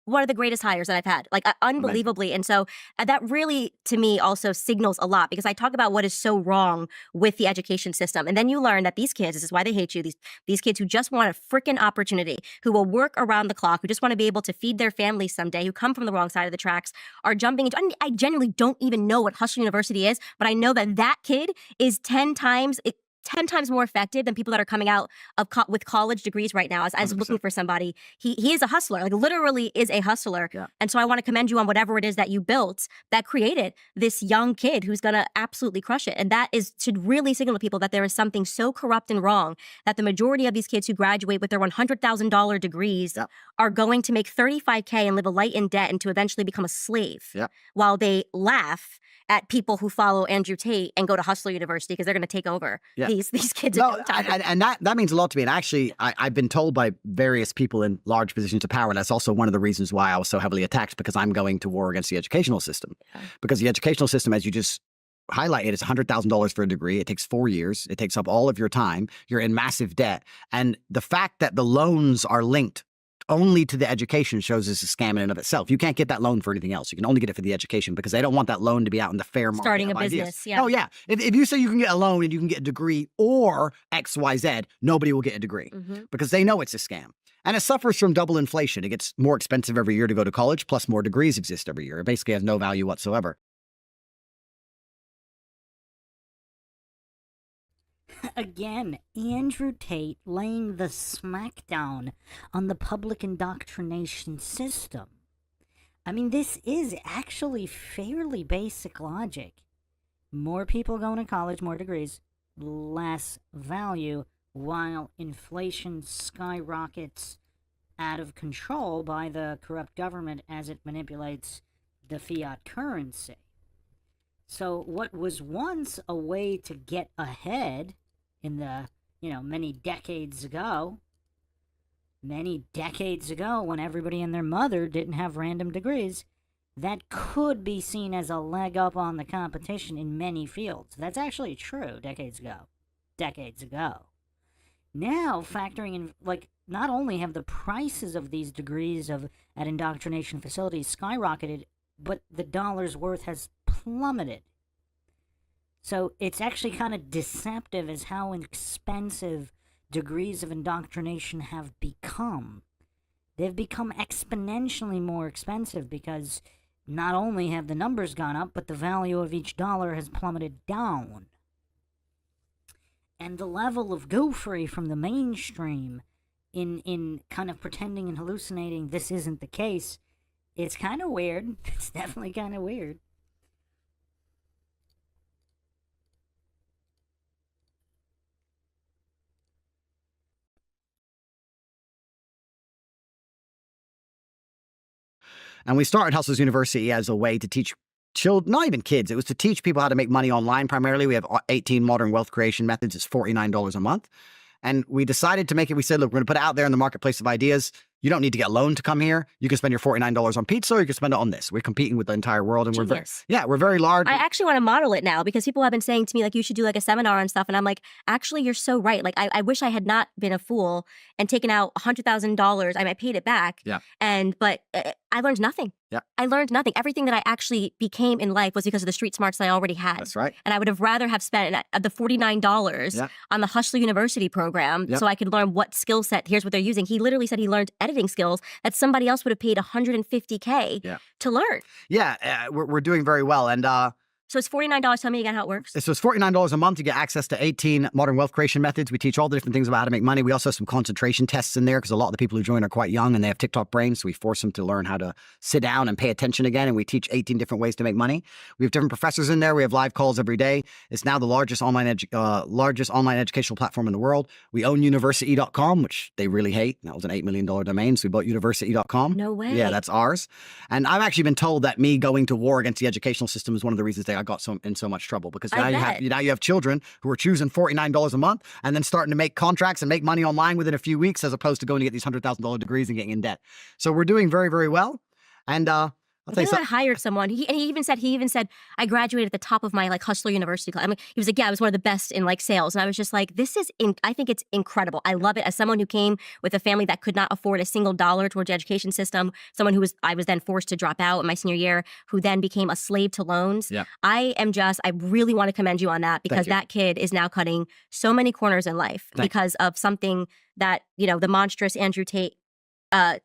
one of the greatest hires that I've had, like unbelievably. And so that really, to me, also signals a lot because I talk about what is so wrong with the education system. And then you learn that these kids, this is why they hate you, these kids who just want a freaking opportunity, who will work around the clock, who just want to be able to feed their families someday, who come from the wrong side of the tracks, are jumping into, I genuinely don't even know what Hustle University is, but I know that that kid is 10 times more effective than people that are coming out of with college degrees right now as looking for somebody. He is a hustler, like literally is a hustler. Yeah. And so I want to commend you on whatever it is that you built that created this young kid who's going to absolutely crush it. And that should really signal to people that there is something so corrupt and wrong that the majority of these kids who graduate with their $100,000 degrees are going to make $35K and live a life in debt and to eventually become a slave while they laugh at people who follow Andrew Tate and go to Hustler University because they're going to take over these kids. And that means a lot to me. And actually, I've been told by various people in large positions of power, that's also one of the reasons why I was so heavily attacked, because I'm going to war against the educational system. Because the educational system, as you just highlighted, is $100,000 for a degree. It takes 4 years. It takes up all of your time. You're in massive debt. And the fact that the loans are linked only to the education shows it's a scam in and of itself. You can't get that loan for anything else. You can only get it for the education because they don't want that loan to be out in the fair market. Starting a of ideas. business, yeah. Oh, yeah. If you say you can get a loan and you can get a degree or XYZ, nobody will get a degree because they know it's a scam. And it suffers from double inflation. It gets more expensive every year to go to college, plus more degrees exist every year. It basically has no value whatsoever. Again, Andrew Tate laying the smackdown on the public indoctrination system. I mean, this is actually fairly basic logic. More people going to college, more degrees, less value, while inflation skyrockets out of control by the corrupt government as it manipulates the fiat currency. So what was once a way to get ahead in the, many decades ago, when everybody and their mother didn't have random degrees, that could be seen as a leg up on the competition in many fields. That's actually true decades ago. Now, factoring in, not only have the prices of these degrees at indoctrination facilities skyrocketed, but the dollar's worth has plummeted. So it's actually kind of deceptive as how expensive degrees of indoctrination have become. They've become exponentially more expensive because not only have the numbers gone up, but the value of each dollar has plummeted down. And the level of goofery from the mainstream in kind of pretending and hallucinating this isn't the case, it's kind of weird. It's definitely kind of weird. And we started Hustlers University as a way to teach children, not even kids, it was to teach people how to make money online primarily. We have 18 modern wealth creation methods. It's $49 a month. And we decided to make it, we said, look, we're going to put it out there in the marketplace of ideas. You don't need to get a loan to come here. You can spend your $49 on pizza, or you can spend it on this. We're competing with the entire world, and we're very large. I actually want to model it now because people have been saying to me, you should do a seminar and stuff. And I'm like, actually, you're so right. I wish I had not been a fool and taken out $100,000. I paid it back. Yeah. But I learned nothing. Yeah. I learned nothing. Everything that I actually became in life was because of the street smarts that I already had. That's right. And I would have rather have spent the $49 on the Hustler University program so I could learn what skill set, here's what they're using. He literally said he learned editing skills that somebody else would have paid $150K to learn. Yeah, we're doing very well. And so it's $49. Tell me again how it works. So it's $49 a month. You get access to 18 modern wealth creation methods. We teach all the different things about how to make money. We also have some concentration tests in there because a lot of the people who join are quite young and they have TikTok brains. So we force them to learn how to sit down and pay attention again. And we teach 18 different ways to make money. We have different professors in there. We have live calls every day. It's now the largest online educational platform in the world. We own university.com, which they really hate. That was an $8 million domain. So we bought university.com. No way. Yeah, that's ours. And I've actually been told that me going to war against the educational system is one of the reasons I got in so much trouble, because now you have children who are choosing $49 a month and then starting to make contracts and make money online within a few weeks, as opposed to going to get these $100,000 degrees and getting in debt. So we're doing very, very well. And I'll tell you I something. hired someone. He even said I graduated at the top of my like Hustler University class. I mean, he was like, yeah, I was one of the best in like sales, and I was just like, I think it's incredible. I love it. As someone who came with a family that could not afford a single dollar towards the education system, someone I was then forced to drop out in my senior year, who then became a slave to loans. Yeah. I really want to commend you on that, because that kid is now cutting so many corners in life because of something that, you know, the monstrous Andrew Tate taught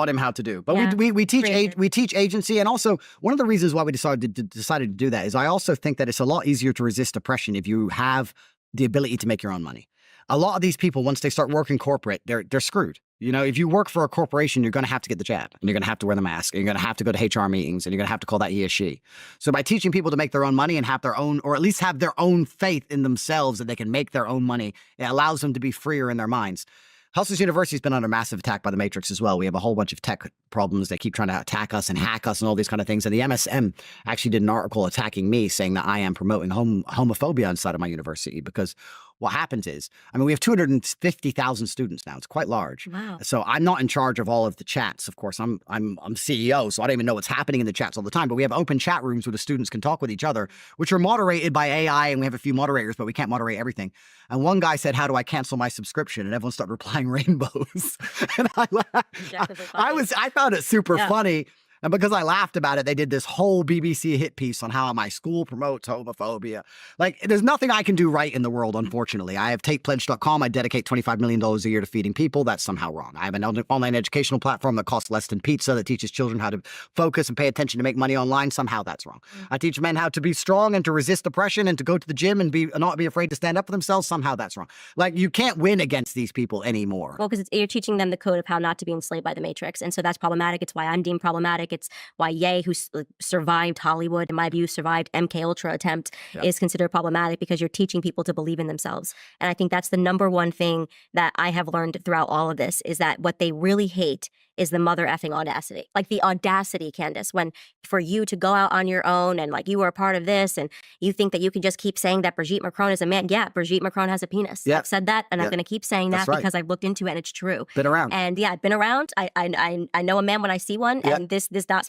him how to do. But Yeah, we teach agency, and also one of the reasons why we decided to do that is I also think that it's a lot easier to resist depression if you have the ability to make your own money. A lot of these people, once they start working corporate, they're screwed. You know, if you work for a corporation, you're going to have to get the jab, and you're going to have to wear the mask, and you're going to have to go to HR meetings, and you're going to have to call that he or she. So by teaching people to make their own money and have their own, or at least have their own faith in themselves that they can make their own money, it allows them to be freer in their minds. Hustlers University has been under massive attack by the Matrix as well. We have a whole bunch of tech problems. They keep trying to attack us and hack us and all these kind of things. And the MSM actually did an article attacking me, saying that I am promoting homophobia inside of my university, because what happens is, I mean, we have 250,000 students now. It's quite large. Wow. So I'm not in charge of all of the chats. Of course, I'm CEO, so I don't even know what's happening in the chats all the time. But we have open chat rooms where the students can talk with each other, which are moderated by AI, and we have a few moderators, but we can't moderate everything. And one guy said, "How do I cancel my subscription?" And everyone started replying rainbows. And I found it super funny. And because I laughed about it, they did this whole BBC hit piece on how my school promotes homophobia. Like, there's nothing I can do right in the world, unfortunately. I have TatePledge.com. I dedicate $25 million a year to feeding people. That's somehow wrong. I have an online educational platform that costs less than pizza, that teaches children how to focus and pay attention to make money online. Somehow that's wrong. I teach men how to be strong and to resist depression and to go to the gym and not be afraid to stand up for themselves. Somehow that's wrong. Like, you can't win against these people anymore. Well, because you're teaching them the code of how not to be enslaved by the Matrix. And so that's problematic. It's why I'm deemed problematic. It's why Ye, who survived Hollywood, in my view, survived MK Ultra attempt, is considered problematic, because you're teaching people to believe in themselves. And I think that's the number one thing that I have learned throughout all of this, is that what they really hate is the mother effing audacity. Like the audacity, Candace, when for you to go out on your own and like you were a part of this and you think that you can just keep saying that Brigitte Macron is a man. Yeah, Brigitte Macron has a penis. Yeah. I've said that, and I'm going to keep saying that That's right. because I've looked into it and it's true. Been around. And yeah, I've been around. I know a man when I see one, and this not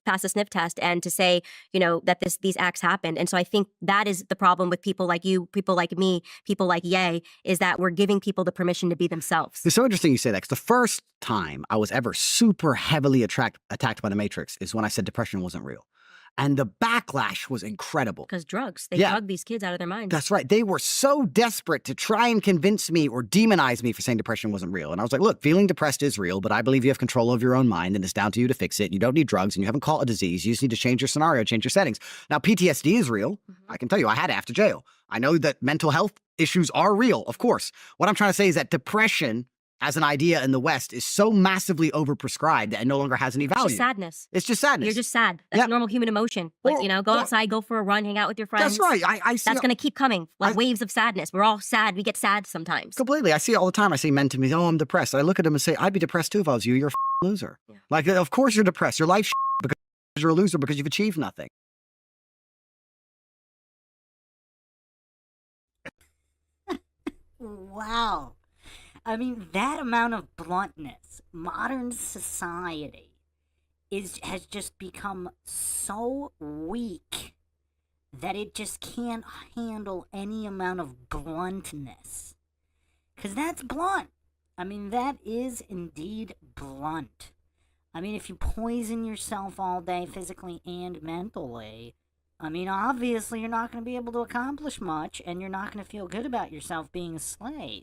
pass a sniff test, and to say, you know, that these acts happened. And so I think that is the problem with people like you, people like me, people like Ye, is that we're giving people the permission to be themselves. It's so interesting you say that, because the first time I was ever super heavily attacked by the Matrix is when I said depression wasn't real. And the backlash was incredible. Because drugs. They drug these kids out of their minds. That's right. They were so desperate to try and convince me or demonize me for saying depression wasn't real. And I was like, look, feeling depressed is real, but I believe you have control of your own mind, and it's down to you to fix it. You don't need drugs, and you haven't caught a disease. You just need to change your scenario, change your settings. Now, PTSD is real. I can tell you, I had it after jail. I know that mental health issues are real, of course. What I'm trying to say is that depression as an idea in the West is so massively overprescribed that it no longer has any value. It's just sadness. It's just sadness. You're just sad. That's normal human emotion. Like, you know, go outside, go for a run, hang out with your friends. That's right. I see. That's going to keep coming. Like waves of sadness. We're all sad. We get sad sometimes. Completely. I see it all the time. I see men to me, oh, I'm depressed. And I look at them and say, I'd be depressed too if I was you. You're a loser. Yeah. Like, of course you're depressed. Your life's because you're a loser because you've achieved nothing. Wow. I mean, that amount of bluntness, modern society has just become so weak that it just can't handle any amount of bluntness. Because that's blunt. I mean, that is indeed blunt. I mean, if you poison yourself all day, physically and mentally, I mean, obviously you're not going to be able to accomplish much, and you're not going to feel good about yourself being a slave.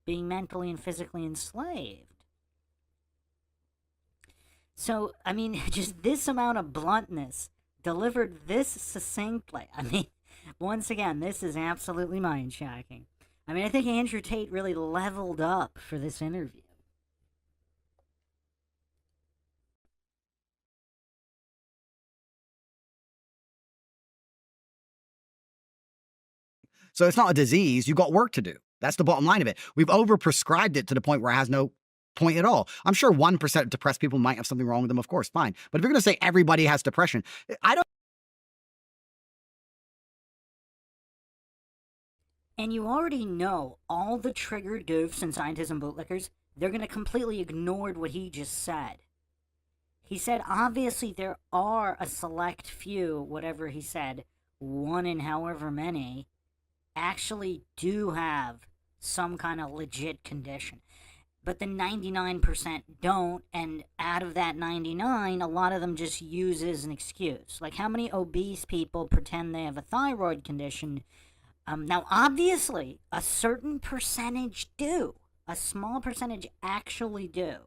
Being mentally and physically enslaved. So, I mean, just this amount of bluntness delivered this succinctly. I mean, once again, this is absolutely mind-shocking. I mean, I think Andrew Tate really leveled up for this interview. So it's not a disease. You've got work to do. That's the bottom line of it. We've overprescribed it to the point where it has no point at all. I'm sure 1% of depressed people might have something wrong with them, of course, fine. But if you're going to say everybody has depression, I don't. And you already know all the triggered goofs and scientists and bootlickers, they're going to completely ignore what he just said. He said, obviously, there are a select few, whatever he said, one in however many, actually do have some kind of legit condition. But the 99% don't, and out of that 99, a lot of them just use it as an excuse. Like, how many obese people pretend they have a thyroid condition? Now, obviously, a certain percentage do. A small percentage actually do.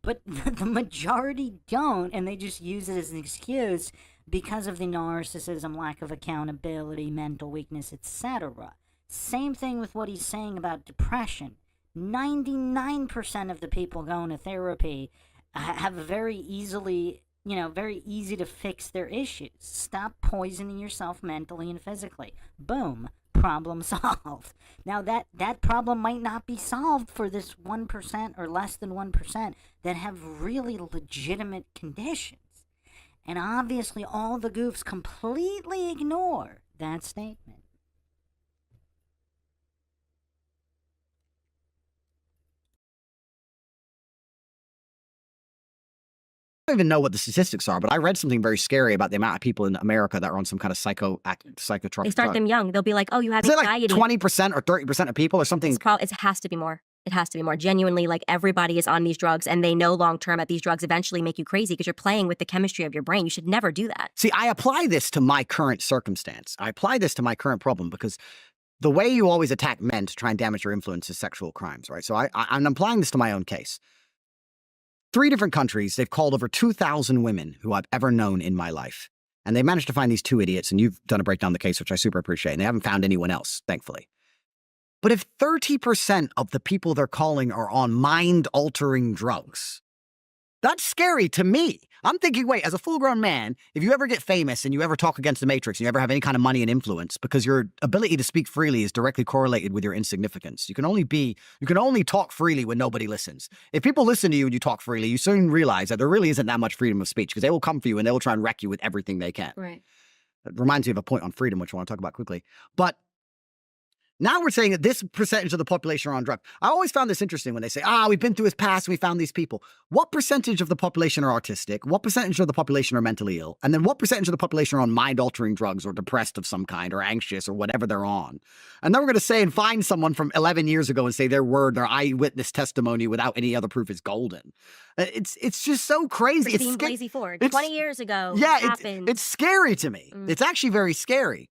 But the majority don't, and they just use it as an excuse because of the narcissism, lack of accountability, mental weakness, etc. Same thing with what he's saying about depression. 99% of the people going to therapy have very easily, very easy to fix their issues. Stop poisoning yourself mentally and physically. Boom. Problem solved. Now that problem might not be solved for this 1% or less than 1% that have really legitimate conditions. And obviously all the goofs completely ignore that statement. I don't even know what the statistics are, but I read something very scary about the amount of people in America that are on some kind of psychotropic They start drug. them young. They'll be like, oh, you have Is it anxiety. like 20% or 30% of people or something? It has to be more. It has to be more. Genuinely, like, everybody is on these drugs, and they know long term that these drugs eventually make you crazy because you're playing with the chemistry of your brain. You should never do that. See, I apply this to my current circumstance. I apply this to my current problem because the way you always attack men to try and damage your influence is sexual crimes, right? So I'm applying this to my own case. 3 different countries, they've called over 2,000 women who I've ever known in my life. And they managed to find these 2 idiots, and you've done a breakdown of the case, which I super appreciate, and they haven't found anyone else, thankfully. But if 30% of the people they're calling are on mind-altering drugs, that's scary to me. I'm thinking, wait, as a full-grown man, if you ever get famous and you ever talk against the Matrix and you ever have any kind of money and influence, because your ability to speak freely is directly correlated with your insignificance. You can only talk freely when nobody listens. If people listen to you and you talk freely, you soon realize that there really isn't that much freedom of speech because they will come for you and they will try and wreck you with everything they can. Right. It reminds me of a point on freedom, which I want to talk about quickly. But now we're saying that this percentage of the population are on drugs. I always found this interesting when they say, we've been through his past and we found these people. What percentage of the population are autistic? What percentage of the population are mentally ill? And then what percentage of the population are on mind-altering drugs or depressed of some kind or anxious or whatever they're on? And then we're going to say and find someone from 11 years ago and say their word, their eyewitness testimony without any other proof is golden. It's just so crazy. It's Blasey Ford. 20 years ago, yeah, it happened. It's scary to me. It's actually very scary.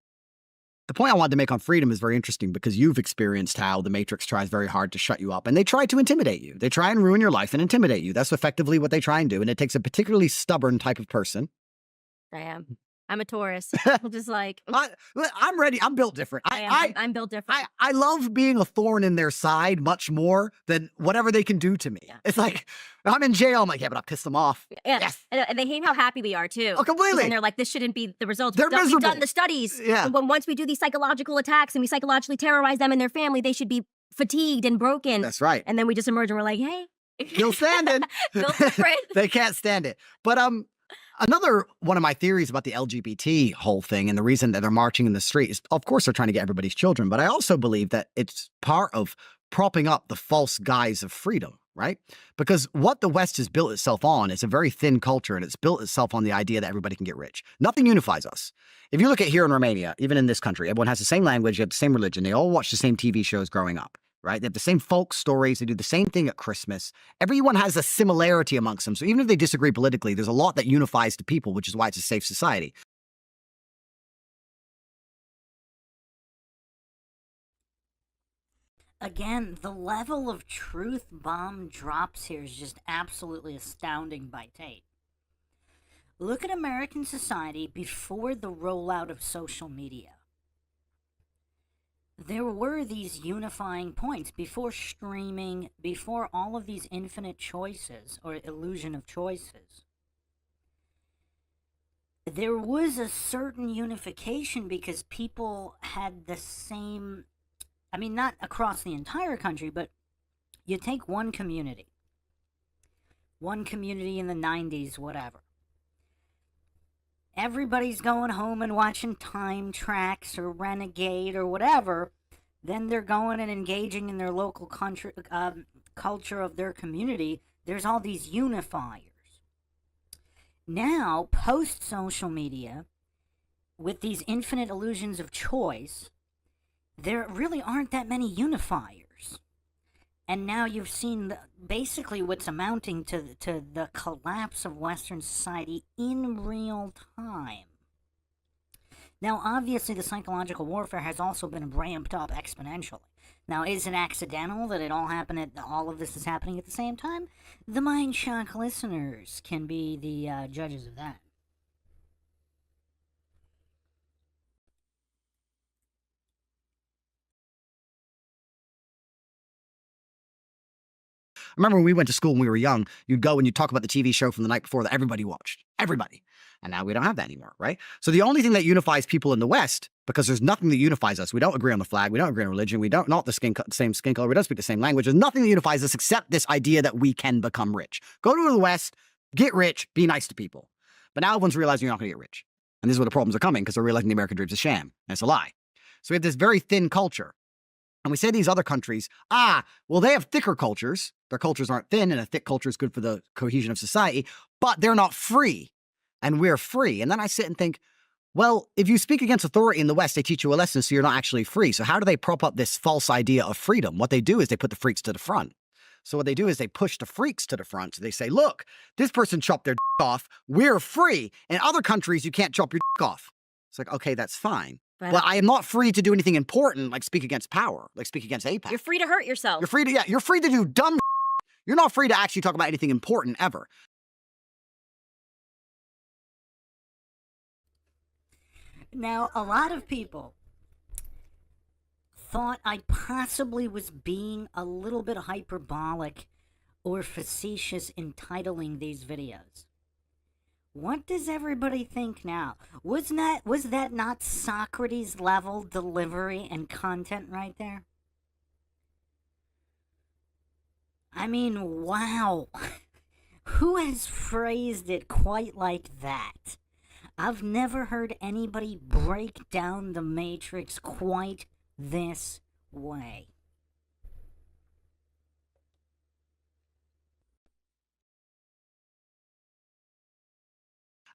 The point I wanted to make on freedom is very interesting because you've experienced how the Matrix tries very hard to shut you up and they try to intimidate you. They try and ruin your life and intimidate you. That's effectively what they try and do. And it takes a particularly stubborn type of person. I am. I'm a Taurus. I'm just like... I'm ready. I'm built different. I'm built different. I love being a thorn in their side much more than whatever they can do to me. Yeah. It's like, I'm in jail. I'm like, yeah, but I'll piss them off. Yeah. Yes. And they hate how happy we are, too. Oh, completely. And they're like, this shouldn't be the results. They're miserable. We've done the studies. Yeah. And once we do these psychological attacks and we psychologically terrorize them and their family, they should be fatigued and broken. That's right. And then we just emerge and we're like, hey. Still standing. Built different. They can't stand it. But another one of my theories about the LGBT whole thing and the reason that they're marching in the street is, of course, they're trying to get everybody's children. But I also believe that it's part of propping up the false guise of freedom, right? Because what the West has built itself on is a very thin culture, and it's built itself on the idea that everybody can get rich. Nothing unifies us. If you look at here in Romania, even in this country, everyone has the same language, you have the same religion. They all watch the same TV shows growing up. Right? They have the same folk stories. They do the same thing at Christmas. Everyone has a similarity amongst them. So even if they disagree politically, there's a lot that unifies the people, which is why it's a safe society. Again, the level of truth bomb drops here is just absolutely astounding by Tate. Look at American society before the rollout of social media. There were these unifying points before streaming, before all of these infinite choices or illusion of choices. There was a certain unification because people had the same, I mean, not across the entire country, but you take one community in the 90s, whatever. Everybody's going home and watching Time Tracks or Renegade or whatever. Then they're going and engaging in their local culture of their community. There's all these unifiers. Now, post social media, with these infinite illusions of choice, there really aren't that many unifiers. And now you've seen basically what's amounting to the collapse of Western society in real time. Now, obviously, the psychological warfare has also been ramped up exponentially. Now, is it accidental that all of this is happening at the same time? The MINDSHOCK listeners can be the judges of that. I remember when we went to school when we were young, you'd go and you'd talk about the TV show from the night before that everybody watched. Everybody. And now we don't have that anymore, right? So the only thing that unifies people in the West, because there's nothing that unifies us. We don't agree on the flag. We don't agree on religion. We don't, not the same skin color. We don't speak the same language. There's nothing that unifies us except this idea that we can become rich. Go to the West, get rich, be nice to people. But now everyone's realizing you're not going to get rich. And this is where the problems are coming, because they're realizing the American dream's a sham. And it's a lie. So we have this very thin culture. And we say these other countries, well, they have thicker cultures. Their cultures aren't thin, and a thick culture is good for the cohesion of society, but they're not free. And we're free. And then I sit and think, well, if you speak against authority in the West, they teach you a lesson, so you're not actually free. So how do they prop up this false idea of freedom? What they do is they put the freaks to the front. So what they do is they push the freaks to the front. So they say, look, this person chopped their off. We're free. In other countries, you can't chop your off. It's like, okay, that's fine. But I am not free to do anything important, like speak against power, like speak against APAC. You're free to hurt yourself. You're free to do dumb. You're not free to actually talk about anything important ever. Now, a lot of people thought I possibly was being a little bit hyperbolic or facetious in titling these videos. What does everybody think now? Was that not Socrates level delivery and content right there? I mean, wow. Who has phrased it quite like that? I've never heard anybody break down the Matrix quite this way.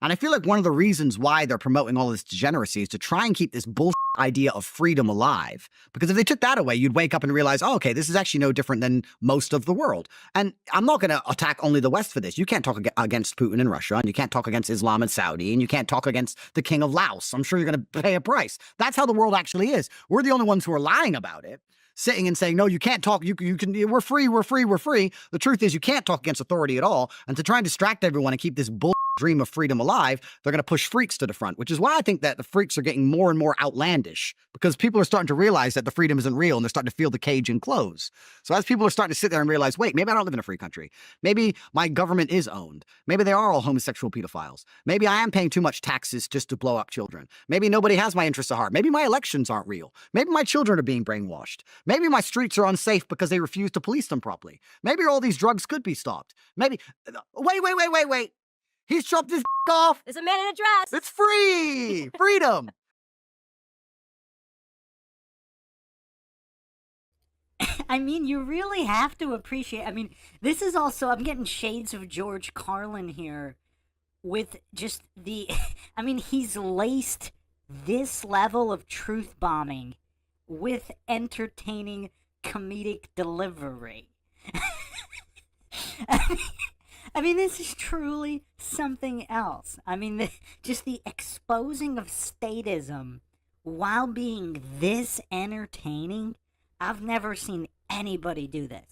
And I feel like one of the reasons why they're promoting all this degeneracy is to try and keep this bullshit idea of freedom alive. Because if they took that away, you'd wake up and realize, oh, okay, this is actually no different than most of the world. And I'm not going to attack only the West for this. You can't talk against Putin in Russia, and you can't talk against Islam in Saudi, and you can't talk against the king of Laos. I'm sure you're going to pay a price. That's how the world actually is. We're the only ones who are lying about it. Sitting and saying, no, you can't talk, you can, we're free. The truth is you can't talk against authority at all. And to try and distract everyone and keep this bull dream of freedom alive, they're going to push freaks to the front, which is why I think that the freaks are getting more and more outlandish, because people are starting to realize that the freedom isn't real, and they're starting to feel the cage and close. So as people are starting to sit there and realize, wait, maybe I don't live in a free country. Maybe my government is owned. Maybe they are all homosexual pedophiles. Maybe I am paying too much taxes just to blow up children. Maybe nobody has my interests at heart. Maybe my elections aren't real. Maybe my children are being brainwashed. Maybe my streets are unsafe because they refuse to police them properly. Maybe all these drugs could be stopped. Maybe, wait. He's chopped his off. There's a man in a dress. It's free. Freedom. I mean, you really have to appreciate. I mean, this is also, I'm getting shades of George Carlin here with just the, I mean, he's laced this level of truth bombing with entertaining comedic delivery. I mean, this is truly something else. I mean, just the exposing of statism while being this entertaining, I've never seen anybody do this.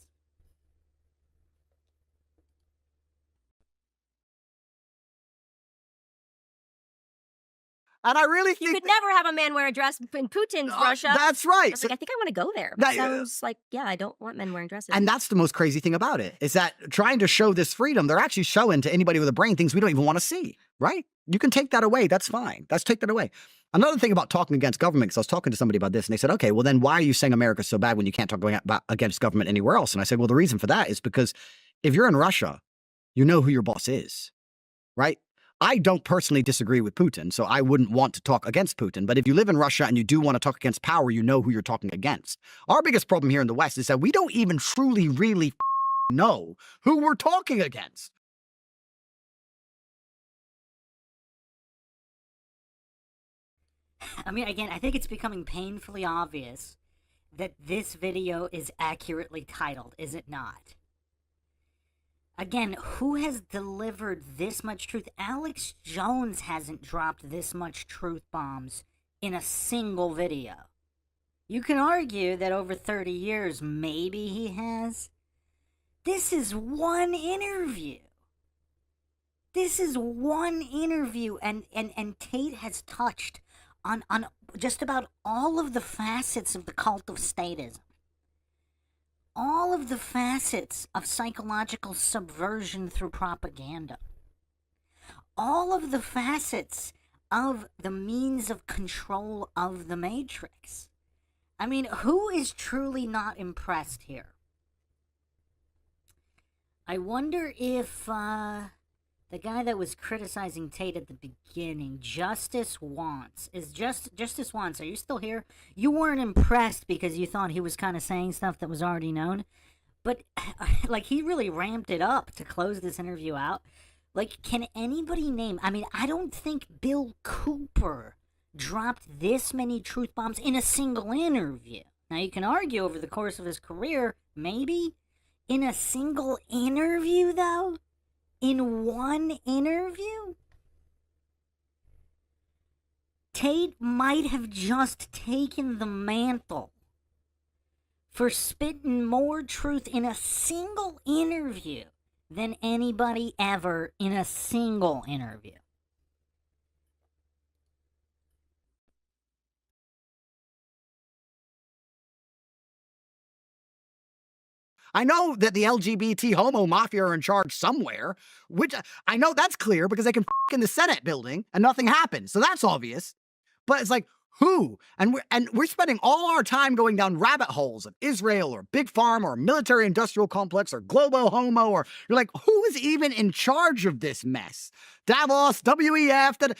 And I really think you could never have a man wear a dress in Putin's Russia. That's right. I think I want to go there. That sounds like, yeah, I don't want men wearing dresses. And that's the most crazy thing about it, is that trying to show this freedom, they're actually showing to anybody with a brain things we don't even want to see, right? You can take that away. That's fine. Let's take that away. Another thing about talking against government, because I was talking to somebody about this, and they said, okay, well, then why are you saying America's so bad when you can't talk against government anywhere else? And I said, well, the reason for that is because if you're in Russia, you know who your boss is, right? I don't personally disagree with Putin, so I wouldn't want to talk against Putin. But if you live in Russia and you do want to talk against power, you know who you're talking against. Our biggest problem here in the West is that we don't even truly, really know who we're talking against. I mean, again, I think it's becoming painfully obvious that this video is accurately titled, is it not? Again, who has delivered this much truth? Alex Jones hasn't dropped this much truth bombs in a single video. You can argue that over 30 years, maybe he has. This is one interview. This is one interview, and Tate has touched on just about all of the facets of the cult of statism. All of the facets of psychological subversion through propaganda. All of the facets of the means of control of the Matrix. I mean, who is truly not impressed here? I wonder if the guy that was criticizing Tate at the beginning, Justice Wants, Justice Wants, are you still here? You weren't impressed because you thought he was kind of saying stuff that was already known, but like he really ramped it up to close this interview out. Like, can anybody name? I mean, I don't think Bill Cooper dropped this many truth bombs in a single interview. Now you can argue over the course of his career, maybe. In a single interview, though? In one interview? Tate might have just taken the mantle for spitting more truth in a single interview than anybody ever in a single interview. I know that the LGBT homo mafia are in charge somewhere, which I know that's clear because they can in the Senate building and nothing happens. So that's obvious. But it's like, who? And we're spending all our time going down rabbit holes of Israel or Big Pharma or military industrial complex or Globo Homo, or you're like, who is even in charge of this mess? Davos, WEF,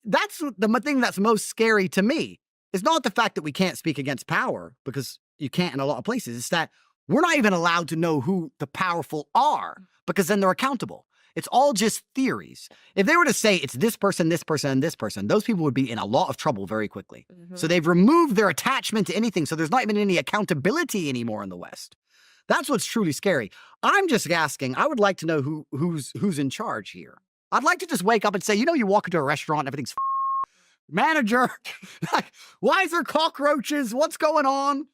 that's the thing that's most scary to me. It's not the fact that we can't speak against power, because you can't in a lot of places. It's that we're not even allowed to know who the powerful are, because then they're accountable. It's all just theories. If they were to say it's this person, this person, and this person, those people would be in a lot of trouble very quickly. Mm-hmm. So they've removed their attachment to anything, so there's not even any accountability anymore in the West. That's what's truly scary. I'm just asking, I would like to know who's in charge here. I'd like to just wake up and say, you walk into a restaurant and everything's manager, like, why is there cockroaches? What's going on?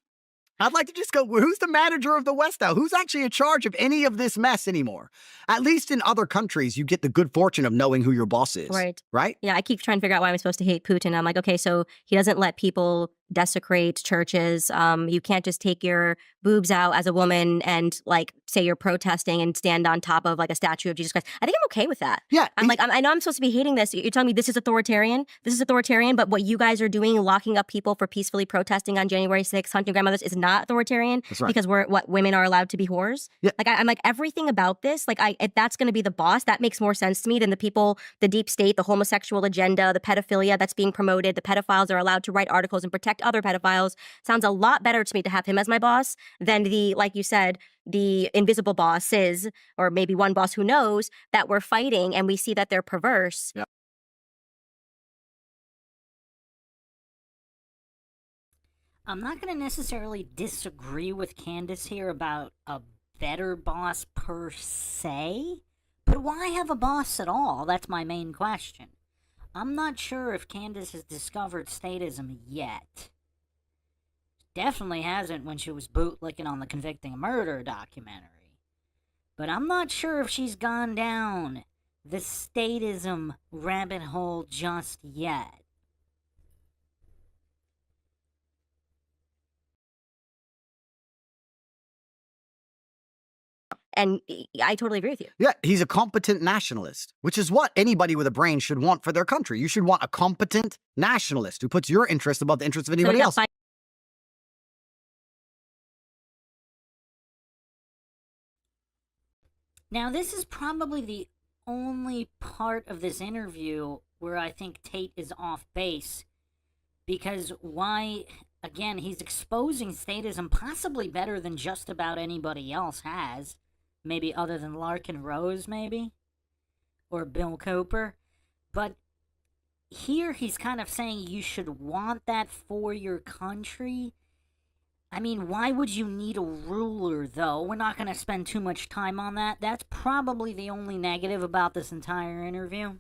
I'd like to just go, who's the manager of the West now? Who's actually in charge of any of this mess anymore? At least in other countries, you get the good fortune of knowing who your boss is. Right. Right? Yeah, I keep trying to figure out why I'm supposed to hate Putin. I'm like, okay, so he doesn't let people desecrate churches. You can't just take your boobs out as a woman and like say you're protesting and stand on top of like a statue of Jesus Christ. I think I'm okay with that. Yeah. I'm like, I know I'm supposed to be hating this. You're telling me this is authoritarian. This is authoritarian, but what you guys are doing, locking up people for peacefully protesting on January 6th, hunting grandmothers, is not authoritarian. That's right. Because women are allowed to be whores. Yeah. Like I'm like, everything about this, like if that's going to be the boss, that makes more sense to me than the people, the deep state, the homosexual agenda, the pedophilia that's being promoted. The pedophiles are allowed to write articles and protect other pedophiles. Sounds a lot better to me to have him as my boss than the, like you said, the invisible bosses, or maybe one boss who knows that we're fighting and we see that they're perverse. Yeah. I'm not going to necessarily disagree with Candace here about a better boss per se, but why have a boss at all? That's my main question. I'm not sure if Candace has discovered statism yet. Definitely hasn't when she was bootlicking on the Convicting Murder documentary. But I'm not sure if she's gone down the statism rabbit hole just yet. And I totally agree with you. Yeah, he's a competent nationalist, which is what anybody with a brain should want for their country. You should want a competent nationalist who puts your interest above the interests of anybody else. Now, this is probably the only part of this interview where I think Tate is off base. Because again, he's exposing statism possibly better than just about anybody else has. Maybe other than Larkin Rose, maybe? Or Bill Cooper. But here he's kind of saying you should want that for your country. I mean, why would you need a ruler, though? We're not going to spend too much time on that. That's probably the only negative about this entire interview.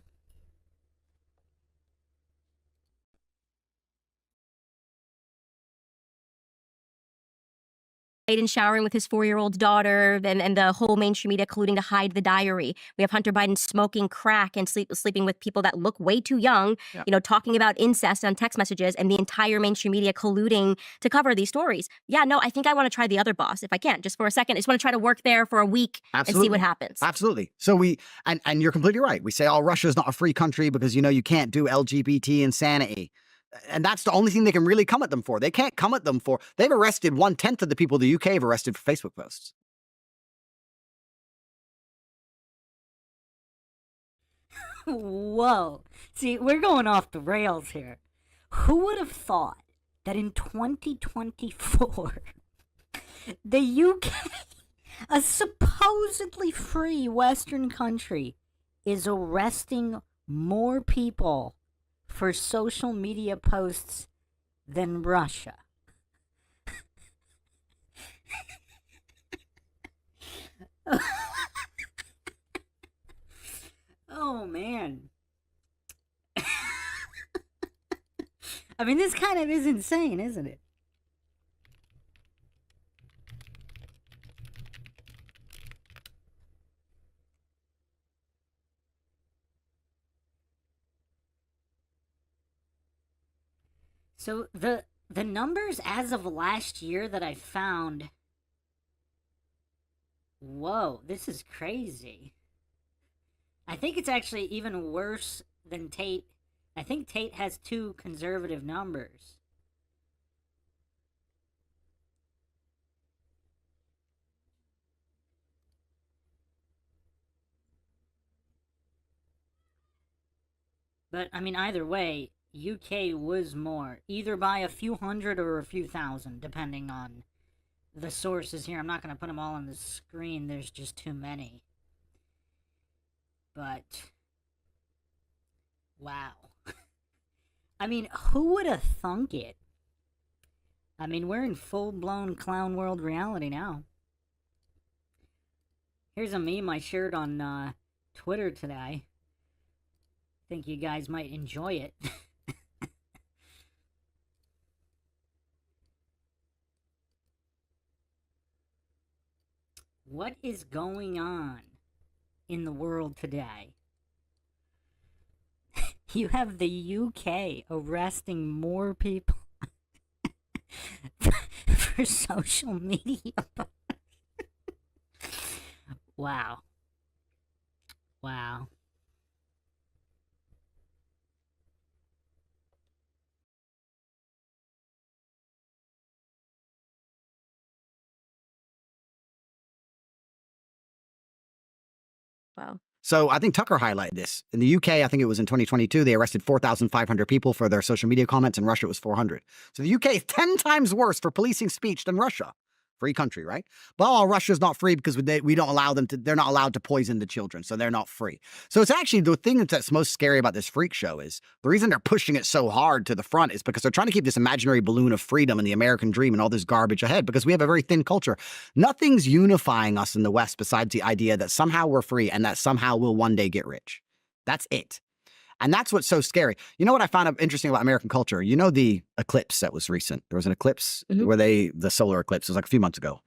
Biden showering with his 4-year-old daughter, and the whole mainstream media colluding to hide the diary. We have Hunter Biden smoking crack and sleeping with people that look way too young, talking about incest on text messages, and the entire mainstream media colluding to cover these stories. Yeah, no, I think I want to try the other boss, if I can, just for a second. I just want to try to work there for a week and see what happens. Absolutely. So and you're completely right. We say, oh, Russia's not a free country because, you can't do LGBT insanity. And that's the only thing they can really come at them for. They can't come at them for. They've arrested 1/10 of the people the UK have arrested for Facebook posts. Whoa. See, we're going off the rails here. Who would have thought that in 2024, the UK, a supposedly free Western country, is arresting more people for social media posts than Russia? Oh, man. I mean, this kind of is insane, isn't it? So the numbers as of last year that I found, whoa, this is crazy. I think it's actually even worse than Tate. I think Tate has 2 conservative numbers. But, I mean, either way, UK was more, either by a few hundred or a few thousand, depending on the sources here. I'm not going to put them all on the screen, there's just too many. But, wow. I mean, who would have thunk it? I mean, we're in full-blown clown world reality now. Here's a meme I shared on Twitter today. Think you guys might enjoy it. What is going on in the world today? You have the UK arresting more people for social media. Wow. Wow. Wow. So I think Tucker highlighted this. In the UK, I think it was in 2022, they arrested 4,500 people for their social media comments. In Russia, it was 400. So the UK is 10 times worse for policing speech than Russia. Free country, right? Well, Russia's not free because we don't allow them to, they're not allowed to poison the children, so they're not free. So it's actually the thing that's most scary about this freak show is the reason they're pushing it so hard to the front is because they're trying to keep this imaginary balloon of freedom and the American dream and all this garbage ahead because we have a very thin culture. Nothing's unifying us in the West besides the idea that somehow we're free and that somehow we'll one day get rich. That's it. And that's what's so scary. You know what I found interesting about American culture? You know the eclipse that was recent? There was an eclipse where the solar eclipse, it was like a few months ago.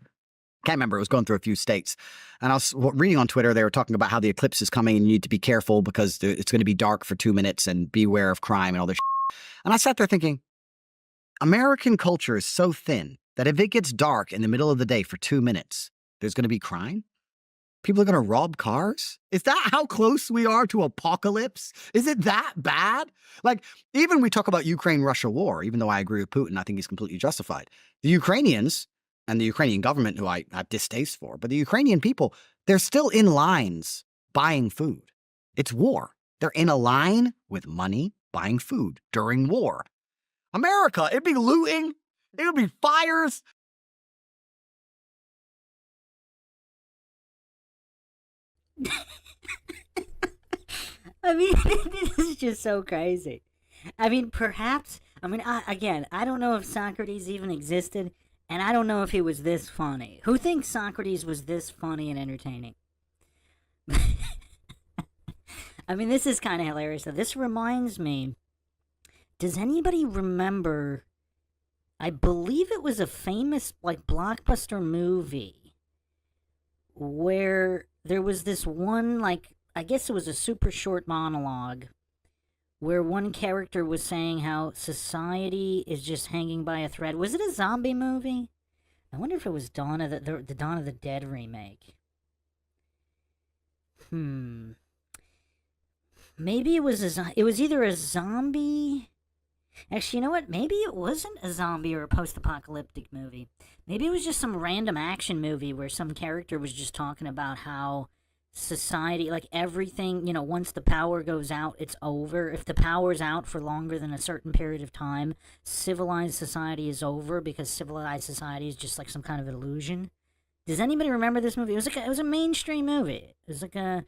Can't remember. It was going through a few states. And I was reading on Twitter, they were talking about how the eclipse is coming and you need to be careful because it's going to be dark for 2 minutes and beware of crime and all this shit. And I sat there thinking, American culture is so thin that if it gets dark in the middle of the day for 2 minutes, there's going to be crime? People are going to rob cars? Is that how close we are to apocalypse? Is it that bad? Like, even we talk about Ukraine-Russia war, even though I agree with Putin, I think he's completely justified. The Ukrainians and the Ukrainian government, who I have distaste for, but the Ukrainian people, they're still in lines buying food. It's war. They're in a line with money buying food during war. America, it'd be looting. It would be fires. I mean, this is just so crazy. I mean, perhaps. I mean, again, I don't know if Socrates even existed, and I don't know if he was this funny. Who thinks Socrates was this funny and entertaining? I mean, this is kind of hilarious. So this reminds me. Does anybody remember? I believe it was a famous like blockbuster movie where there was this one like I guess it was a super short monologue where one character was saying how society is just hanging by a thread. Was it a zombie movie? I wonder if it was Dawn of the Dawn of the Dead remake. Maybe it was it was either a zombie. Actually, you know what? Maybe it wasn't a zombie or a post-apocalyptic movie. Maybe it was just some random action movie where some character was just talking about how society, like everything, you know, once the power goes out, it's over. If the power's out for longer than a certain period of time, civilized society is over because civilized society is just like some kind of illusion. Does anybody remember this movie? It was a mainstream movie. It was like a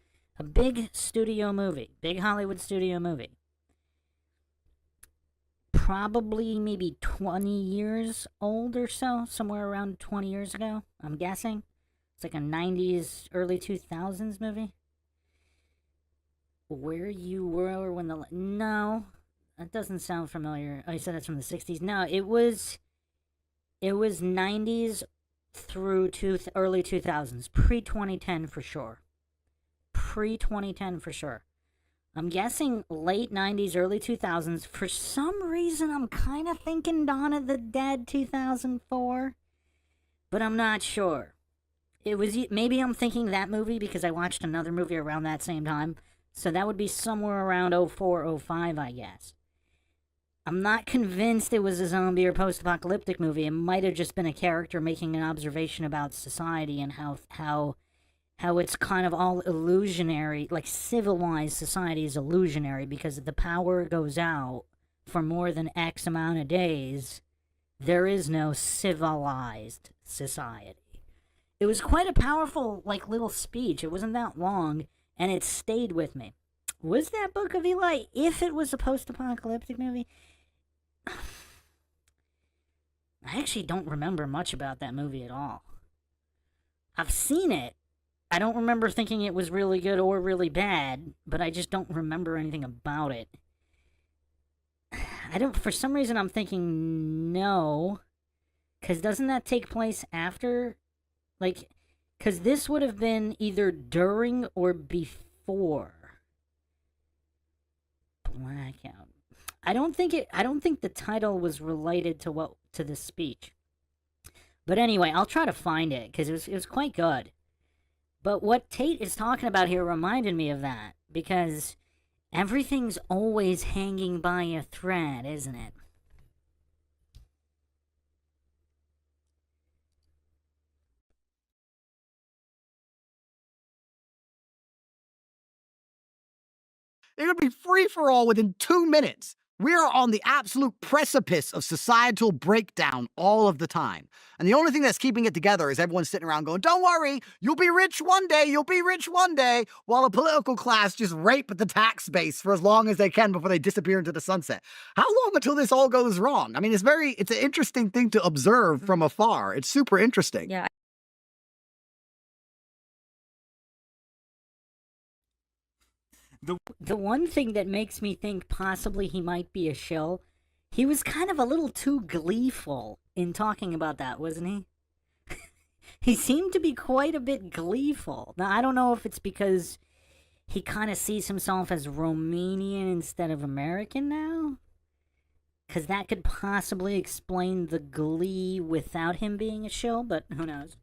big studio movie, big Hollywood studio movie. Probably maybe 20 years old or so, somewhere around 20 years ago, I'm guessing. It's like a 90s, early 2000s movie. Where You Were When the... No, that doesn't sound familiar. Oh, you said it's from the 60s. No, it was 90s through early 2000s. Pre-2010 for sure. Pre-2010 for sure. I'm guessing late 90s, early 2000s. For some reason, I'm kind of thinking Dawn of the Dead 2004. But I'm not sure. It was maybe I'm thinking that movie because I watched another movie around that same time. So that would be somewhere around 04, 05, I guess. I'm not convinced it was a zombie or post-apocalyptic movie. It might have just been a character making an observation about society and how it's kind of all illusionary, like civilized society is illusionary because if the power goes out for more than X amount of days, there is no civilized society. It was quite a powerful, like, little speech. It wasn't that long, and it stayed with me. Was that Book of Eli, if it was a post-apocalyptic movie? I actually don't remember much about that movie at all. I've seen it. I don't remember thinking it was really good or really bad, but I just don't remember anything about it. For some reason I'm thinking no, because doesn't that take place after, like, because this would have been either during or before Blackout. I don't think the title was related to the speech. But anyway, I'll try to find it, because it was quite good. But what Tate is talking about here reminded me of that, because everything's always hanging by a thread, isn't it? It'll be free for all within 2 minutes. We are on the absolute precipice of societal breakdown all of the time. And the only thing that's keeping it together is everyone sitting around going, don't worry, you'll be rich one day, you'll be rich one day, while a political class just rape the tax base for as long as they can before they disappear into the sunset. How long until this all goes wrong? I mean, it's an interesting thing to observe from afar. It's super interesting. Yeah. The one thing that makes me think possibly he might be a shill, he was kind of a little too gleeful in talking about that, wasn't he? He seemed to be quite a bit gleeful. Now, I don't know if it's because he kind of sees himself as Romanian instead of American now, because that could possibly explain the glee without him being a shill, but who knows?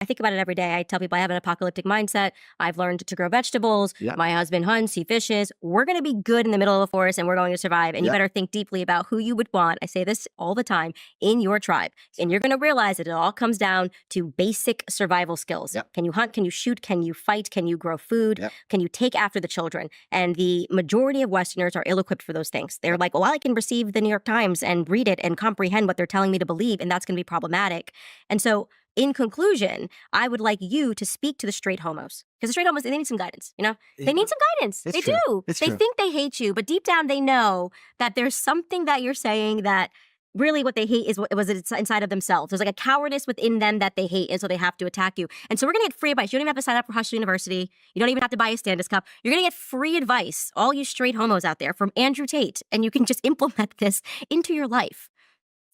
I think about it every day. I tell people I have an apocalyptic mindset. I've learned to grow vegetables. Yep. My husband hunts, he fishes. We're going to be good in the middle of the forest and we're going to survive. And you Yep. better think deeply about who you would want. I say this all the time in your tribe. And you're going to realize that it all comes down to basic survival skills. Yep. Can you hunt? Can you shoot? Can you fight? Can you grow food? Yep. Can you take after the children? And the majority of Westerners are ill-equipped for those things. They're like, well, I can receive the New York Times and read it and comprehend what they're telling me to believe, and that's going to be problematic. And so in conclusion, I would like you to speak to the straight homos. Because the straight homos, they need some guidance, you know? They need some guidance. It's They true. do. It's They true. think they hate you, but deep down they know that there's something that you're saying that really what they hate is what was inside of themselves. There's like a cowardice within them that they hate, and so they have to attack you. And so we're going to get free advice. You don't even have to sign up for Hustle University. You don't even have to buy a Standis cup. You're going to get free advice, all you straight homos out there, from Andrew Tate, and you can just implement this into your life.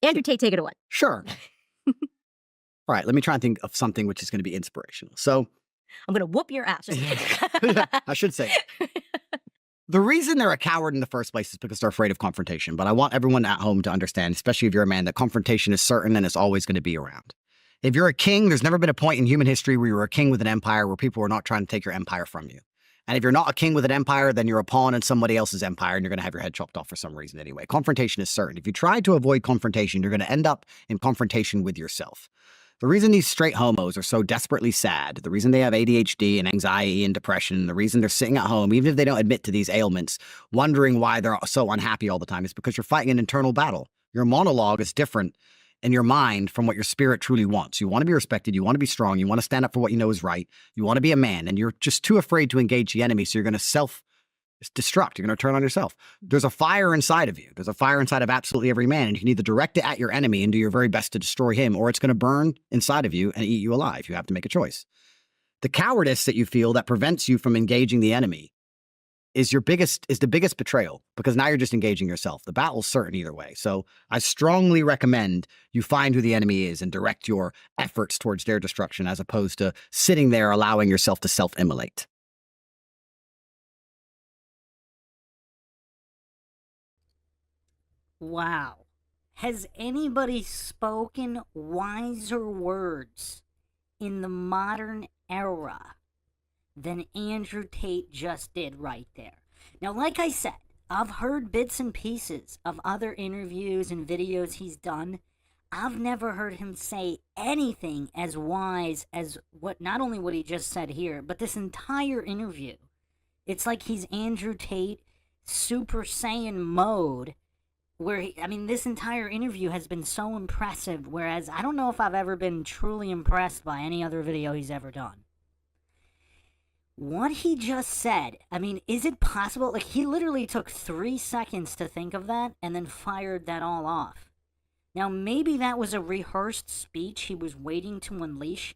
Andrew Tate, take it away. Sure. All right, let me try and think of something which is going to be inspirational. So I'm going to whoop your ass. I should say. The reason they're a coward in the first place is because they're afraid of confrontation. But I want everyone at home to understand, especially if you're a man, that confrontation is certain and it's always going to be around. If you're a king, there's never been a point in human history where you were a king with an empire where people were not trying to take your empire from you. And if you're not a king with an empire, then you're a pawn in somebody else's empire and you're going to have your head chopped off for some reason anyway. Confrontation is certain. If you try to avoid confrontation, you're going to end up in confrontation with yourself. The reason these straight homos are so desperately sad, the reason they have ADHD and anxiety and depression, the reason they're sitting at home, even if they don't admit to these ailments, wondering why they're so unhappy all the time, is because you're fighting an internal battle. Your monologue is different in your mind from what your spirit truly wants. You want to be respected. You want to be strong. You want to stand up for what you know is right. You want to be a man, and you're just too afraid to engage the enemy, so you're going to self-destruct. You're going to turn on yourself. There's a fire inside of you. There's a fire inside of absolutely every man, and you can either direct it at your enemy and do your very best to destroy him, or it's going to burn inside of you and eat you alive. You have to make a choice. The cowardice that you feel that prevents you from engaging the enemy is the biggest betrayal, because now you're just engaging yourself. The battle's certain either way. So I strongly recommend you find who the enemy is and direct your efforts towards their destruction, as opposed to sitting there allowing yourself to self-immolate. Wow. Has anybody spoken wiser words in the modern era than Andrew Tate just did right there? Now, like I said, I've heard bits and pieces of other interviews and videos he's done. I've never heard him say anything as wise as not only what he just said here, but this entire interview. It's like he's Andrew Tate Super Saiyan mode, where this entire interview has been so impressive, whereas I don't know if I've ever been truly impressed by any other video he's ever done. What he just said, is it possible? Like, he literally took 3 seconds to think of that and then fired that all off. Now, maybe that was a rehearsed speech he was waiting to unleash,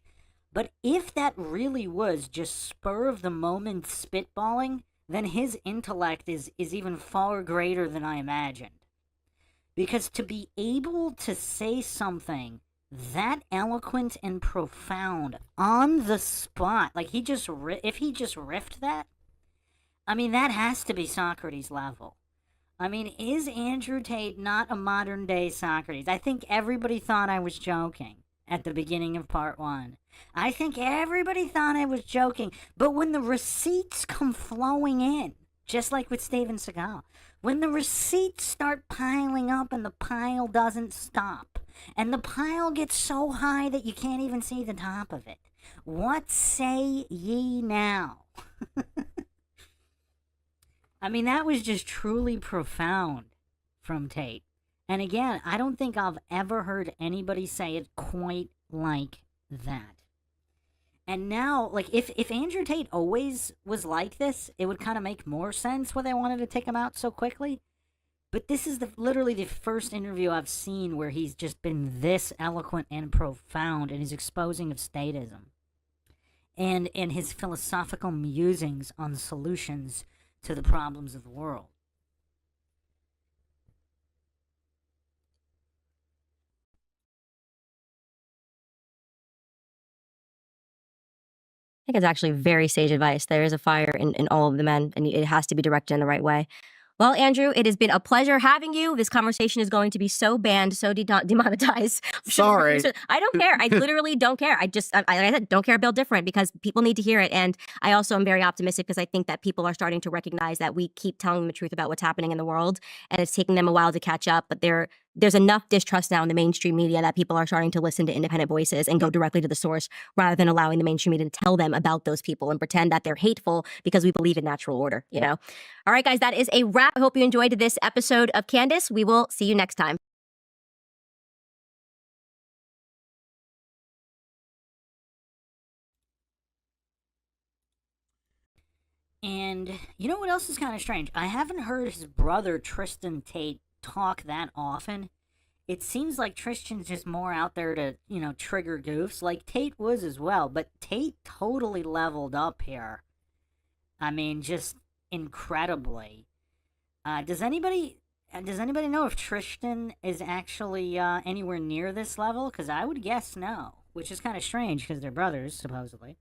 but if that really was just spur of the moment spitballing, then his intellect is even far greater than I imagined. Because to be able to say something that eloquent and profound on the spot, like if he just riffed that, that has to be Socrates level. Is Andrew Tate not a modern day Socrates? I think everybody thought I was joking at the beginning of part 1. I think everybody thought I was joking, but when the receipts come flowing in, just like with Steven Seagal, when the receipts start piling up and the pile doesn't stop, and the pile gets so high that you can't even see the top of it, what say ye now? That was just truly profound from Tate. And again, I don't think I've ever heard anybody say it quite like that. And now, like, if Andrew Tate always was like this, it would kind of make more sense why they wanted to take him out so quickly. But this is literally the first interview I've seen where he's just been this eloquent and profound in his exposing of statism and his philosophical musings on solutions to the problems of the world. I think it's actually very sage advice. There is a fire in all of the men, and it has to be directed in the right way. Well, Andrew, it has been a pleasure having you. This conversation is going to be so banned, so demonetized. Sorry. I don't care. I literally don't care. I like I said, don't care, build different, because people need to hear it. And I also am very optimistic because I think that people are starting to recognize that we keep telling them the truth about what's happening in the world, and it's taking them a while to catch up. But there's enough distrust now in the mainstream media that people are starting to listen to independent voices and go directly to the source rather than allowing the mainstream media to tell them about those people and pretend that they're hateful because we believe in natural order, you know? All right, guys, that is a wrap. I hope you enjoyed this episode of Candace. We will see you next time. And you know what else is kind of strange? I haven't heard his brother Tristan Tate talk that often. It seems like Tristan's just more out there to, trigger goofs, like Tate was as well. But Tate totally leveled up here. I mean, just incredibly. Does anybody know if Tristan is actually anywhere near this level? Because I would guess no, which is kind of strange because they're brothers, supposedly.